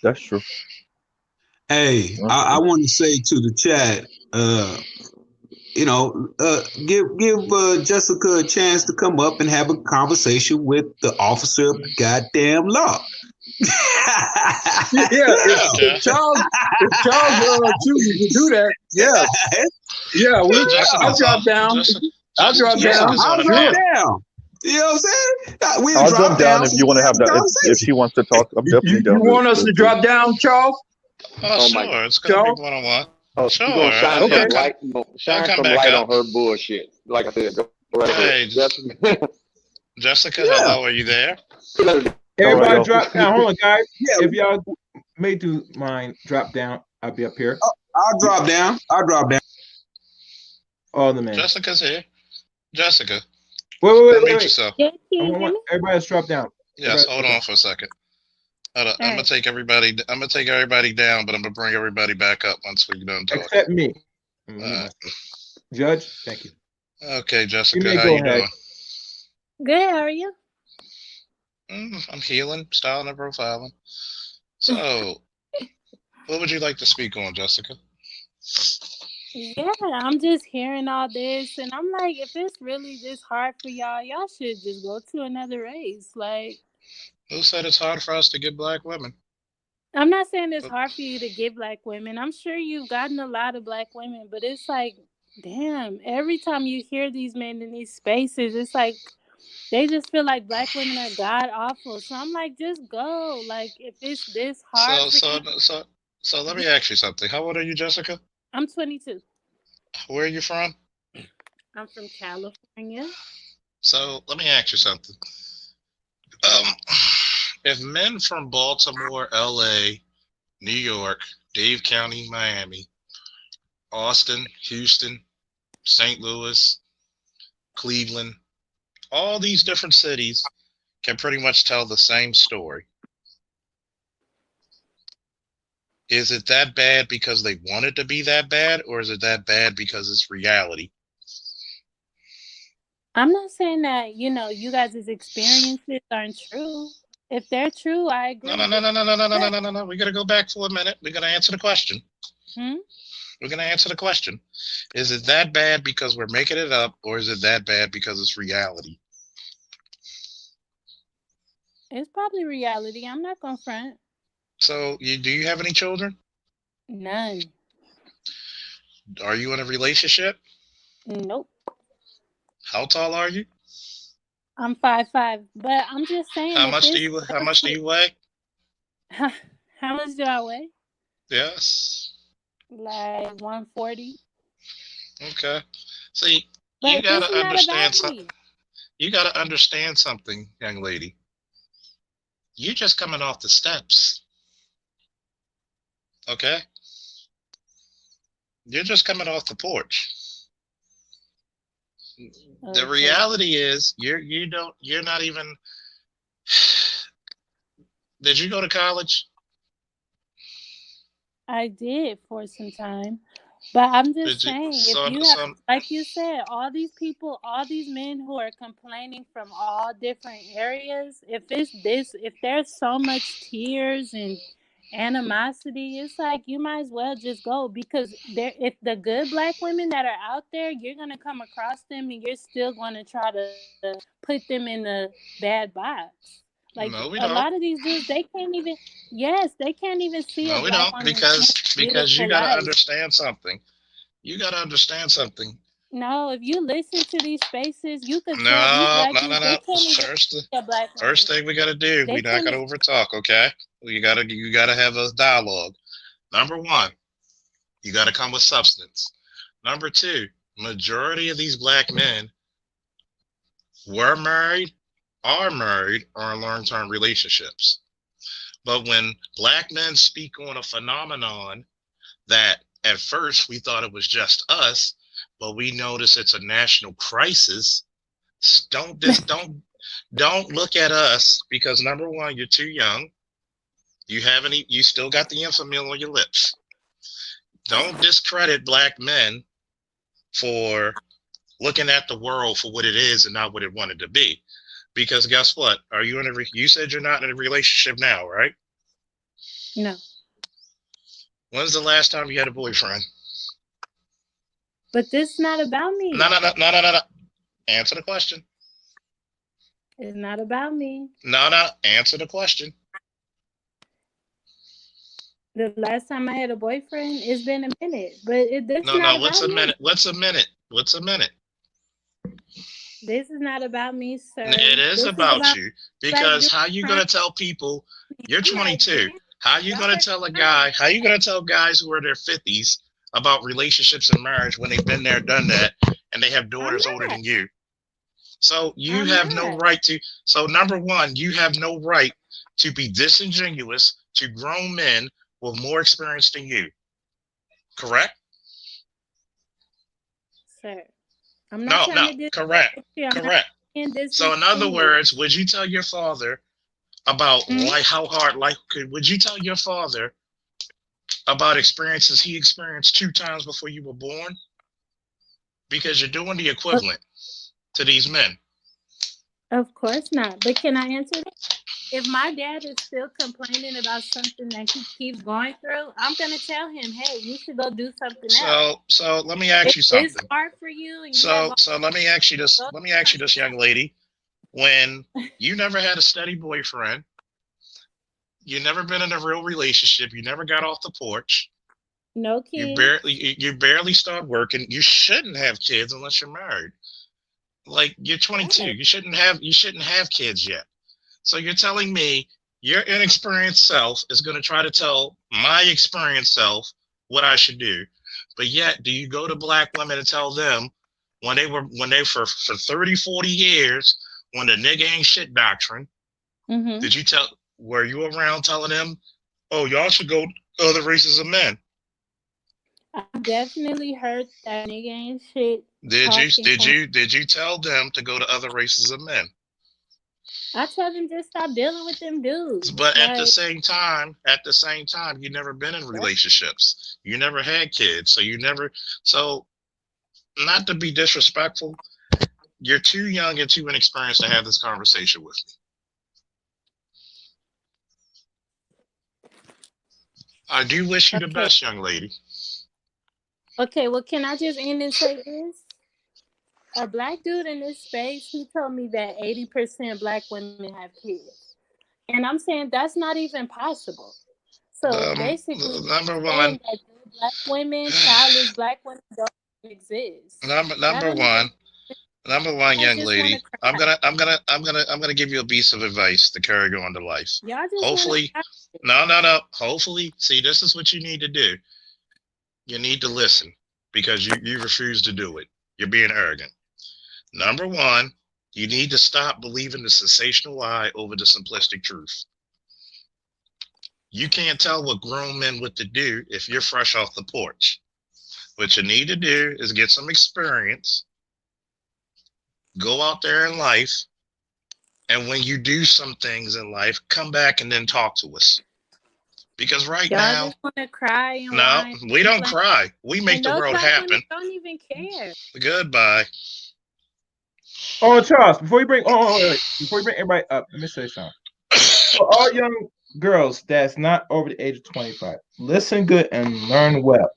that's true. Hey, I want to say to the chat, give Jessica a chance to come up and have a conversation with the officer of the goddamn law. If Charles chooses to do that, I'll drop down. I'll drop down. You know what I'm saying? I'll drop down if you want to have that. If she wants to talk, I'm definitely down. You want us to drop down, Charles? Oh, sure. It's gonna be one-on-one. Oh, sure. You're gonna shine some light on her bullshit. Like I said, go right ahead. Jessica, hello, are you there? Everybody drop down. Hold on, guys. Yeah, if y'all may do mine, drop down. I'll be up here. I'll drop down. Oh, the man. Jessica's here. Jessica. Wait. Yourself. Everybody else drop down. Yes, hold on for a second. I'm gonna take everybody down, but I'm gonna bring everybody back up once we're done talking. Except me. Judge, thank you. Okay, You Jessica, may how go you ahead. doing? Good, how are you? I'm healing, styling, and profiling. So, what would you like to speak on, Jessica? Yeah, I'm just hearing all this, and I'm like, if it's really this hard for y'all should just go to another race. Like, Who said it's hard for us to get black women? I'm not saying it's But- hard for you to get black women. I'm sure you've gotten a lot of black women, but it's like, damn, every time you hear these men in these spaces, it's like they just feel like black women are god awful. So I'm like, just go. Like, if it's this hard for you, So let me ask you something. How old are you, Jessica? I'm 22. Where are you from? I'm from California. So let me ask you something. If men from Baltimore, LA, New York, Dade County, Miami, Austin, Houston, St. Louis, Cleveland, all these different cities can pretty much tell the same story. Is it that bad because they want it to be that bad, or is it that bad because it's reality? I'm not saying that, you guys' experiences aren't true. If they're true, I agree. No. We gotta go back for a minute. We're gonna answer the question. Hmm? We're gonna answer the question. Is it that bad because we're making it up, or is it that bad because it's reality? It's probably reality. I'm not gonna front. So, do you have any children? None. Are you in a relationship? Nope. How tall are you? I'm 5'5", but I'm just saying. How much do you weigh? How much do I weigh? Yes. Like 140. Okay. See, But you gotta this is not understand about something. me. You gotta understand something, young lady. You're just coming off the steps. Okay? You're just coming off the porch. The Okay. reality is you're not even. Did you go to college? I did for some time. But I'm just Did you? saying, if you have, like you said, all these people, all these men who are complaining from all different areas, if there's so much tears and animosity, it's like you might as well just go, because if the good black women that are out there, you're gonna come across them and you're still gonna try to put them in a bad box. Like, No, we a don't. lot of these dudes, they can't even see No, a we black don't, woman because you beautiful gotta life. understand something. You gotta understand something. No, if you listen to these spaces, you could tell these No. black dudes, they can't even see a black woman. First thing we gotta do, They we're not can't gonna even. overtalk, okay? You gotta have a dialogue. Number one, you gotta come with substance. Number two, majority of these black men were married, are married, or in long-term relationships. But when black men speak on a phenomenon that at first we thought it was just us, but we notice it's a national crisis, don't look at us, because number one, you're too young. You still got the infamy on your lips. Don't discredit black men for looking at the world for what it is and not what it wanted to be. Because guess what? You said you're not in a relationship now, right? No. When's the last time you had a boyfriend? But this is not about me. No. Answer the question. It's not about me. No. Answer the question. The last time I had a boyfriend, it's been a minute. But that's No. not What's about a me. minute? What's a minute? What's a minute? This is not about me, sir. It is This about you, because like, how you gonna tell people you're 22? How you gonna tell a guy? right. How you gonna tell guys who are in their 50s about relationships and marriage when they've been there, done that, and they have daughters older than you? So you have no right to. So number one, you have no right to be disingenuous to grown men with more experience than you. Correct? Sir, I'm not trying to correct. So in other words, would you tell your father about would you tell your father about experiences he experienced 2 times before you were born? because you're doing the equivalent to these men. Of course not. But can I answer that? If my dad is still complaining about something that he keeps going through, I'm gonna tell him, "Hey, you should go do something else." So let me ask If you it's something. hard for you, and So let me ask you this. Let me ask you this, young lady. When you never had a steady boyfriend, you never been in a real relationship, you never got off the porch, no you kids. barely start working. You shouldn't have kids unless you're married. Like you're 22, Right. you shouldn't have kids yet. So you're telling me your inexperienced self is going to try to tell my experienced self what I should do. But yet, do you go to black women and tell them when they for 30, 40 years, when the nigga ain't shit doctrine, were you around telling them, oh, y'all should go to other races of men? I definitely heard that nigga ain't shit. Did you tell them to go to other races of men? I tell them just stop dealing with them dudes. But at the same time, you never been in relationships. You never had kids, so not to be disrespectful, you're too young and too inexperienced to have this conversation with me. I do wish you the best, young lady. Okay, well, can I just end and say this? A black dude in this space, he told me that 80% black women have kids. And I'm saying that's not even possible. So basically, number one, that black women, childless black women don't exist. Number one, young lady. I'm gonna give you a piece of advice to carry on to life. Hopefully, no. Hopefully, see, this is what you need to do. You need to listen because you refuse to do it. You're being arrogant. Number one, you need to stop believing the sensational lie over the simplistic truth. You can't tell what grown men what to do if you're fresh off the porch. What you need to do is get some experience, go out there in life, and when you do some things in life, come back and then talk to us. Because y'all now, just want to cry and no, whine. we don't cry. We make the world happen. Don't even care. Goodbye. Oh, Charles, before you bring everybody up, let me say something. For all young girls that's not over the age of 25, listen good and learn well.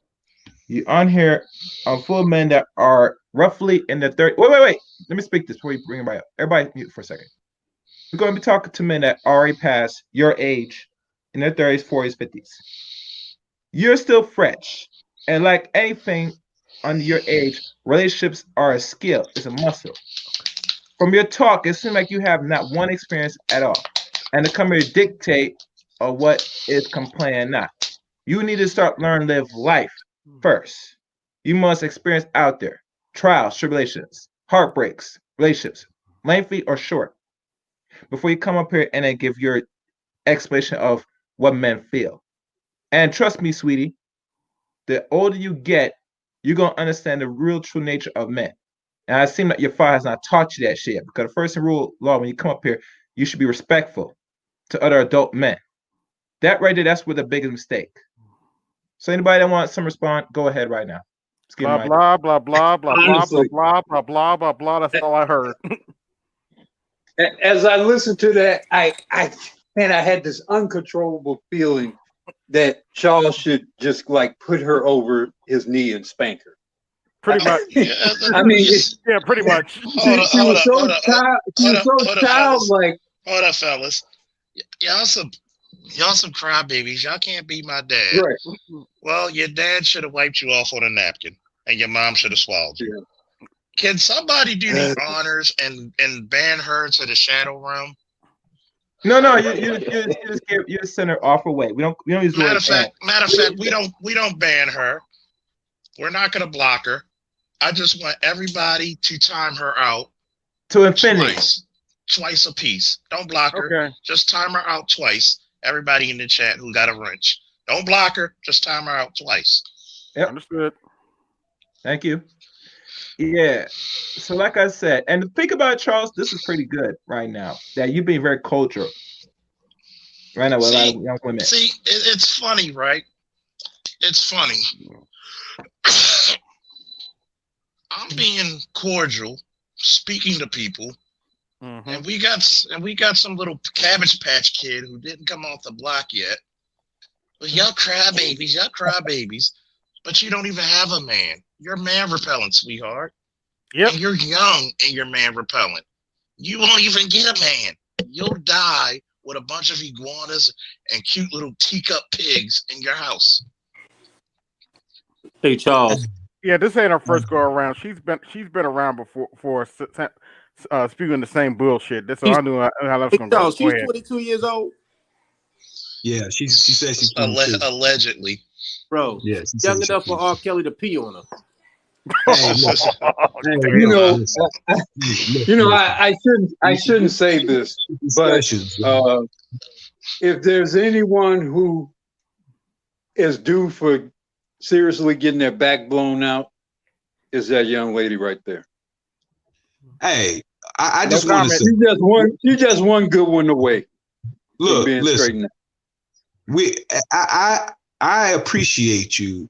You on here on full of men that are roughly in the 30s. Wait. Let me speak this before you bring everybody up. Everybody mute for a second. We're going to be talking to men that already passed your age in their 30s, 40s, 50s. You're still fresh. And like anything under your age, relationships are a skill, it's a muscle. From your talk, it seems like you have not one experience at all. And to come here to dictate what is complaining not. You need to start learning to live life first. You must experience out there trials, tribulations, heartbreaks, relationships, lengthy or short, before you come up here and then give your explanation of what men feel. And trust me, sweetie, the older you get, you're going to understand the real true nature of men. And it seems like your father has not taught you that shit yet. Because the first rule law, when you come up here, you should be respectful to other adult men. That right there, that's where the biggest mistake. So anybody that wants some response, go ahead right now. Blah, blah, blah, blah, blah, blah, blah, blah, blah, blah, blah. That's all I heard. As I listened to that, I had this uncontrollable feeling that Charles should just like put her over his knee and spank her. Pretty much. I mean, yeah, pretty much. She was so childlike. Hold up, fellas. Y'all some crybabies. Y'all can't be my dad. Right. Well, your dad should have wiped you off on a napkin, and your mom should have swallowed you. Yeah. Can somebody do the honors and ban her to the shadow realm? No, you just send her off away. We don't use the word ban. Matter of fact, we don't ban her. We're not gonna block her. I just want everybody to time her out to infinity. Twice a piece. Don't block her. Okay. Just time her out twice. Everybody in the chat who got a wrench. Don't block her. Just time her out twice. Yep. Understood. Thank you. Yeah. So like I said, and think about it, Charles, this is pretty good right now. That you're being very cultural. Right now with a lot of young women. See, it's funny, right? It's funny. I'm being cordial, speaking to people, Mm-hmm. and we got some little Cabbage Patch Kid who didn't come off the block yet. But y'all crybabies, but you don't even have a man. You're man repellent, sweetheart. Yep. And you're young and you're man repellent. You won't even get a man. You'll die with a bunch of iguanas and cute little teacup pigs in your house. Hey, Charles. Yeah, this ain't her first go around. She's been around before spewing the same bullshit. That's all I knew how that's gonna go. Charles, Go she's ahead. 22 years old. Yeah, she said she's Allegedly. Bro, Yeah, young enough for R. Kelly to pee on her. I shouldn't say this, but if there's anyone who is due for seriously getting their back blown out, is that young lady right there. Hey, I just want to say, she just one good one away. Look, listen, I appreciate you,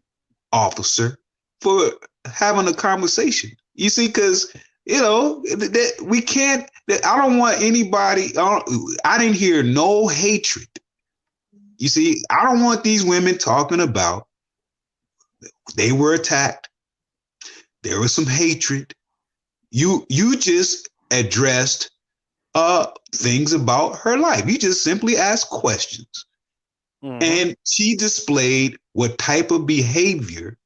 officer, for having a conversation. You see, because that we can't. I don't want anybody. I didn't hear no hatred. You see, I don't want these women talking about they were attacked. There was some hatred. You just addressed things about her life. You just simply asked questions. Mm-hmm. And she displayed what type of behavior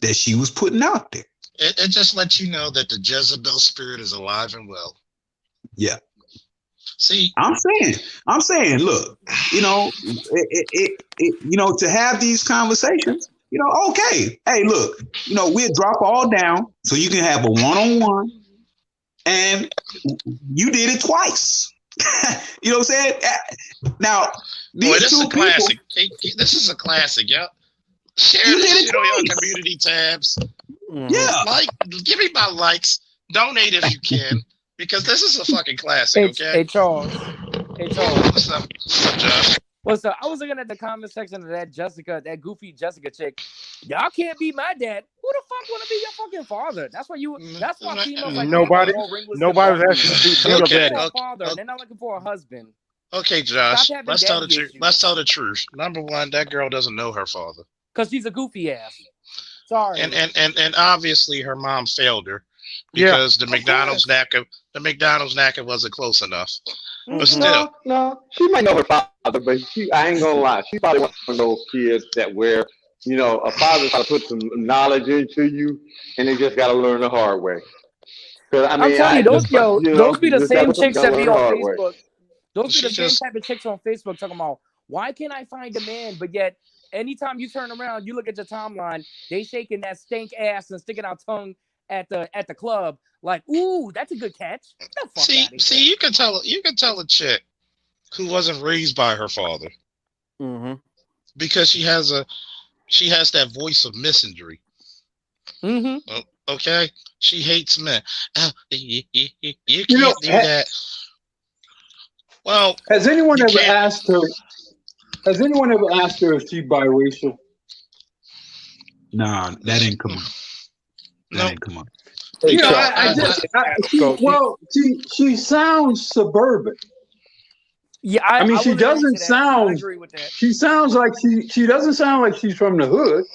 that she was putting out there. It just lets you know that the Jezebel spirit is alive and well. Yeah. See, I'm saying, look, to have these conversations, okay. Hey, look, we'll drop all down so you can have a one-on-one, and you did it twice. You know what I'm saying? Now, boy, this is a classic. This is a classic, yeah. Share this shit on your community tabs. Mm-hmm. Yeah. Give me my likes. Donate if you can, because this is a fucking classic, okay? Hey, Charles. What's up, Josh? What's up? I was looking at the comment section of that goofy Jessica chick. Y'all can't be my dad. Who the fuck want to be your fucking father? That's why females like nobody was asking to be your daddy. Father. They're not looking for a husband. Okay, Josh. Let's tell the truth. Let's tell the truth. Number one, that girl doesn't know her father. Because she's a goofy ass. Sorry. And obviously her mom failed her because the McDonald's knacker wasn't close enough. But still, no, she might know her father, but I ain't gonna lie, she probably one of those kids that where a father's got to put some knowledge into you, and they just got to learn the hard way. I'm telling you, those be the same chicks that be on Facebook. Those be the same type of chicks on Facebook talking about why can't I find a man, but yet anytime you turn around, you look at your timeline, they shaking that stink ass and sticking out tongue at the club, like, ooh, that's a good catch. See, you can tell a chick who wasn't raised by her father, because she has that voice of misandry. Mm-hmm. Okay, she hates men. You can't do that. Well, has anyone ever asked her if she's biracial? Nah, that didn't come up. That didn't come up. She sounds suburban. Yeah, I mean, she doesn't sound. She sounds like she doesn't sound like she's from the hood.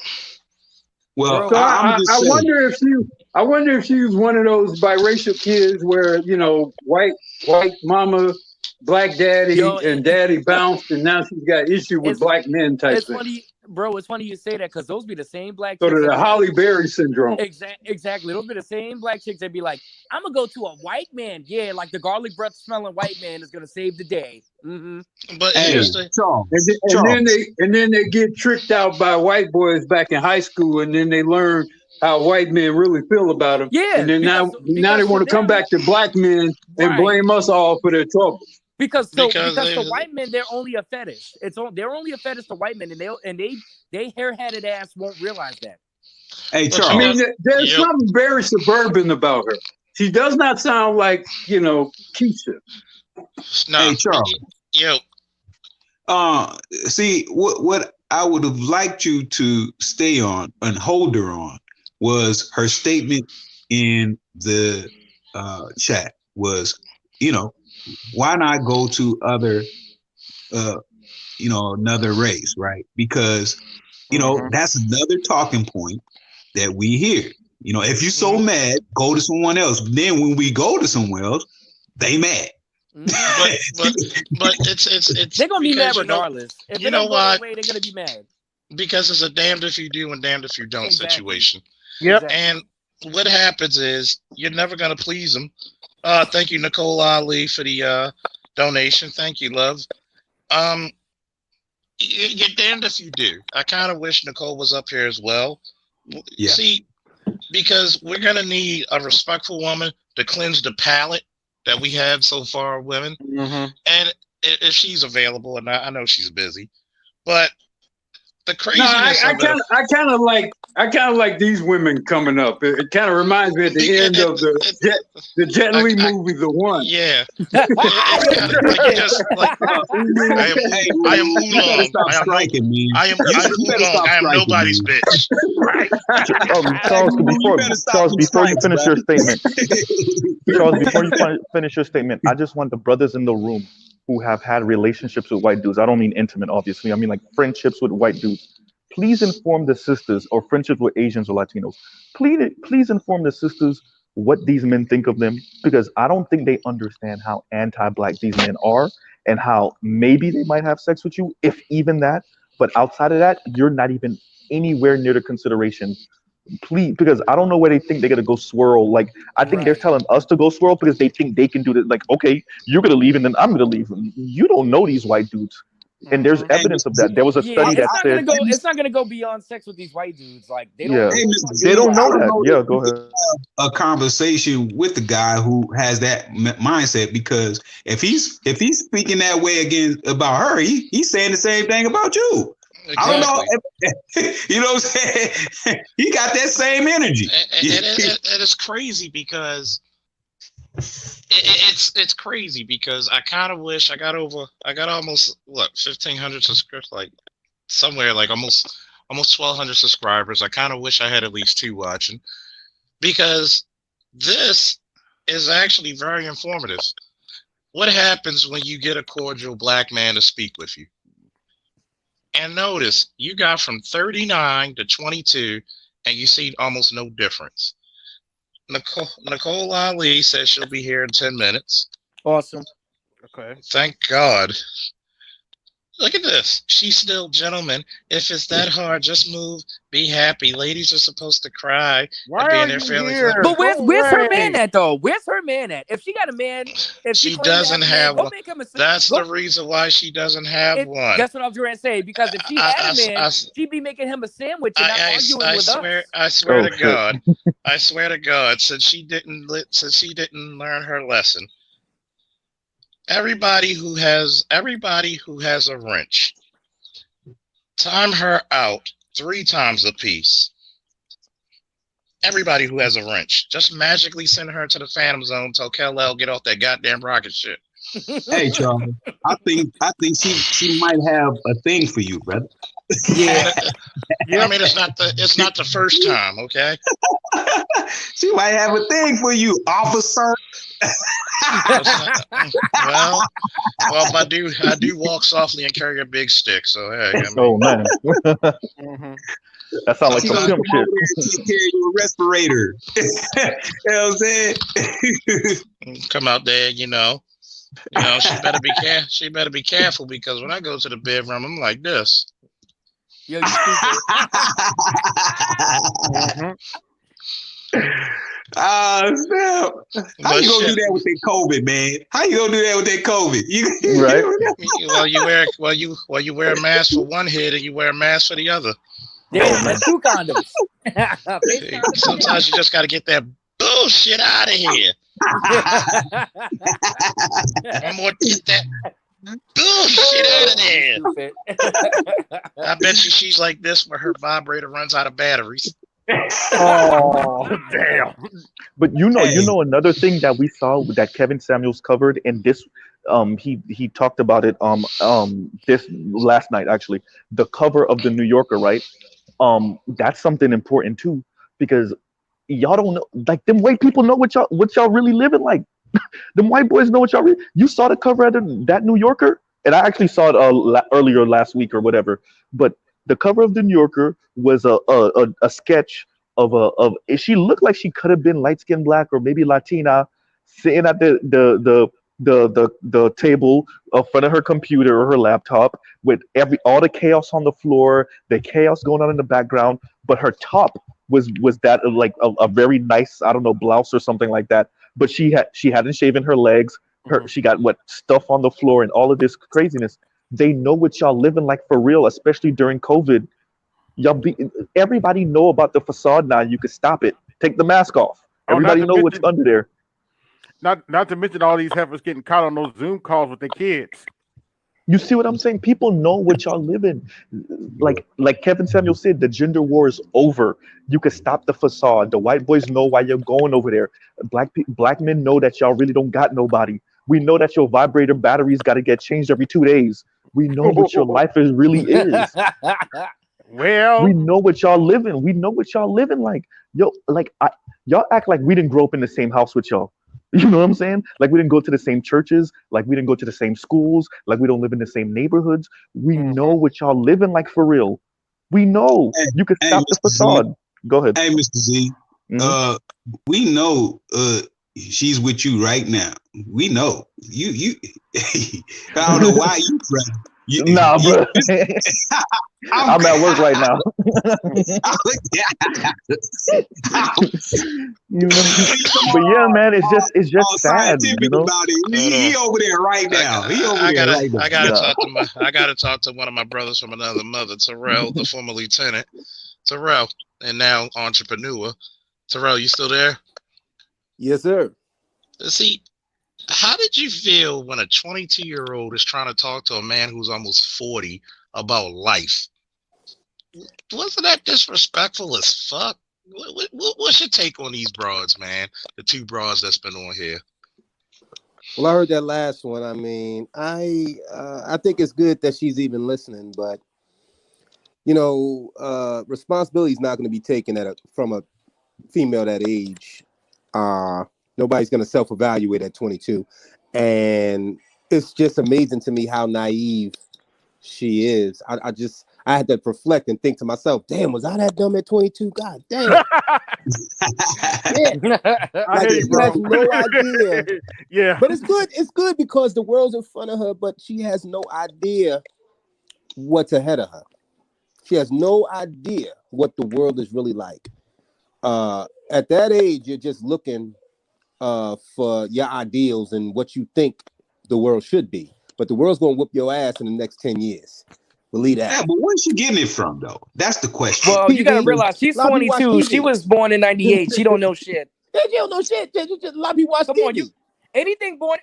Well, so I wonder if she was one of those biracial kids where white mama, black daddy, and daddy bounced, and now she's got issue with black men type it's thing. Funny, bro. It's funny you say that because those be the same black. So the Halle Berry syndrome. Exactly. Those be the same black chicks that be like, I'm gonna go to a white man. Yeah, like the garlic breath smelling white man is gonna save the day. Mm-hmm. But then they get tricked out by white boys back in high school, and then they learn how white men really feel about them. Yeah. And then now they want to come back to black men and blame us all for their trouble. Because the white men, they're only a fetish. They're only a fetish to white men, and they hair-headed ass won't realize that. Hey, Charles. I mean, there's something very suburban about her. She does not sound like Keisha. No. Hey, Charles. See, what I would have liked you to stay on and hold her on was her statement in the chat was, why not go to other, another race, right? Because, that's another talking point that we hear. If you're so mad, go to someone else. Then when we go to someone else, they mad. But it's they're gonna be mad because, regardless. If you they know don't go why? their way, they're gonna be mad. Because it's a damned if you do and damned if you don't situation. Yep. And what happens is you're never gonna please them. Thank you, Nicole Ali, for the donation. Thank you, love. You're damned if you do. I kind of wish Nicole was up here as well. Yeah. See, because we're gonna need a respectful woman to cleanse the palate that we have so far, women. And if she's available, and I know she's busy, but the craziness I kind of like these women coming up. It kind of reminds me at the end of the Jet Li movie, The One. Yeah, it's kind of like you just like I am Oolong. I am nobody's bitch. Charles, before you finish your statement, finish your statement, I just want the brothers in the room who have had relationships with white dudes. I don't mean intimate, obviously. I mean like friendships with white dudes. Please inform the sisters, or friendships with Asians or Latinos. Please inform the sisters what these men think of them, because I don't think they understand how anti-black these men are and how maybe they might have sex with you, if even that. But outside of that, you're not even anywhere near the consideration. Please, because I don't know where they think they're gonna go swirl. Like I think they're telling us to go swirl because they think they can do this. Like, okay, you're gonna leave and then I'm gonna leave. You don't know these white dudes, and there's evidence of that. There was a study that said it's not gonna go beyond sex with these white dudes. Like they don't. They don't know that. Yeah, go ahead. A conversation with the guy who has that mindset, because if he's speaking that way again about her, he's saying the same thing about you. Exactly. I don't know. You know what I'm saying? He got that same energy. And it's crazy because it's crazy because I kind of wish I got almost 1,500 subscribers, like somewhere like almost 1,200 subscribers. I kind of wish I had at least 2 watching, because this is actually very informative. What happens when you get a cordial black man to speak with you? And notice you got from 39 to 22, and you see almost no difference. Nicole Ali says she'll be here in 10 minutes. Awesome. Okay. Thank God. Look at this. She's still, gentlemen. If it's that hard, just move. Be happy. Ladies are supposed to cry. Why are you here? But where's her man at though? Where's her man at? If she got a man, if she doesn't have one. That's the reason why she doesn't have one. That's what I was going to say. Because if she had a man, she'd be making him a sandwich and not arguing with us. I swear to God. I swear to God. Since she didn't learn her lesson. Everybody who has a wrench, time her out 3 times a piece. Everybody who has a wrench, just magically send her to the Phantom Zone. Tell Kal-El get off that goddamn rocket ship. Hey, Charlie, I think she might have a thing for you, brother. Yeah. I mean, it's not the first time, okay? She might have a thing for you, officer. well, I do walk softly and carry a big stick, so hey. I mean, oh man. That sounds like some pimp shit. Take care of your respirator. You know what I'm saying? Come out there, she better be careful, because when I go to the bedroom, I'm like this. Yo, you stupid. Snap. How you gonna do that with that COVID, man? How you gonna do that with that COVID? Right. Well, you wear a mask for one head and you wear a mask for the other. Yeah, that's 2 condoms. Sometimes you just got to get that bullshit out of here. One more, get that bullshit out of there. I bet you she's like this where her vibrator runs out of batteries. Oh damn! But you know another thing that we saw that Kevin Samuels covered, and this he talked about it this last night actually. The cover of the New Yorker, right? That's something important too. because y'all don't know. Like them white people know what y'all really living like. Them white boys know what y'all. You saw the cover of that New Yorker, and I actually saw it earlier last week or whatever. But the cover of the New Yorker was a sketch of she looked like she could have been light skinned black or maybe Latina, sitting at the table in front of her computer or her laptop with all the chaos on the floor, the chaos going on in the background, but her top was that of like a very nice, I don't know, blouse or something like that. But she hadn't shaven her legs. She got stuff on the floor and all of this craziness. They know what y'all living like for real, especially during COVID. Everybody know about the facade now. You can stop it. Take the mask off. Everybody know what's under there. Not to mention all these heifers getting caught on those Zoom calls with their kids. You see what I'm saying? People know what y'all live in. Like Kevin Samuel said, the gender war is over. You can stop the facade. The white boys know why you're going over there. Black men know that y'all really don't got nobody. We know that your vibrator batteries got to get changed every 2 days. We know what your life really is. Well, we know what y'all living. We know what y'all living like. Y'all act like we didn't grow up in the same house with y'all. You know what I'm saying? Like we didn't go to the same churches, like we didn't go to the same schools, like we don't live in the same neighborhoods. We know what y'all living like for real. We know. You can stop the facade. Z. Go ahead. Hey, Mr. Z. We know she's with you right now. We know. You I don't know why you Nah, bro. I'm at work right now. But yeah, man, it's just sad. You know? About it. He over there right now. I gotta talk to one of my brothers from another mother, Terrell, the former lieutenant. Terrell, and now entrepreneur. Terrell, you still there? Yes, sir. See, how did you feel when a 22-year-old is trying to talk to a man who's almost 40 about life? Wasn't that disrespectful as fuck? What's your take on these broads, man? The two broads that's been on here. Well, I heard that last one. I mean, I think it's good that she's even listening, but you know, responsibility is not going to be taken from a female that age. Nobody's going to self-evaluate at 22, and it's just amazing to me how naive she is. I had to reflect and think to myself, damn, was I that dumb at 22? God damn. Like she has no idea. Yeah. But it's good. It's good because the world's in front of her, but she has no idea what's ahead of her. She has no idea what the world is really like. At that age, you're just looking for your ideals and what you think the world should be. But the world's going to whoop your ass in the next 10 years. Believe that. Yeah, but where's she getting it from, though? That's the question. Well, you got to realize she's 22. She was born in 98. She don't know shit. She don't know shit. A lot of people watch TV.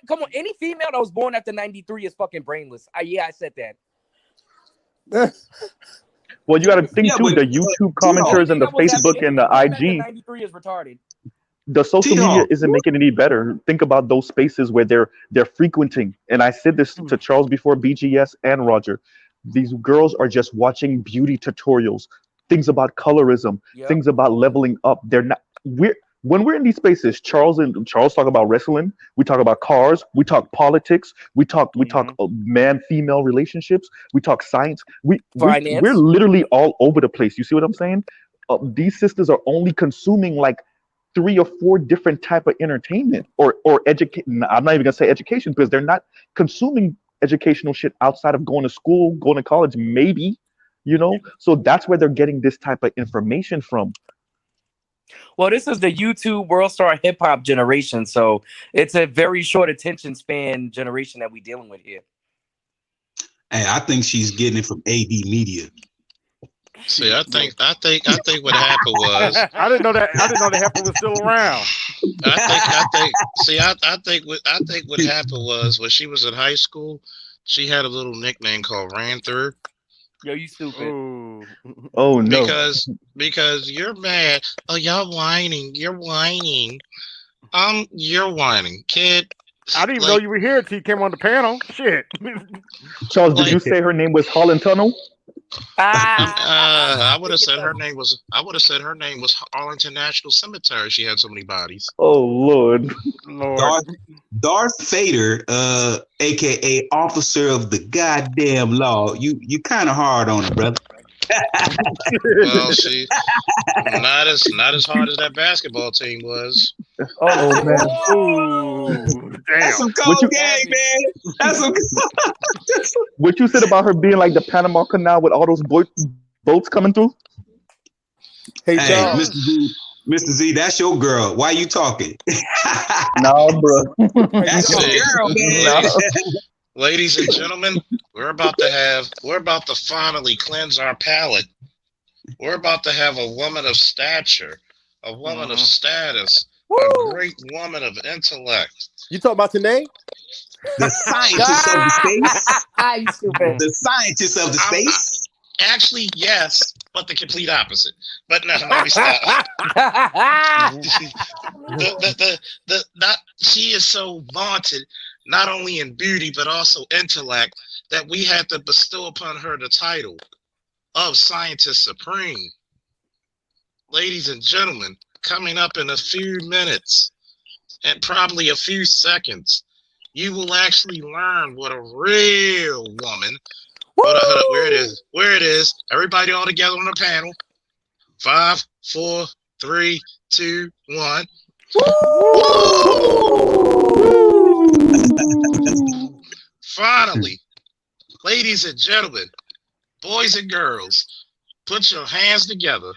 Come on, any female that was born after 93 is fucking brainless. I said that. Well, you got to think too. The YouTube commenters and the Facebook and the IG. 93 is retarded. The social media isn't making it any better. Think about those spaces where they're frequenting. And I said this to Charles before, BGS and Roger. These girls are just watching beauty tutorials, things about colorism, things about leveling up. When we're in these spaces, Charles talk about wrestling. We talk about cars. We talk politics. We talk man-female relationships. We talk science. We're literally all over the place. You see what I'm saying? These sisters are only consuming like 3 or 4 different type of entertainment or education. I'm not even gonna say education because they're not consuming educational shit outside of going to school, going to college, maybe, you know. So that's where they're getting this type of information from. Well, this is the YouTube World Star Hip Hop generation, so it's a very short attention span generation that we're dealing with here. Hey, I think she's getting it from AD Media. See, I think what happened was I didn't know that heifer was still around. I think what happened was when she was in high school, she had a little nickname called Ran Through. Yo, you stupid. Ooh. Oh no. Because you're mad. Oh, y'all whining. You're whining. You're whining, kid. I didn't even know you were here until you came on the panel. Shit. Charles, did you say her name was Holland Tunnel? I would have said her name was. I would have said her name was Arlington National Cemetery. She had so many bodies. Oh Lord. Darth Vader, aka Officer of the Goddamn Law. You kind of hard on it, brother. Well, she not as hard as that basketball team was. Oh man. Ooh, damn. That's some cold game, man. That's some. What you said about her being like the Panama Canal with all those boats coming through? Hey, Mr. Z, that's your girl. Why you talking? No, bro. That's your girl, man. Ladies and gentlemen, we're about to finally cleanse our palate. We're about to have a woman of stature, a woman of status, a great woman of intellect. You talking about Tanae? The scientist of the space. You stupid. The scientist of the space. Actually, yes, but the complete opposite. But no, let me stop. She is so vaunted, not only in beauty but also intellect, that we had to bestow upon her the title of Scientist Supreme. Ladies and gentlemen, coming up in a few minutes and probably a few seconds, you will actually learn what a real woman. Hold up, where it is. Everybody all together on the panel. 5, 4, 3, 2, 1. Finally, ladies and gentlemen, boys and girls, put your hands together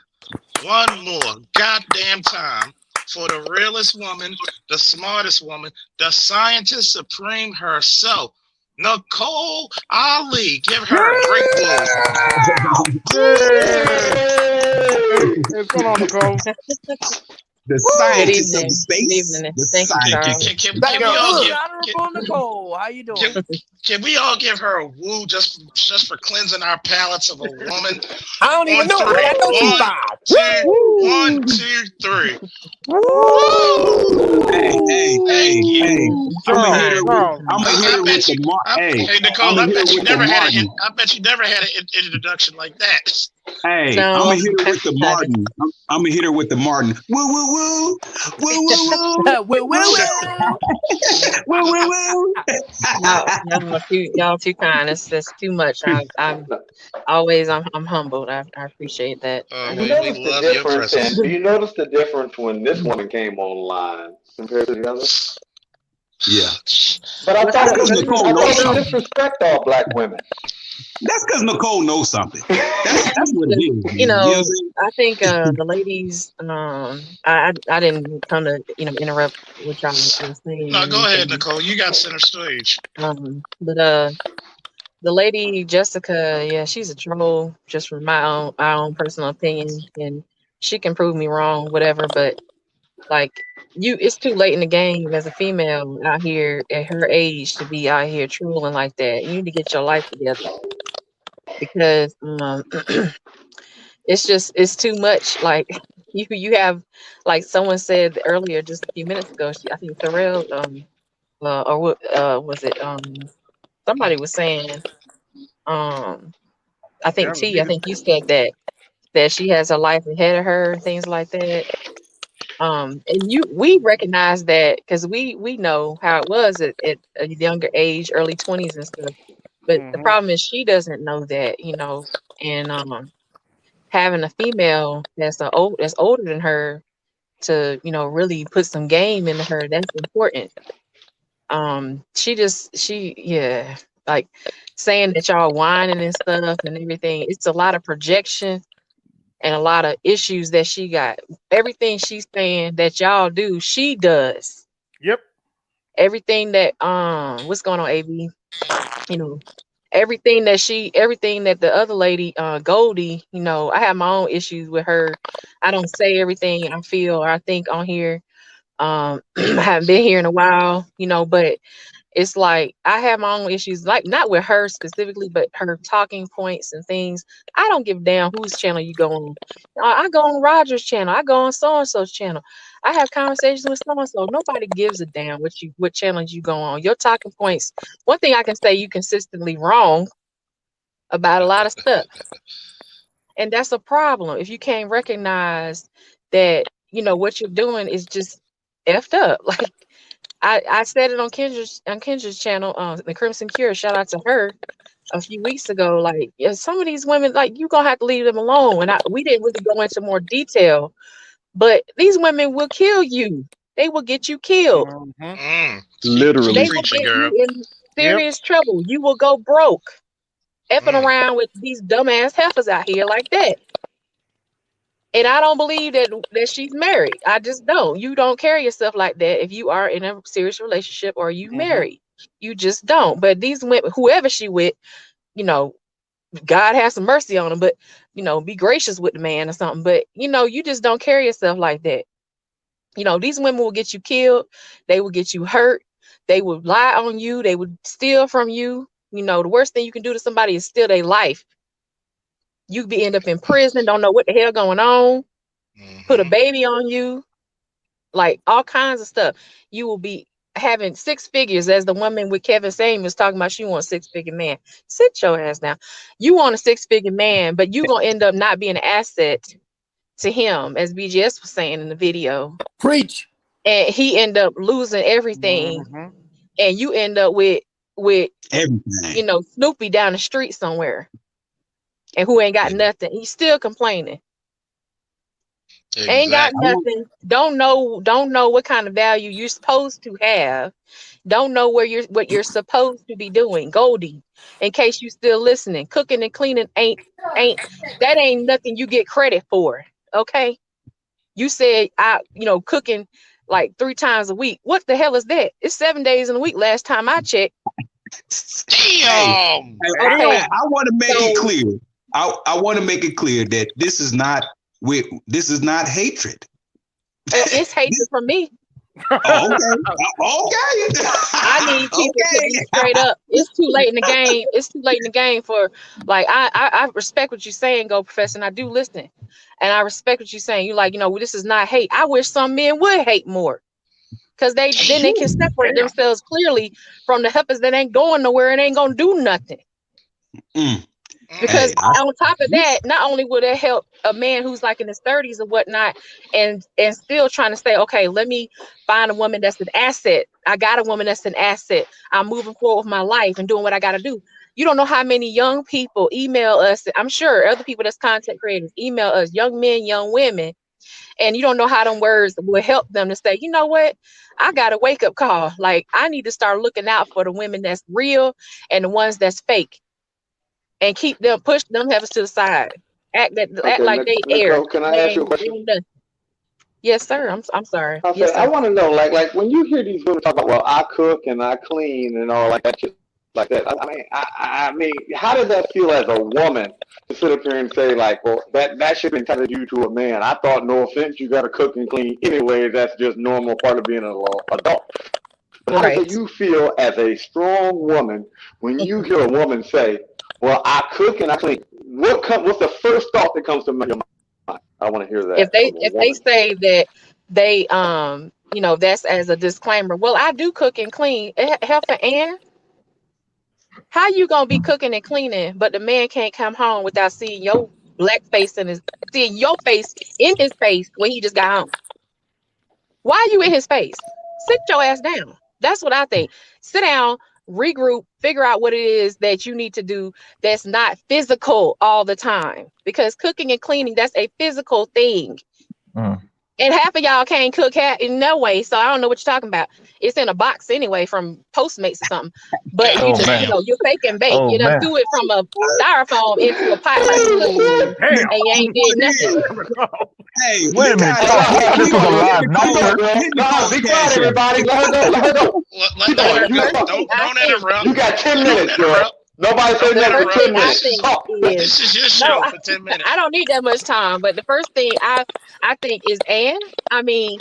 one more goddamn time for the realest woman, the smartest woman, the Scientist Supreme herself, Nicole Ali. Give her a great applause. What's going on, Nicole? The scientist of the space. The scientist. Honorable Nicole, how you doing? Can we all give her a woo just for cleansing our palates of a woman? I don't even know. I know she's five. 1, 2, 3. Hey. I'm gonna hit her with the Hey, Nicole, I bet you never had an introduction like that. Hey, I'm gonna hit her with the Martin. I'm gonna hit her with the Martin. Woo woo woo, woo woo woo, woo woo woo. Y'all too kind. It's too much. I'm humbled. I appreciate that. We love your presence. Do you notice the difference when this woman came online compared to the others? Yeah. But I thought it was disrespect all black women. That's because Nicole knows something. That's what it is. You know I think the ladies. I didn't come to interrupt what y'all were saying. No, go ahead, Nicole. You got center stage. But the lady Jessica, yeah, she's a troll. Just from my own personal opinion, and she can prove me wrong, whatever. But like it's too late in the game as a female out here at her age to be out here trolling like that. You need to get your life together. Because it's too much. Like you have, like someone said earlier just a few minutes ago, I think Terrell or what was it somebody was saying I think I think you said that she has a life ahead of her and things like that. And we recognize that because we know how it was at a younger age, early 20s and stuff. But the problem is she doesn't know that, and having a female that's older than her to, really put some game into her, that's important. Like saying that y'all whining and stuff and everything, it's a lot of projection and a lot of issues that she got. Everything she's saying that y'all do, she does. Yep. Everything that what's going on, AB? Everything that the other lady, Goldie, I have my own issues with her. I don't say everything I feel or I think on here. I haven't been here in a while, but it's like I have my own issues, like not with her specifically, but her talking points and things. I don't give a damn whose channel you go on. I go on Roger's channel. I go on so-and-so's channel. I have conversations with so-and-so. Nobody gives a damn what channels you go on. Your talking points. One thing I can say, you consistently wrong. about a lot of stuff. And that's a problem if you can't recognize that, you know, what you're doing is just effed up. Like I said it on Kendra's channel, the Crimson Cure, shout out to her a few weeks ago. Like, yeah, some of these women, like, you're gonna have to leave them alone. And we didn't really go into more detail, but these women will kill you. They will get you killed. Literally. They will get you in serious trouble. You will go broke effing around with these dumbass heifers out here like that. And I don't believe that she's married. I just don't. You don't carry yourself like that if you are in a serious relationship or you married. You just don't. But these women, whoever she with, you know, God have some mercy on them, but, you know, be gracious with the man or something. But, you know, you just don't carry yourself like that. You know, these women will get you killed. They will get you hurt. They will lie on you. They would steal from you. You know, the worst thing you can do to somebody is steal their life. You be end up in prison, don't know what the hell going on, put a baby on you, like all kinds of stuff. You will be having 6 figures, as the woman with Kevin Samuels was talking about. She wants a 6-figure man. Sit your ass down. You want a 6-figure man, but you gonna end up not being an asset to him, as BGS was saying in the video. Preach. And he end up losing everything, and you end up with everything. You know, Snoopy down the street somewhere. And who ain't got nothing. He's still complaining. Ain't got nothing. Don't know what kind of value you're supposed to have. Don't know what you're supposed to be doing. Goldie, in case you still listening, cooking and cleaning ain't nothing you get credit for. Okay. You said cooking like 3 times a week. What the hell is that? It's 7 days in a week last time I checked. Damn. Okay. I want to make it clear. I want to make it clear that this is not hatred. It's hatred from me. Oh, okay. I need people to be straight up. It's too late in the game. It's too late in the game for, like, I respect what you're saying, Go Professor, and I do listen. And I respect what you're saying. You like, this is not hate. I wish some men would hate more. Because then they can separate themselves clearly from the heifers that ain't going nowhere and ain't gonna do nothing. Because on top of that, not only will it help a man who's like in his 30s or whatnot, and still trying to say, okay, let me find a woman that's an asset. I got a woman that's an asset. I'm moving forward with my life and doing what I got to do. You don't know how many young people email us. I'm sure other people that's content creators email us, young men, young women, and you don't know how them words will help them to say, you know what? I got a wake up call. Like, I need to start looking out for the women that's real and the ones that's fake. And keep them, push them heifers to the side. Act like they air. Can I ask you a question? Yes, sir. I'm sorry. Okay, yes, sir. I want to know, like when you hear these women talk about, well, I cook and I clean and all like that shit, like that. I mean, how does that feel as a woman to sit up here and say, like, well, that should entitle you to a man? I thought, no offense, you got to cook and clean anyway. That's just normal part of being an adult. But how do you feel as a strong woman when you hear a woman say, well, I cook and I clean? What's the first thought that comes to your mind? I want to hear that. If they say that they that's as a disclaimer. Well, I do cook and clean. Heifer, and how you gonna be cooking and cleaning, but the man can't come home without seeing your black face seeing your face in his face when he just got home? Why are you in his face? Sit your ass down. That's what I think. Sit down, regroup, figure out what it is that you need to do that's not physical all the time, because cooking and cleaning, that's a physical thing. And half of y'all can't cook in no way, so I don't know what you're talking about. It's in a box anyway from Postmates or something, but you you fake and bake. Do it from a styrofoam into a pot and you ain't did nothing. Hey, wait a minute. This was a live night. Be quiet, everybody. Let her go. Don't interrupt. You got 10 minutes, girl. Nobody say nothing for 10 minutes. This is your show for 10 minutes. I don't need that much time, but the first thing I think is, I mean,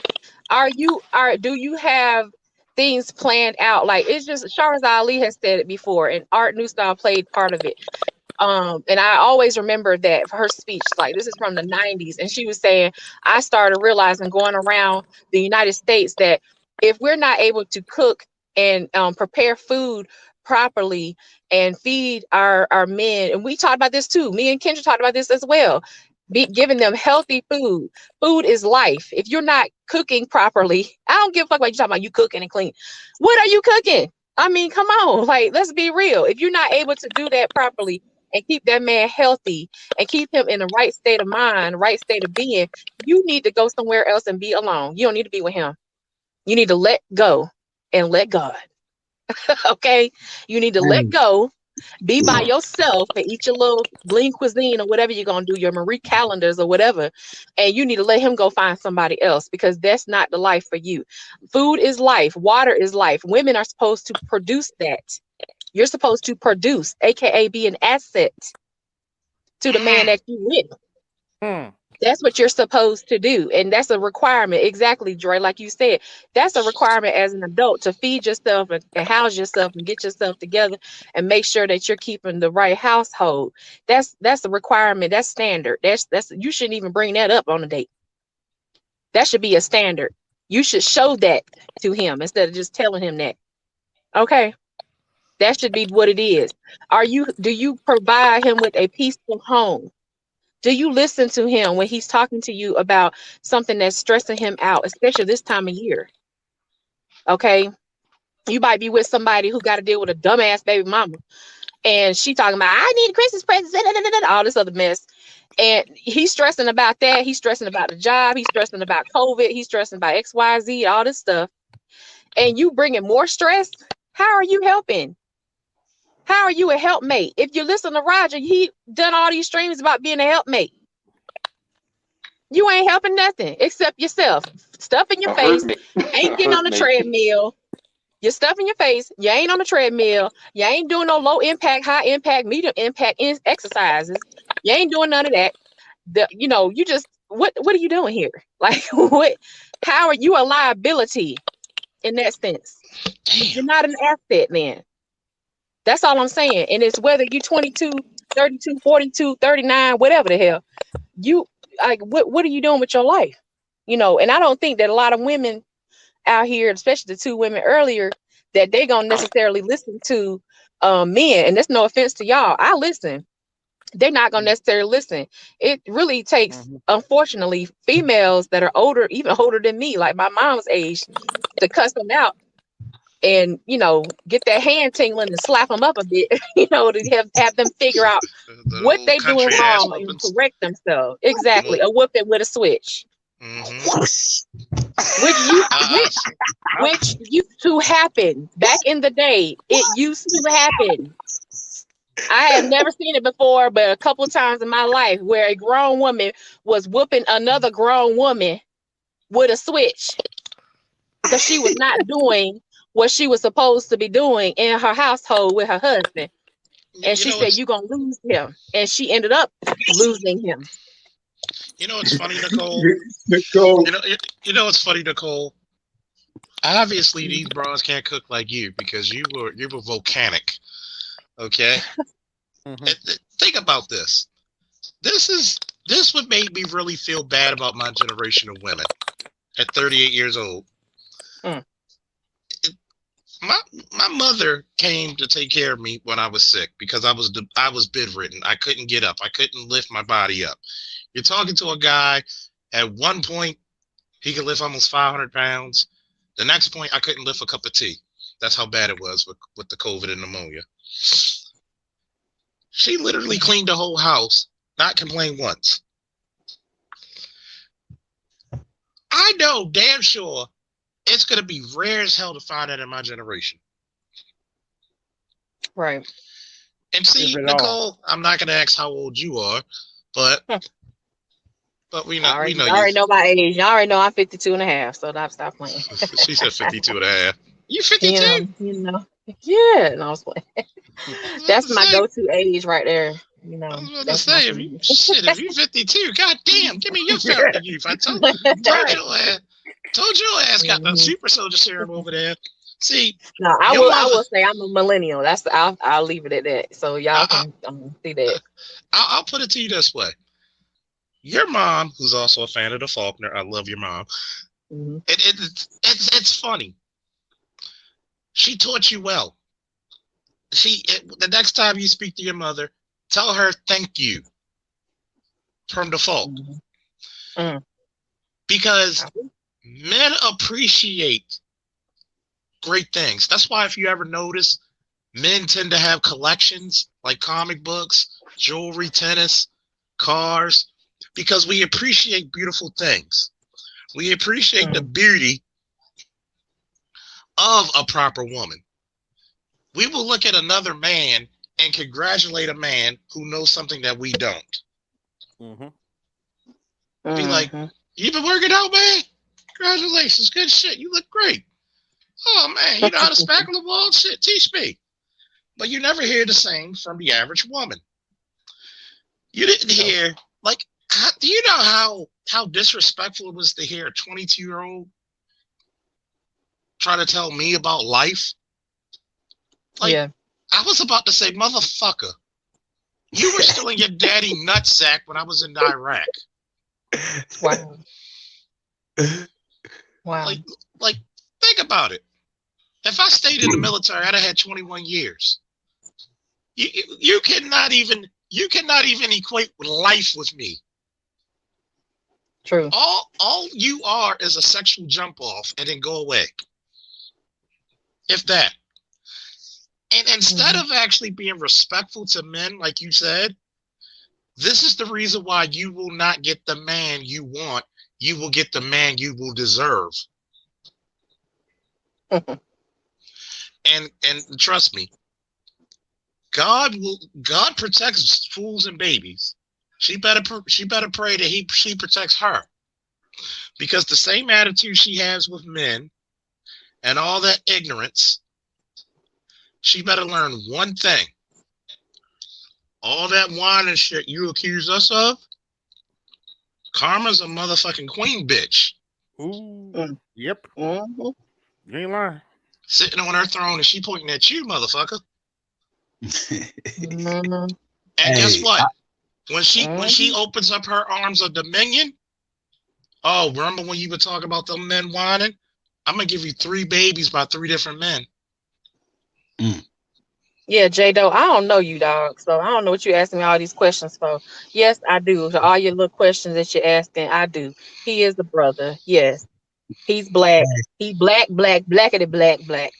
do you have things planned out? Like, it's just, Shahrazad Ali has said it before, and Art Newstyle played part of it. And I always remember that her speech, like, this is from the 90s, and she was saying, I started realizing going around the United States that if we're not able to cook and prepare food properly and feed our men. And we talked about this too. Me and Kendra talked about this as well. Giving them healthy food. Food is life. If you're not cooking properly, I don't give a fuck about you talking about you cooking and clean. What are you cooking? I mean, come on, like, let's be real. If you're not able to do that properly and keep that man healthy and keep him in the right state of mind, right state of being, you need to go somewhere else and be alone. You don't need to be with him. You need to let go and let God. Okay? You need to let go. Be by yourself and eat your little lean cuisine or whatever you're going to do, your Marie calendars or whatever. And you need to let him go find somebody else, because that's not the life for you. Food is life. Water is life. Women are supposed to produce that. You're supposed to produce, AKA be an asset to the man that you with. That's what you're supposed to do. And that's a requirement. Exactly, Dre. Like you said, that's a requirement as an adult to feed yourself and house yourself and get yourself together and make sure that you're keeping the right household. That's a requirement. That's standard. That's you shouldn't even bring that up on a date. That should be a standard. You should show that to him instead of just telling him that. Okay. That should be what it is. Do you provide him with a peaceful home? Do you listen to him when he's talking to you about something that's stressing him out, especially this time of year? Okay. You might be with somebody who got to deal with a dumbass baby mama, and she talking about, I need Christmas presents, all this other mess. And he's stressing about that. He's stressing about the job. He's stressing about COVID. He's stressing about XYZ, all this stuff. And you bringing more stress. How are you helping? How are you a helpmate? If you listen to Roger, he done all these streams about being a helpmate. You ain't helping nothing except yourself. Stuff in your face. Ain't getting on the treadmill. You're stuffing your face. You ain't on the treadmill. You ain't doing no low impact, high impact, medium impact exercises. You ain't doing none of that. You just, what are you doing here? Like, what? How are you a liability in that sense? You're not an asset, man. That's all I'm saying. And it's whether you're 22, 32, 42, 39, whatever the hell, you like, what are you doing with your life? And I don't think that a lot of women out here, especially the two women earlier, that they gonna necessarily listen to men. And there's no offense to y'all. I listen. They're not gonna necessarily listen. It really takes, unfortunately, females that are older, even older than me, like my mom's age, to cuss them out and get that hand tingling and slap them up a bit, to have them figure out what they doing wrong and correct themselves. Exactly. A whooping with a switch. Which used to happen back in the day. It used to happen. I have never seen it before, but a couple of times in my life where a grown woman was whooping another grown woman with a switch because she was not doing what she was supposed to be doing in her household with her husband. And she said, you're going to lose him. And she ended up losing him. You know what's funny, Nicole? Nicole. You know what's funny, Nicole? Obviously, these bras can't cook like you because you were volcanic. Okay? Think about this. This would make me really feel bad about my generation of women at 38 years old. My mother came to take care of me when I was sick because I was bedridden. I couldn't get up. I couldn't lift my body up. You're talking to a guy, at one point, he could lift almost 500 pounds. The next point, I couldn't lift a cup of tea. That's how bad it was with the COVID and pneumonia. She literally cleaned the whole house, not complained once. I know damn sure it's going to be rare as hell to find that in my generation. Right. And see, Nicole, I'm not going to ask how old you are, but we know you. I already know my age. You already know I'm 52 and a half, so stop playing. She said 52 and a half. You 52? Yeah, no, I was playing. That's my go-to age right there. I was about to say, if you 52, goddamn, give me your fountain youth. I told your ass got the super soldier serum over there. See, no, I will say I'm a millennial. I'll leave it at that. So y'all can see that. I'll put it to you this way. Your mom, who's also a fan of the Faulkner, I love your mom. Mm-hmm. It's funny. She taught you well. the next time you speak to your mother, tell her thank you from default. Because men appreciate great things. That's why if you ever notice, men tend to have collections like comic books, jewelry, tennis, cars, because we appreciate beautiful things. We appreciate the beauty of a proper woman. We will look at another man and congratulate a man who knows something that we don't. Be like, you been working out, man? Congratulations, good shit. You look great. Oh man, you know how to spackle the ball? Shit, teach me. But you never hear the same from the average woman. You didn't hear, like, do you know how disrespectful it was to hear a 22-year-old try to tell me about life? Like, I was about to say, motherfucker, you were still in your daddy nutsack when I was in Iraq. Wow. Wow. Like, think about it. If I stayed in the military, I'd have had 21 years. You cannot even equate life with me. True. All you are is a sexual jump off and then go away. If that. And instead of actually being respectful to men, like you said, this is the reason why you will not get the man you want. You will get the man you will deserve. And trust me, God protects fools and babies. She better pray that she protects her, because the same attitude she has with men and all that ignorance, she better learn one thing. All that whine and shit you accuse us of, Karma's a motherfucking queen bitch. Ooh. Yep. You ain't lying. Sitting on her throne and she pointing at you, motherfucker. And guess what? When she opens up her arms of dominion, oh, remember when you were talking about them men whining? I'm gonna give you 3 babies by 3 different men. Yeah, J-Do, I don't know you, dog. So I don't know what you're asking me all these questions for. Yes, I do. So all your little questions that you're asking, I do. He is the brother. Yes. He's black. He blackity black.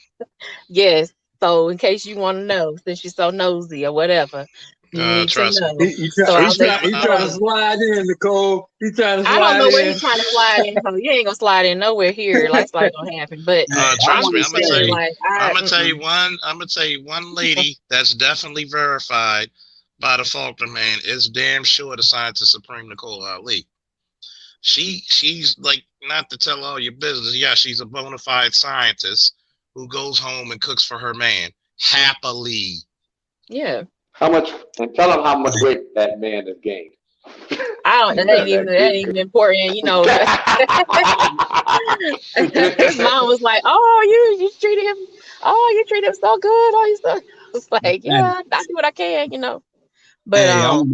Yes. So in case you want to know, since you're so nosy or whatever, you need to know. He trying to slide in, Nicole. He trying to slide in. I don't know where he's trying to slide in. So you ain't gonna slide in nowhere here. Like it's not gonna happen. But Trust me, I'm gonna tell you. like, I'm gonna tell you one lady that's definitely verified by the Faulkner man is damn sure the scientist supreme Nicole Ali. She's like, not to tell all your business. Yeah, she's a bona fide scientist who goes home and cooks for her man happily. Yeah. How much? And tell him how much weight that man has gained. I don't. That ain't even important. You know. His mom was like, "Oh, you treat him. Oh, you treat him so good. Oh, he's so." It's like, yeah, I do what I can, you know. But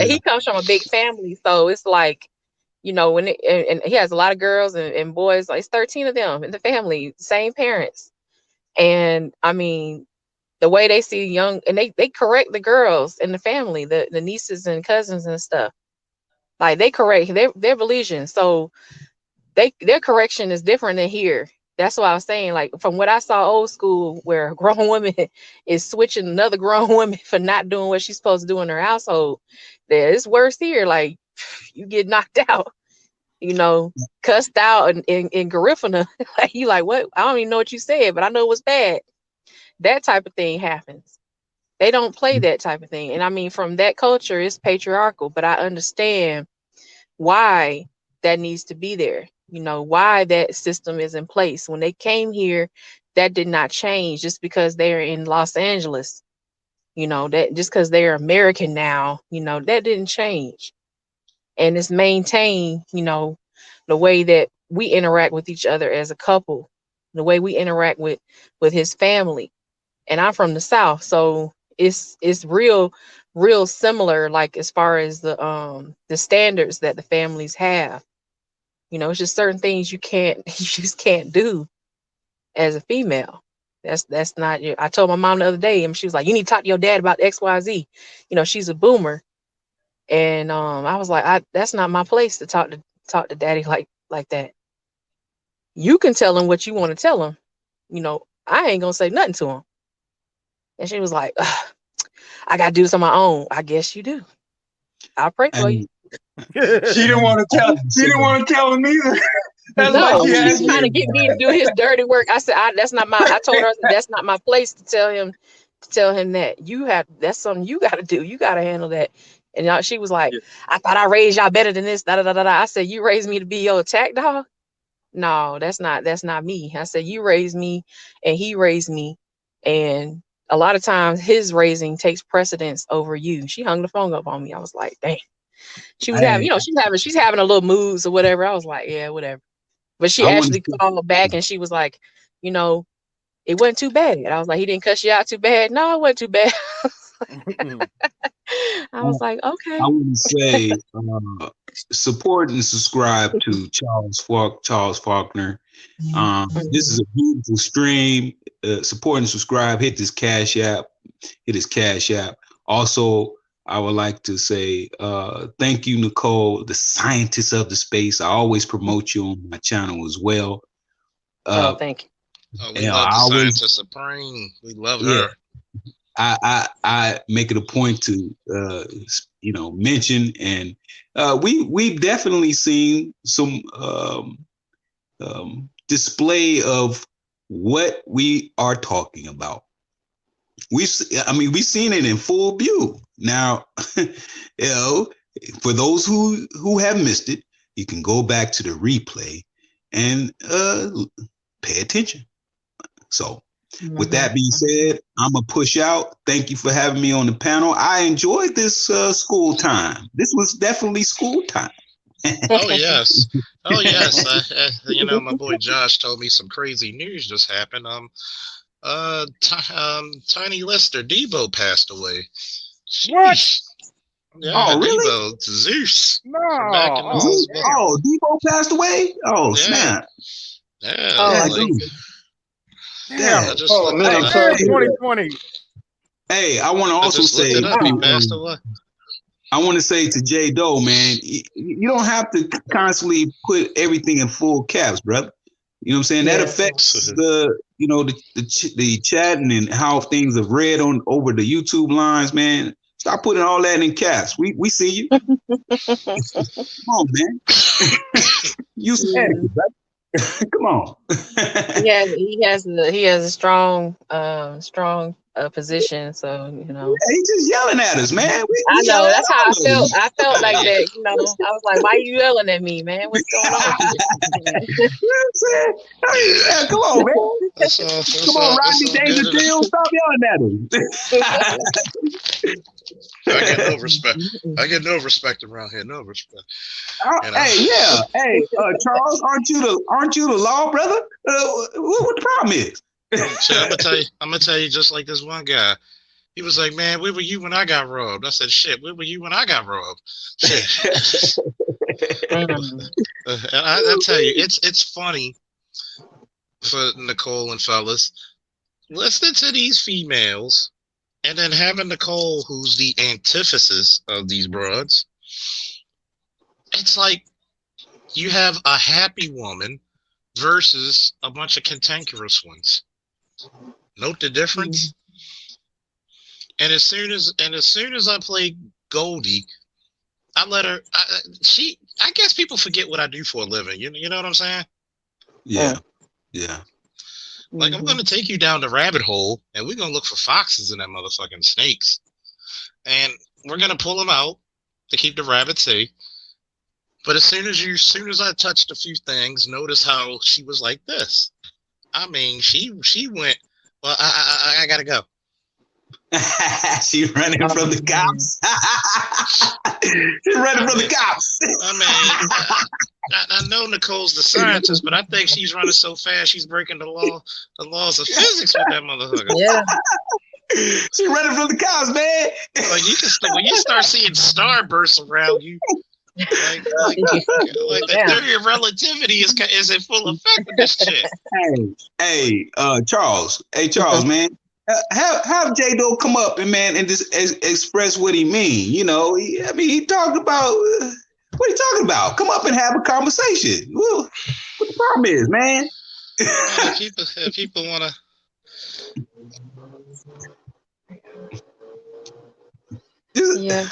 he comes from a big family, so it's like, you know, when and he has a lot of girls and boys. Like, it's 13 of them in the family, same parents, and I mean, the way they see young, and they correct the girls in the family, the nieces and cousins and stuff. Like, they correct their religion, so their correction is different than here. That's what I was saying. Like, from what I saw old school, where a grown woman is switching another grown woman for not doing what she's supposed to do in her household, it's worse here. Like, you get knocked out, you know, cussed out in Garifuna. Like, you like, what? I don't even know what you said, but I know it was bad. That type of thing happens. They don't play that type of thing. And I mean, from that culture, it's patriarchal, but I understand why that needs to be there. You know, why that system is in place. When they came here, that did not change just because they're in Los Angeles. You know, that just because they're American now, you know, that didn't change. And it's maintained, you know, the way that we interact with each other as a couple, the way we interact with his family. And I'm from the South, so it's real similar, like, as far as the standards that the families have. You know, it's just certain things you just can't do as a female. That's not your. I told my mom the other day, and she was like, "You need to talk to your dad about XYZ." You know, she's a boomer, and I was like, that's not my place to talk to daddy like that. You can tell him what you want to tell him. You know, I ain't gonna say nothing to him. And she was like, I gotta do this on my own. I guess you do. I'll pray for you. She didn't want to tell. She didn't want to tell him either. That's No, why she she's asked trying to you. get me to do his dirty work. I said, that's not my. I told her that's not my place to tell him that. That's something you got to do. You got to handle that. And she was like, I thought I raised y'all better than this. Da, da, da, da, da. I said, you raised me to be your attack dog? No, that's not me. I said, you raised me and he raised me. And a lot of times his raising takes precedence over you. She hung the phone up on me. I was like, dang. She was having, she's having a little moods or whatever. I was like, yeah, whatever. But she actually called back and she was like, it wasn't too bad. I was like, he didn't cuss you out too bad. No, it wasn't too bad. I was like, okay. I would say support and subscribe to Charles Faulkner. This is a beautiful stream. Support and subscribe. Hit his Cash App. Also, I would like to say thank you, Nicole, the scientist of the space. I always promote you on my channel as well. Thank you. Oh, we love the Scientist Supreme. We love her. I make it a point to mention, and we've definitely seen some display of what we are talking about. We've seen it in full view. Now, for those who have missed it, you can go back to the replay and pay attention. So, with that being said, I'm gonna push out. Thank you for having me on the panel. I enjoyed this school time. This was definitely school time. Oh yes. My boy Josh told me some crazy news just happened. Tiny Lister Debo passed away. What? Yeah, Oh, really? Debo, Zeus. No. Debo passed away? Oh, snap. Yeah. Yeah. Man, 2020. Hey, I want to also say, I want to say to J Doe, man, you don't have to constantly put everything in full caps, brother. You know what I'm saying? That affects the chatting and how things are read over the YouTube lines, man. Stop putting all that in caps. We see you. Come on, man. You said it, right? Come on. He has a strong position, so he's just yelling at us, man. I know, that's how I felt. I felt like that, I was like, why are you yelling at me, man? What's going on? Come on, man. Come on, Rodney Dangerfield. Stop yelling at him. I get no respect around here. No respect. Hey, Charles, aren't you the law, brother? What the problem is? So I'm gonna tell you just like this one guy. He was like, man, where were you when I got robbed? I said, shit, where were you when I got robbed? Shit. And I tell you, it's funny for Nicole and fellas listening to these females and then having Nicole, who's the antithesis of these broads. It's like you have a happy woman versus a bunch of cantankerous ones. Note the difference. And as soon as I play Goldie, I let her. I guess people forget what I do for a living. You know what I'm saying? Yeah. Like I'm gonna take you down the rabbit hole, and we're gonna look for foxes and that motherfucking snakes, and we're gonna pull them out to keep the rabbits safe. But as soon as I touched a few things, notice how she was like this. I mean, she went. Well, I gotta go. She running from the cops. She's running from the cops. I mean, I know Nicole's the scientist, but I think she's running so fast she's breaking the laws of physics with that motherfucker. Yeah. She's running from the cops, man. Like when you start seeing starbursts around you, Like the theory of relativity is in full effect with this shit. Charles. Hey, Charles, man. Have J-Do come up and just express what he mean. You know, he talked about what he talking about. Come up and have a conversation. What the problem is, man? If people want to. Yeah.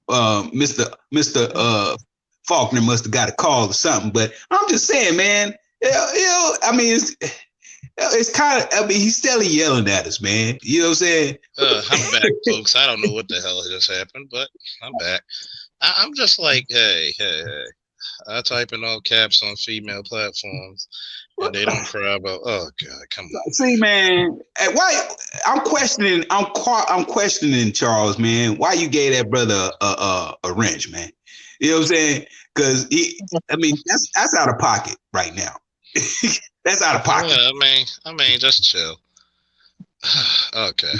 Mr. Faulkner must have got a call or something, but I'm just saying, man. It's kind of. He's still yelling at us, man. You know what I'm saying? I'm back, folks. I don't know what the hell just happened, but I'm back. I'm just like, hey. I type in all caps on female platforms, and they don't cry about. Oh God, come on. See, man, why? I'm questioning Charles, man. Why you gave that brother a wrench, man? You know what I'm saying? Because that's out of pocket right now. That's out of pocket. Yeah, I mean, just chill. Okay.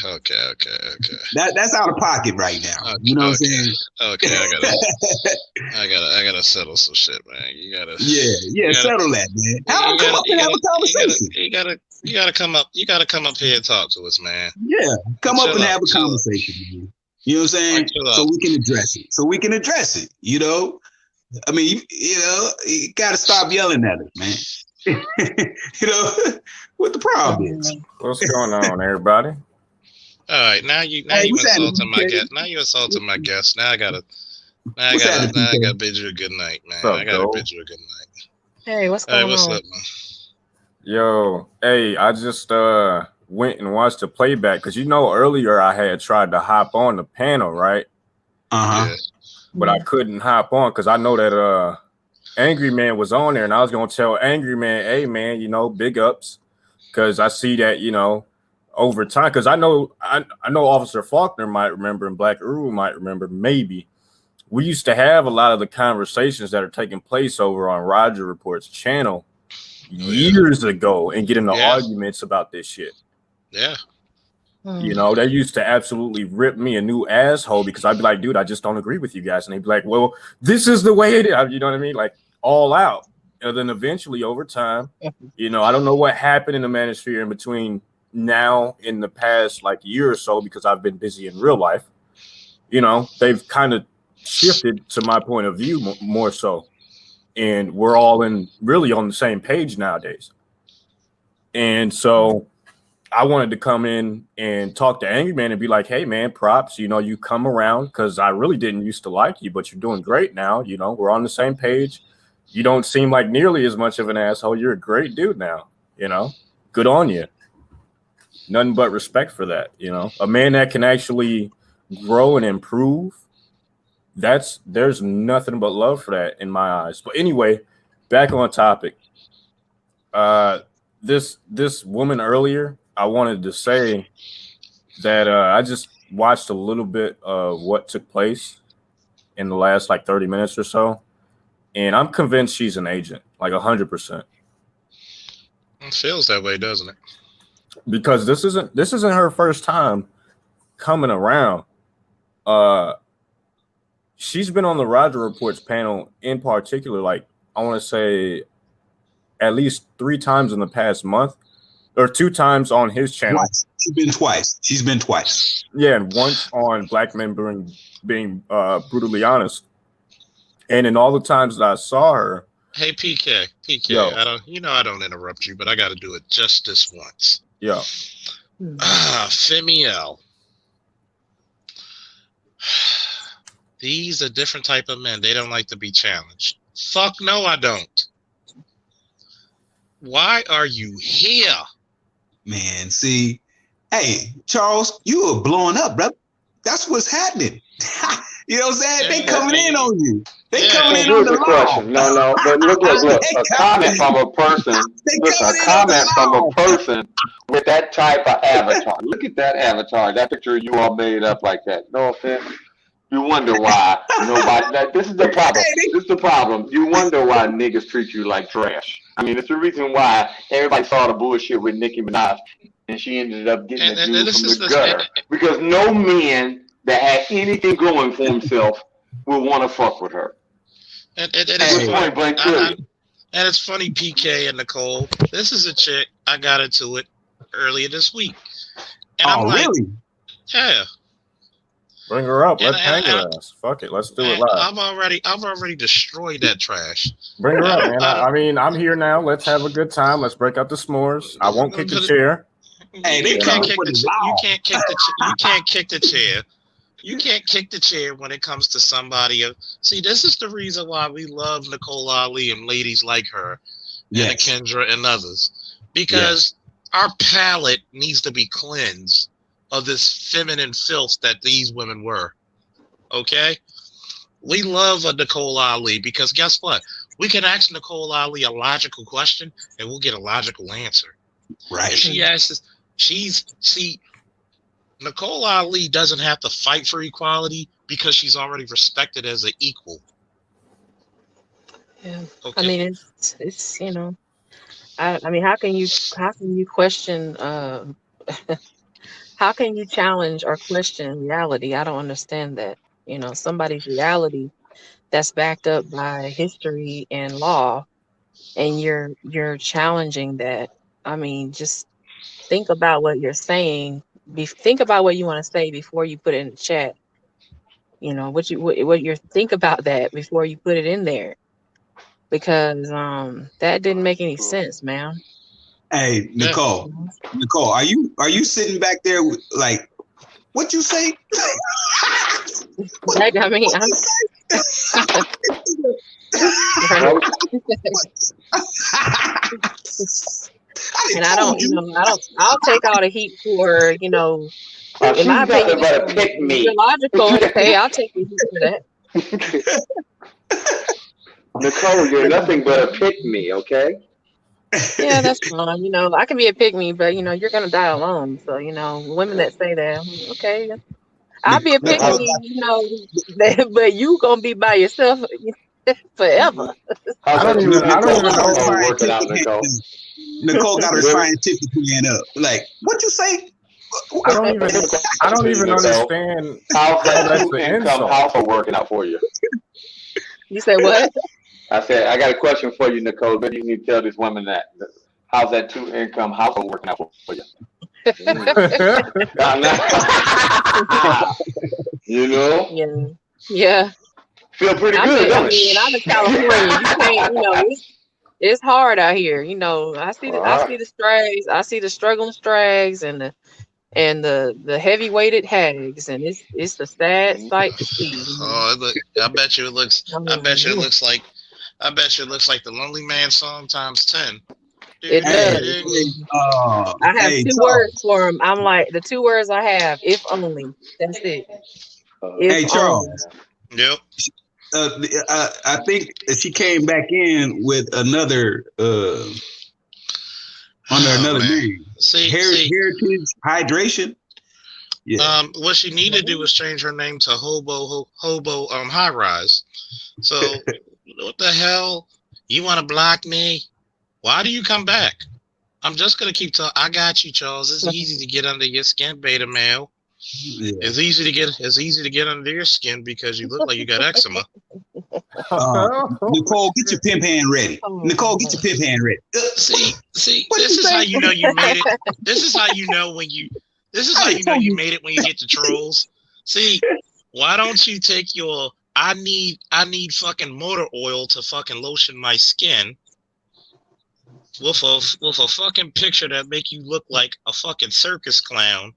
That's out of pocket right now. You know what I'm saying? Okay, I gotta settle some shit, man. You gotta settle that, man. Come up and have a conversation. You gotta come up. You gotta come up here and talk to us, man. Yeah, come up and have a conversation, man. You know what I'm saying? So we can address it. You know, you gotta stop yelling at us, man. You know what the problem is. What's going on, everybody? All right, now you insulting my guest. Now you insulting my guest. Now I gotta bid you a good night, man. I gotta bid you a good night. Hey, what's going on? What's up, man? Yo, hey, I just went and watched the playback because earlier I had tried to hop on the panel, right? Yeah. But I couldn't hop on because I know that Angry Man was on there, and I was gonna tell Angry Man, hey man, big ups, because I see that over time, because I know Officer Faulkner might remember and Black Uru might remember. Maybe we used to have a lot of the conversations that are taking place over on Roger Report's channel years ago, and get into arguments about this shit. Yeah. They used to absolutely rip me a new asshole because I'd be like, dude, I just don't agree with you guys. And they'd be like, well, this is the way it is. You know what I mean? Like all out. And then eventually over time, I don't know what happened in the manosphere in between now in the past year or so, because I've been busy in real life. They've kind of shifted to my point of view more so. And we're all really on the same page nowadays. And so I wanted to come in and talk to Angry Man and be like, hey, man, props. You come around because I really didn't used to like you, but you're doing great now. We're on the same page. You don't seem like nearly as much of an asshole. You're a great dude now. Good on you. Nothing but respect for that. A man that can actually grow and improve. There's nothing but love for that in my eyes. But anyway, back on topic. This woman earlier, I wanted to say that I just watched a little bit of what took place in the last 30 minutes or so, and I'm convinced she's an agent, 100%. It feels that way, doesn't it? Because this isn't her first time coming around. She's been on the Roger Report's panel in particular, I want to say at least 3 times in the past month. Or 2 times on his channel. She's been twice. Yeah, and once on Black Men being brutally honest. And in all the times that I saw her. Hey PK, yo. I don't interrupt you, but I got to do it just this once. Yeah. Femiel. These are different type of men. They don't like to be challenged. Fuck no, I don't. Why are you here? Man, see, hey, Charles, you are blowing up, bro. That's what's happening. You know what I'm saying? They coming in on you. They coming in on the question. No, but look, a comment from a person. With that type of avatar. Look at that avatar, that picture you all made up like that. No offense. You wonder why nobody. This is the problem. This is the problem. You wonder why niggas treat you like trash. I mean, it's the reason why everybody saw the bullshit with Nicki Minaj, and she ended up getting a dude from the gutter. Because no men that had anything going for himself will want to fuck with her. And it's Point funny. blank period. And it's funny, PK and Nicole. This is a chick. I got into it earlier this week. And I'm like, really? Yeah. Bring her up. And- Let's hang and- her ass. Fuck it. Let's do it Man, live. I've already destroyed that trash. Bring her up, man. I mean, I'm here now. Let's have a good time. Let's break out the s'mores. I won't kick the chair. Hey, You can't kick the chair. You can't kick the chair when it comes to somebody. See, this is the reason why we love Nicole Ali and ladies like her, Yes. and Kendra and others, because our palate needs to be cleansed of this feminine filth that these women were. Okay, we love a Nicole Ali because guess what? We can ask Nicole Ali a logical question and we'll get a logical answer. Right. If she asks, Nicole Ali doesn't have to fight for equality because she's already respected as an equal. Yeah. Okay. I mean, it's you know, I mean, how can you question how can you challenge or question reality? I don't understand that. You know, somebody's reality that's backed up by history and law, and you're challenging that. I mean, just think about what you're saying. Think about what you want to say before you put it in the chat. You know, what you think about that before you put it in there, because that didn't make any sense, man. Hey, Nicole, are you sitting back there with, like, what you say? I mean, and I'll take all the heat for, you know, in my opinion, you're logical. Okay, I'll take the heat for that. Nicole, you're nothing but a pick me, okay? Yeah, that's fine. You know, I can be a pick-me, but you know, you're gonna die alone. So, you know, women that say that, okay, I'll be a pick-me, you know, but you gonna be by yourself forever. I don't even know. Working out, Nicole. Nicole got her scientific hand up. Like, what you say? I don't even understand How's that that's the two-income insult. household working out for you? You say what? I said, I got a question for you, Nicole, but you need to tell this woman that. How's that two-income household working out for you? You know? Yeah. Feel pretty good, don't I mean, I'm in California. You can't, you know, it's hard out here. You know, I see the strays, I see the struggling strays and the heavy weighted hags, and it's a sad sight to see. Oh, I bet you it looks like the Lonely Man song times 10. It does. I have two words for them. I'm like, the two words I have, if only. That's it. Hey, Charles. Yep. I think that she came back in with another under another name. Heritage Hydration. Yeah. What she need to do is change her name to Hobo High Rise. So what the hell? You want to block me? Why do you come back? I'm just gonna keep talking. I got you, Charles. It's easy to get under your skin, beta male. Yeah. It's easy to get under your skin because you look like you got eczema. Nicole, get your pimp hand ready. Nicole, get your pimp hand ready. See, this is how you know you made it. This is how you know when you. This is how you know you made it when you get the trolls. See, why don't you take your I need fucking motor oil to fucking lotion my skin with a fucking picture that make you look like a fucking circus clown,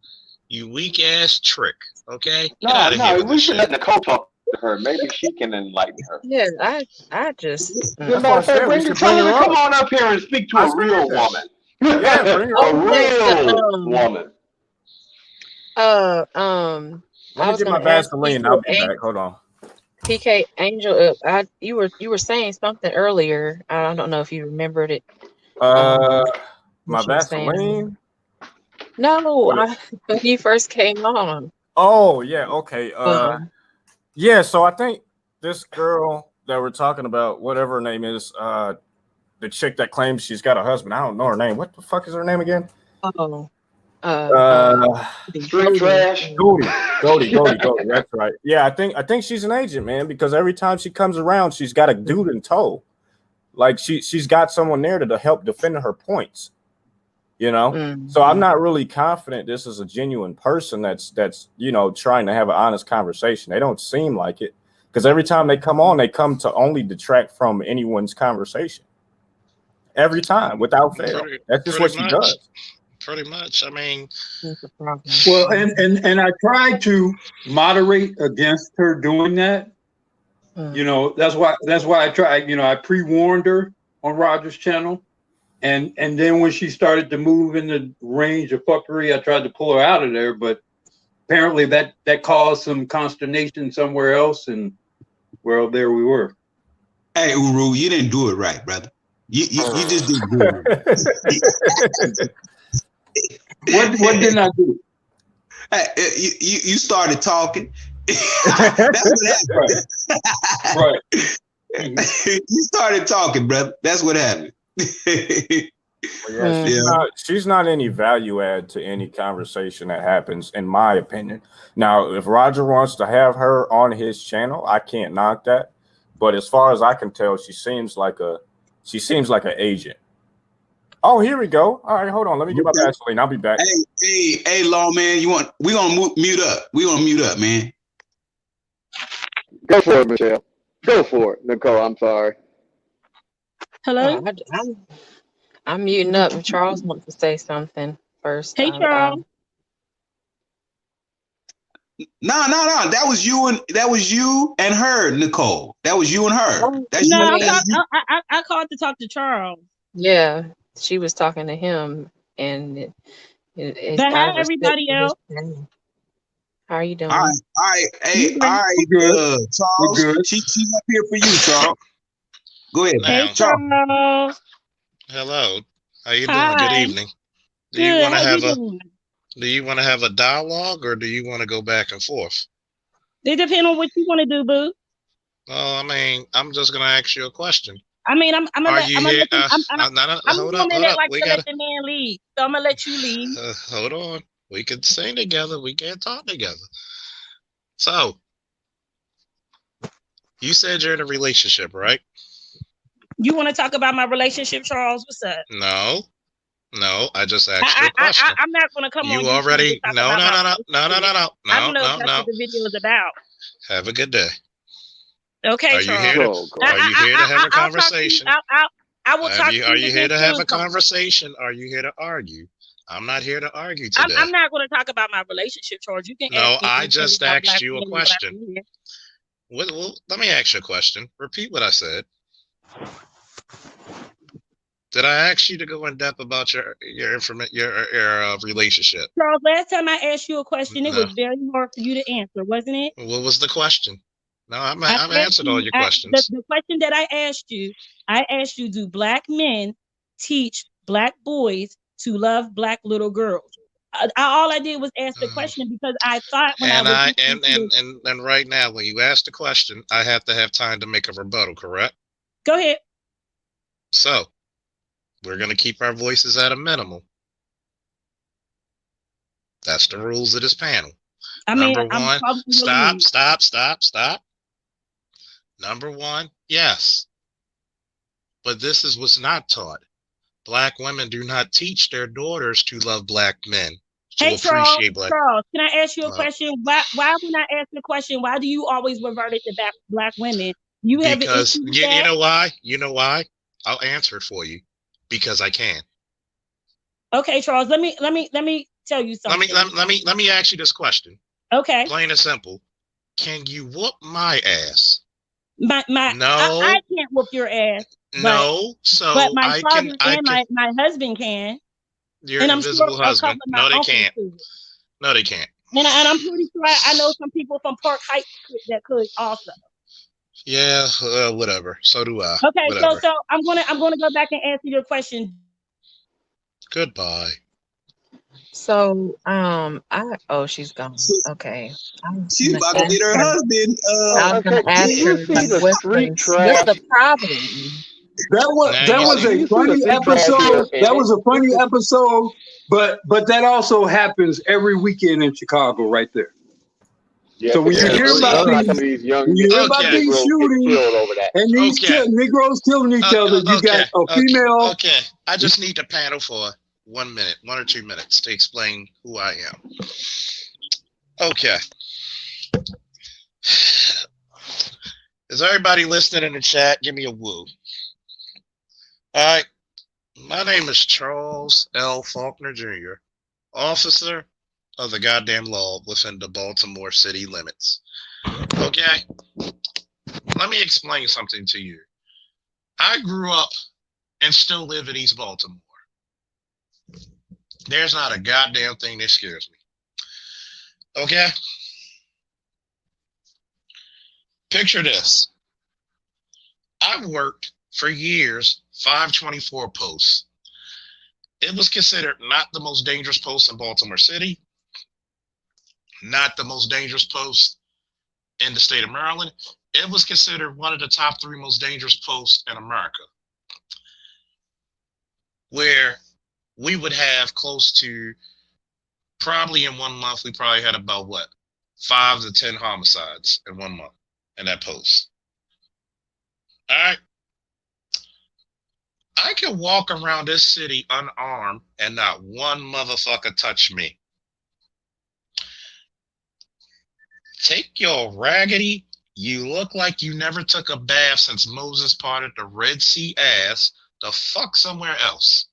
you weak ass trick. Okay? Get out of here with we this should shit. let Nicole talk to her. Maybe she can enlighten her. Yeah, I just. Matter of fact, tell her to come on up here and speak to a real woman. Yeah, bring her A up. real woman. I Let me was get my gonna ask Vaseline. I'll be back. Hold on. PK Angel. You were saying something earlier. I don't know if you remembered it. My What you were saying. Vaseline. No, when you first came on. Oh yeah, okay. Yeah, so I think this girl that we're talking about, whatever her name is, the chick that claims she's got a husband. I don't know her name. What the fuck is her name again? Oh, Street trash. Goldie. That's right. Yeah, I think she's an agent, man, because every time she comes around, she's got a dude in tow. Like she's got someone there to help defend her points. You know, so I'm not really confident this is a genuine person that's trying to have an honest conversation. They don't seem like it, because every time they come on, they come to only detract from anyone's conversation. Every time, without fail. That's just what she does. Pretty much. I mean, well, and I tried to moderate against her doing that. You know, that's why I tried. You know, I pre-warned her on Roger's channel. And then when she started to move in the range of fuckery, I tried to pull her out of there, but apparently that caused some consternation somewhere else, and well, there we were. Hey, Uru, you didn't do it right, brother. You just didn't do it. What didn't I do? Hey, you started talking. That's what happened. Right. You started talking, brother. That's what happened. She's not any value add to any conversation that happens, in my opinion. Now, if Roger wants to have her on his channel, I can't knock that. But as far as I can tell, she seems like an agent. Oh, here we go. All right, hold on. Let me get my Vaseline. I'll be back. Hey, Lawman, we gonna mute up. We gonna mute up, man. Go for it, Michelle. Go for it, Nicole. I'm sorry. Hello. I'm muting up. Charles wants to say something first. Hey, Charles. No. That was you and her, Nicole. That was you and her. I called to talk to Charles. Yeah, she was talking to him, and but how everybody else? How are you doing? All right. Hey, all right, good. Charles. We're good. She's up here for you, Charles. Go ahead, Hey, Charles. Hello. How you Hi. doing? Good evening. Do you Good. want to How have you a doing? Do you want to have a dialogue, or do you want to go back and forth? It depends on what you want to do, boo. Well, I mean, I'm just gonna ask you a question. I mean, I'm gonna Are let you you. here? I'm Hold a up. woman that likes We to let gotta the man lead, so I'm gonna let you lead. hold on. We can sing together. We can't talk together. So, you said you're in a relationship, right? You want to talk about my relationship, Charles? What's up? No. I just asked you a question. I'm not gonna come on. You already YouTube to talk no. about my relationship. I don't know if that's No. what the video is about. Have a good day. Okay, Are you Charles. here to have a conversation? I will talk to you. Are you here to have a conversation? Are you here to argue? I'm not here to argue today. I'm not going to talk about my relationship, Charles. You can. No, ask me I just about asked black you a women question. Well, let me ask you a question. Repeat what I said. Did I ask you to go in depth about your relationship? Charles, last time I asked you a question, it No. was very hard for you to answer, wasn't it? What was the question? No, I've answered all your questions. The question that I asked you, do black men teach black boys to love black little girls? All I did was ask the question because I thought when and right now, when you ask the question, I have to have time to make a rebuttal, correct? Go ahead. So, we're going to keep our voices at a minimum. That's the rules of this panel. Number one, stop. Number one, yes. But this is what's not taught. Black women do not teach their daughters to love black men. Hey, Charles, can I ask you a question? Why when I ask the question, why do you always revert it to black women? You have because an issue with you that? know why? You know why? I'll answer it for you. Because I can. Okay, Charles, let me tell you something. Let me ask you this question. Okay. Plain and simple. Can you whoop my ass? No. I can't whoop your ass. No. But my father and my husband can. Your invisible husband. No, they can't. No, they can't. And I'm pretty sure I know some people from Park Heights that could also. Yeah, whatever. So do I. Okay, whatever. so I'm gonna go back and answer your question. Goodbye. So she's gone. Okay. She's about to get her husband. I'm gonna ask her what's the problem. was a funny episode. That was a funny episode, but that also happens every weekend in Chicago, right there. Yeah, so when you hear about these Negroes shootings killed over that. and these Negroes killing each other, you got a female. Okay, I just need the panel for 1 minute, 1 or 2 minutes to explain who I am. Okay. Is everybody listening in the chat? Give me a woo. All right. My name is Charles L. Faulkner Jr., officer of the goddamn law within the Baltimore city limits. Okay? Let me explain something to you. I grew up and still live in East Baltimore. There's not a goddamn thing that scares me. Okay? Picture this. I've worked for years 524 posts. It was considered not the most dangerous post in Baltimore City, not the most dangerous post in the state of Maryland. It was considered one of the top 3 most dangerous posts in America, where we would have close to, probably in 1 month, we probably had about 5 to 10 homicides in 1 month in that post. All right. I can walk around this city unarmed and not one motherfucker touch me. Take your raggedy, you look like you never took a bath since Moses parted the Red Sea ass the fuck somewhere else.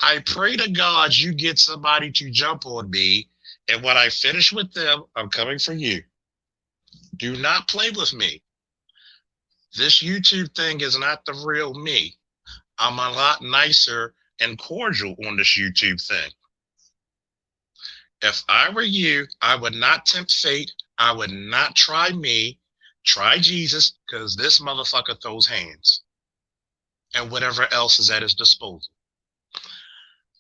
I pray to God you get somebody to jump on me, and when I finish with them, I'm coming for you. Do not play with me. This YouTube thing is not the real me. I'm a lot nicer and cordial on this YouTube thing. If I were you, I would not tempt fate. I would not try me. Try Jesus, because this motherfucker throws hands and whatever else is at his disposal.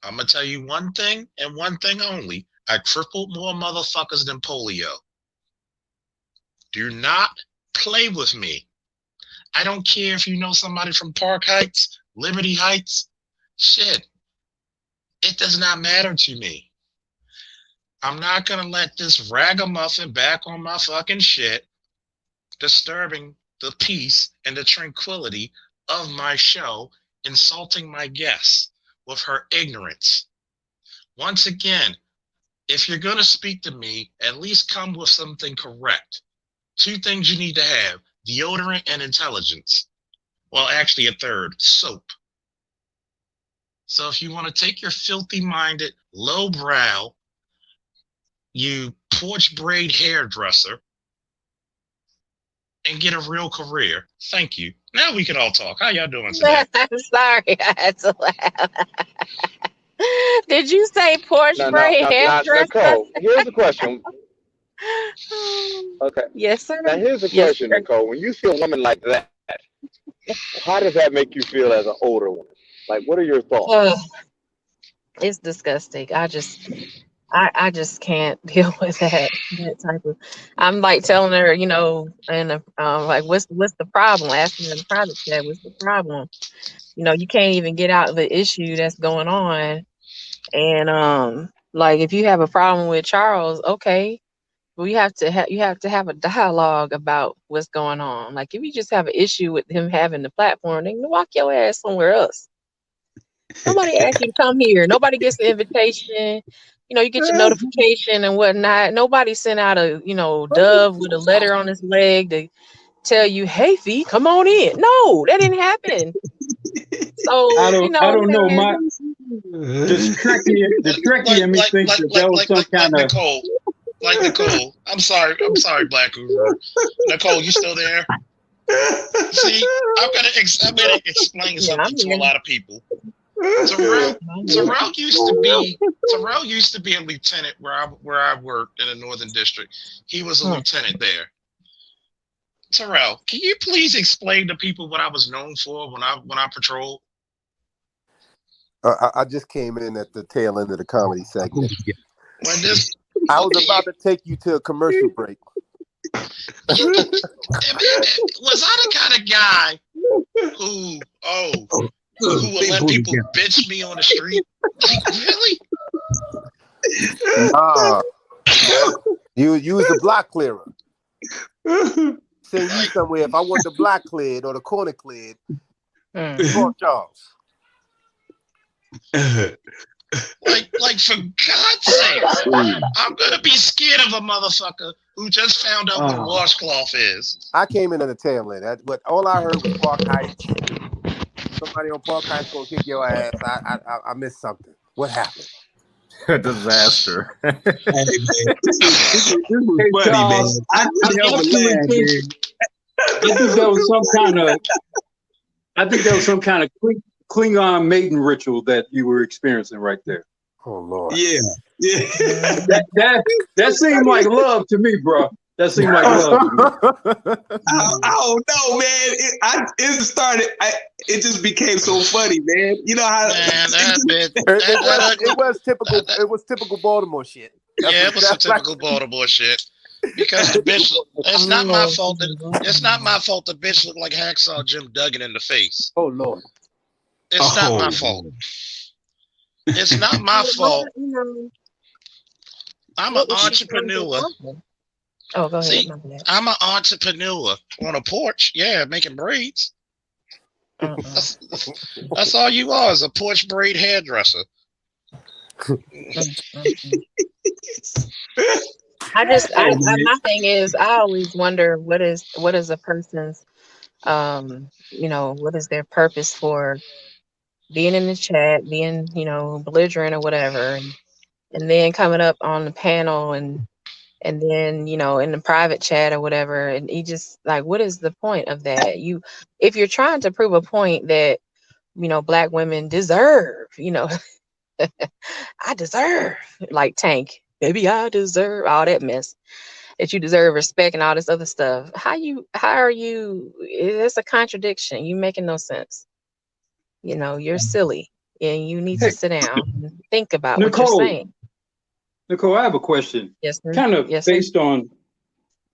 I'm going to tell you one thing and one thing only. I crippled more motherfuckers than polio. Do not play with me. I don't care if you know somebody from Park Heights, Liberty Heights. Shit. It does not matter to me. I'm not going to let this ragamuffin back on my fucking shit, disturbing the peace and the tranquility of my show, insulting my guests with her ignorance. Once again, if you're going to speak to me, at least come with something correct. 2 things you need to have: deodorant and intelligence. Well, actually a third, soap. So if you want to take your filthy-minded, low-brow, you porch braid hairdresser, and get a real career, thank you. Now we can all talk. How y'all doing today? I'm sorry, I had to laugh. Did you say porch braid hairdresser? Nicole, here's the question. Okay. Yes, sir. Now here's the question, Nicole. When you see a woman like that, how does that make you feel as an older woman? Like, what are your thoughts? It's disgusting. I just can't deal with that type of. I'm like telling her, you know, and like, what's the problem? Asking her in the private chat, what's the problem? You know, you can't even get out of the issue that's going on. And like, if you have a problem with Charles, okay, well, you have to have a dialogue about what's going on. Like, if you just have an issue with him having the platform, then walk your ass somewhere else. Nobody asked you to come here. Nobody gets the invitation. You know, you get your notification and whatnot. Nobody sent out a, you know, dove with a letter on his leg to tell you, hey, Fee, come on in. No, that didn't happen. So I don't know. The tricky in me thinks that was some kind of Nicole. Like Nicole. I'm sorry, Black Guru. Nicole, you still there? See, I'm gonna explain something to a lot of people. Terrell used to be a lieutenant where I worked in the Northern District. He was a lieutenant there. Terrell, can you please explain to people what I was known for when I patrolled? I just came in at the tail end of the comedy segment. When this I was about to take you to a commercial break. Was I the kind of guy who would let people bitch me on the street? Really? Nah. You was the block clearer. Send you somewhere. If I want the block cleared or the corner cleared, call Charles. Like for God's sake, I'm gonna be scared of a motherfucker who just found out what a washcloth is. I came in on the tail end, but all I heard was Park Heights. Somebody on Park Heights gonna kick your ass. I missed something. What happened? A disaster. Hey, man, this is funny, Charles, man. I think that was some kind of Klingon mating ritual that you were experiencing right there. Oh Lord. Yeah. That seemed like love to me, bro. That seemed like love to me. I don't know, man. It just became so funny, man. You know how it was typical. It was typical Baltimore shit. Yeah, it was some typical Baltimore shit. Because the bitch, it's not my fault. It's not my fault. The bitch looked like Hacksaw Jim Duggan in the face. Oh Lord. It's not my fault. It's not my fault. I'm an entrepreneur. Oh, go ahead. See, I'm an entrepreneur on a porch. Yeah, making braids. That's all you are, is a porch braid hairdresser. My thing is, I always wonder what is a person's, what is their purpose for being in the chat, being, belligerent or whatever, and then coming up on the panel and then, in the private chat or whatever, and you just like, what is the point of that? If you're trying to prove a point that, Black women deserve, I deserve, like Tank, baby, I deserve all that mess, that you deserve respect and all this other stuff. How are you? It's a contradiction. You making no sense. You're silly, and you need to sit down and think about what you're saying. Nicole, I have a question. Yes, sir. Kind of based on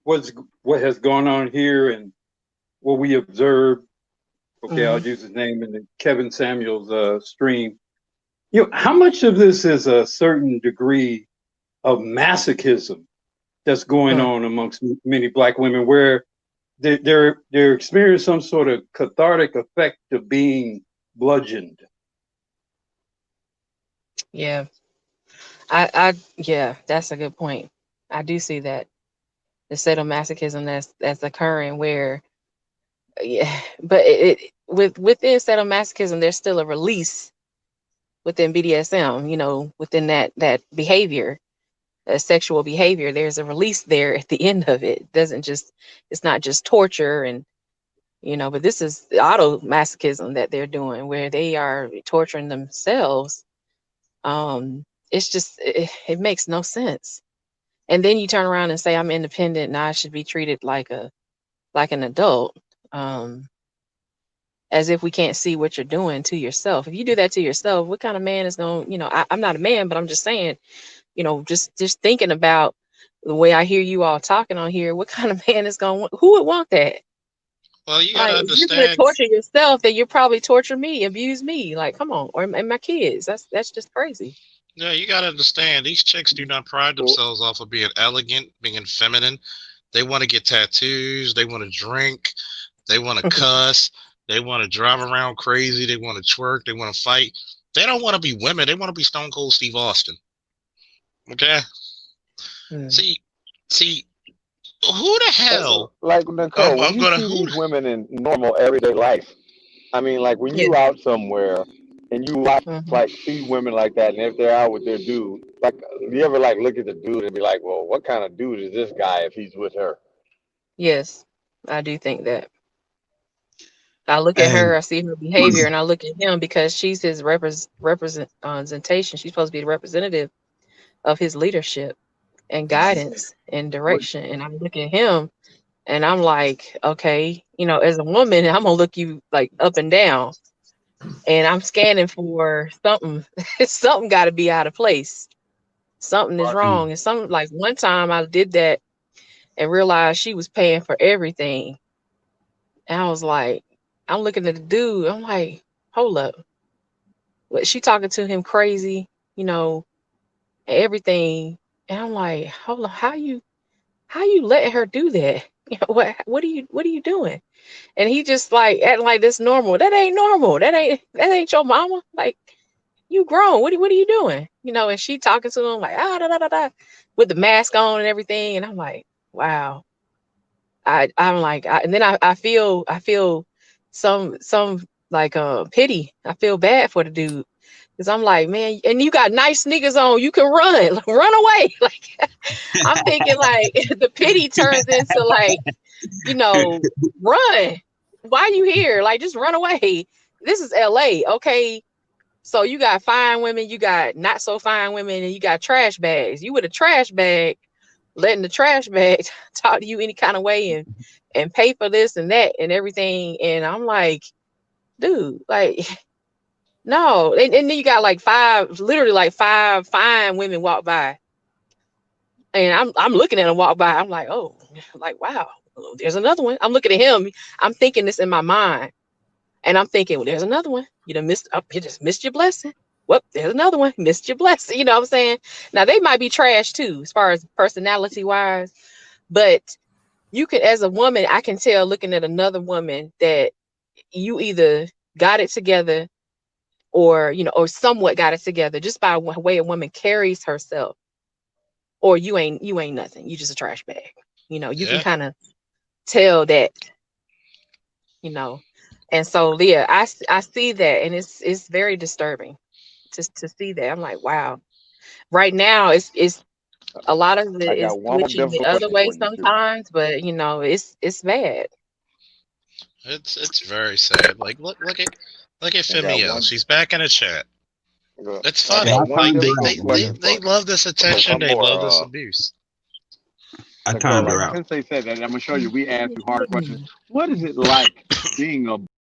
what has gone on here and what we observed. Okay, I'll use his name in the Kevin Samuels stream. How much of this is a certain degree of masochism that's going on amongst many Black women, where they're experiencing some sort of cathartic effect of being bludgeoned? Yeah. Yeah, that's a good point. I do see that the sadomasochism that's occurring, where, but within sadomasochism, there's still a release within BDSM. Within that behavior, sexual behavior, there's a release there at the end of it. It's not just torture and but this is automasochism that they're doing, where they are torturing themselves. It's just, it makes no sense. And then you turn around and say, I'm independent and I should be treated like an adult, as if we can't see what you're doing to yourself. If you do that to yourself, what kind of man is going, I'm not a man, but I'm just saying, just thinking about the way I hear you all talking on here, what kind of man is going, who would want that? Well, you gotta understand. If you're gonna torture yourself, then you probably torture me, abuse me. Like, come on, and my kids. That's just crazy. Yeah, you gotta understand. These chicks do not pride themselves off of being elegant, being feminine. They want to get tattoos. They want to drink. They want to cuss. They want to drive around crazy. They want to twerk. They want to fight. They don't want to be women. They want to be Stone Cold Steve Austin. Okay. See, who the hell? Like Nicole, when you see these women in normal everyday life, I mean, like when you out somewhere and you watch like see women like that, and if they're out with their dude, like you ever like look at the dude and be like, well, what kind of dude is this guy if he's with her? Yes, I do think that. I look at her, I see her behavior, and I look at him because she's his representation. She's supposed to be the representative of his leadership and guidance and direction. And I look at him and I'm like, okay, as a woman, I'm gonna look you like up and down, and I'm scanning for something. Something got to be out of place. Something is wrong. And like one time I did that and realized she was paying for everything. And I was like, I'm looking at the dude. I'm like, hold up. What, she talking to him crazy, you know, and everything. And I'm like, hold on, how you letting her do that? You know, what are you doing? And he just like acting like this normal. That ain't normal. That ain't your mama. Like, you grown. What are you doing? You know, and she talking to him like da da da with the mask on and everything. And I'm like, wow. I'm like, and then I feel some like pity. I feel bad for the dude. Cause I'm like, man, and you got nice sneakers on, you can run away. Like, I'm thinking like the pity turns into like, you know, run. Why are you here? Like, just run away. This is LA, okay? So you got fine women, you got not so fine women, and you got trash bags. You with a trash bag, letting the trash bag talk to you any kind of way and pay for this and that and everything. And I'm like, dude, like, no. And then you got like literally five fine women walk by. And I'm looking at them walk by. I'm like, oh, like, wow, there's another one. I'm looking at him. I'm thinking this in my mind. And I'm thinking, well, there's another one. You just missed your blessing. Whoop, there's another one. Missed your blessing. You know what I'm saying? Now, they might be trash too, as far as personality wise. But you could, as a woman, I can tell looking at another woman that you either got it together or, you know, or somewhat got it together just by the way a woman carries herself. Or you ain't nothing. You just a trash bag. You know, you can kind of tell that, you know. And so, yeah, I see that, and it's very disturbing to see that. I'm like, wow. Right now, it's a lot of it is switching the other way sometimes, but you know, it's bad. It's very sad. Like look at Femiel. She's back in the chat. It's funny. Like they love this attention. They love this abuse. I timed her out. Since they said that, I'm gonna show you. We asked you hard questions. What is it like being a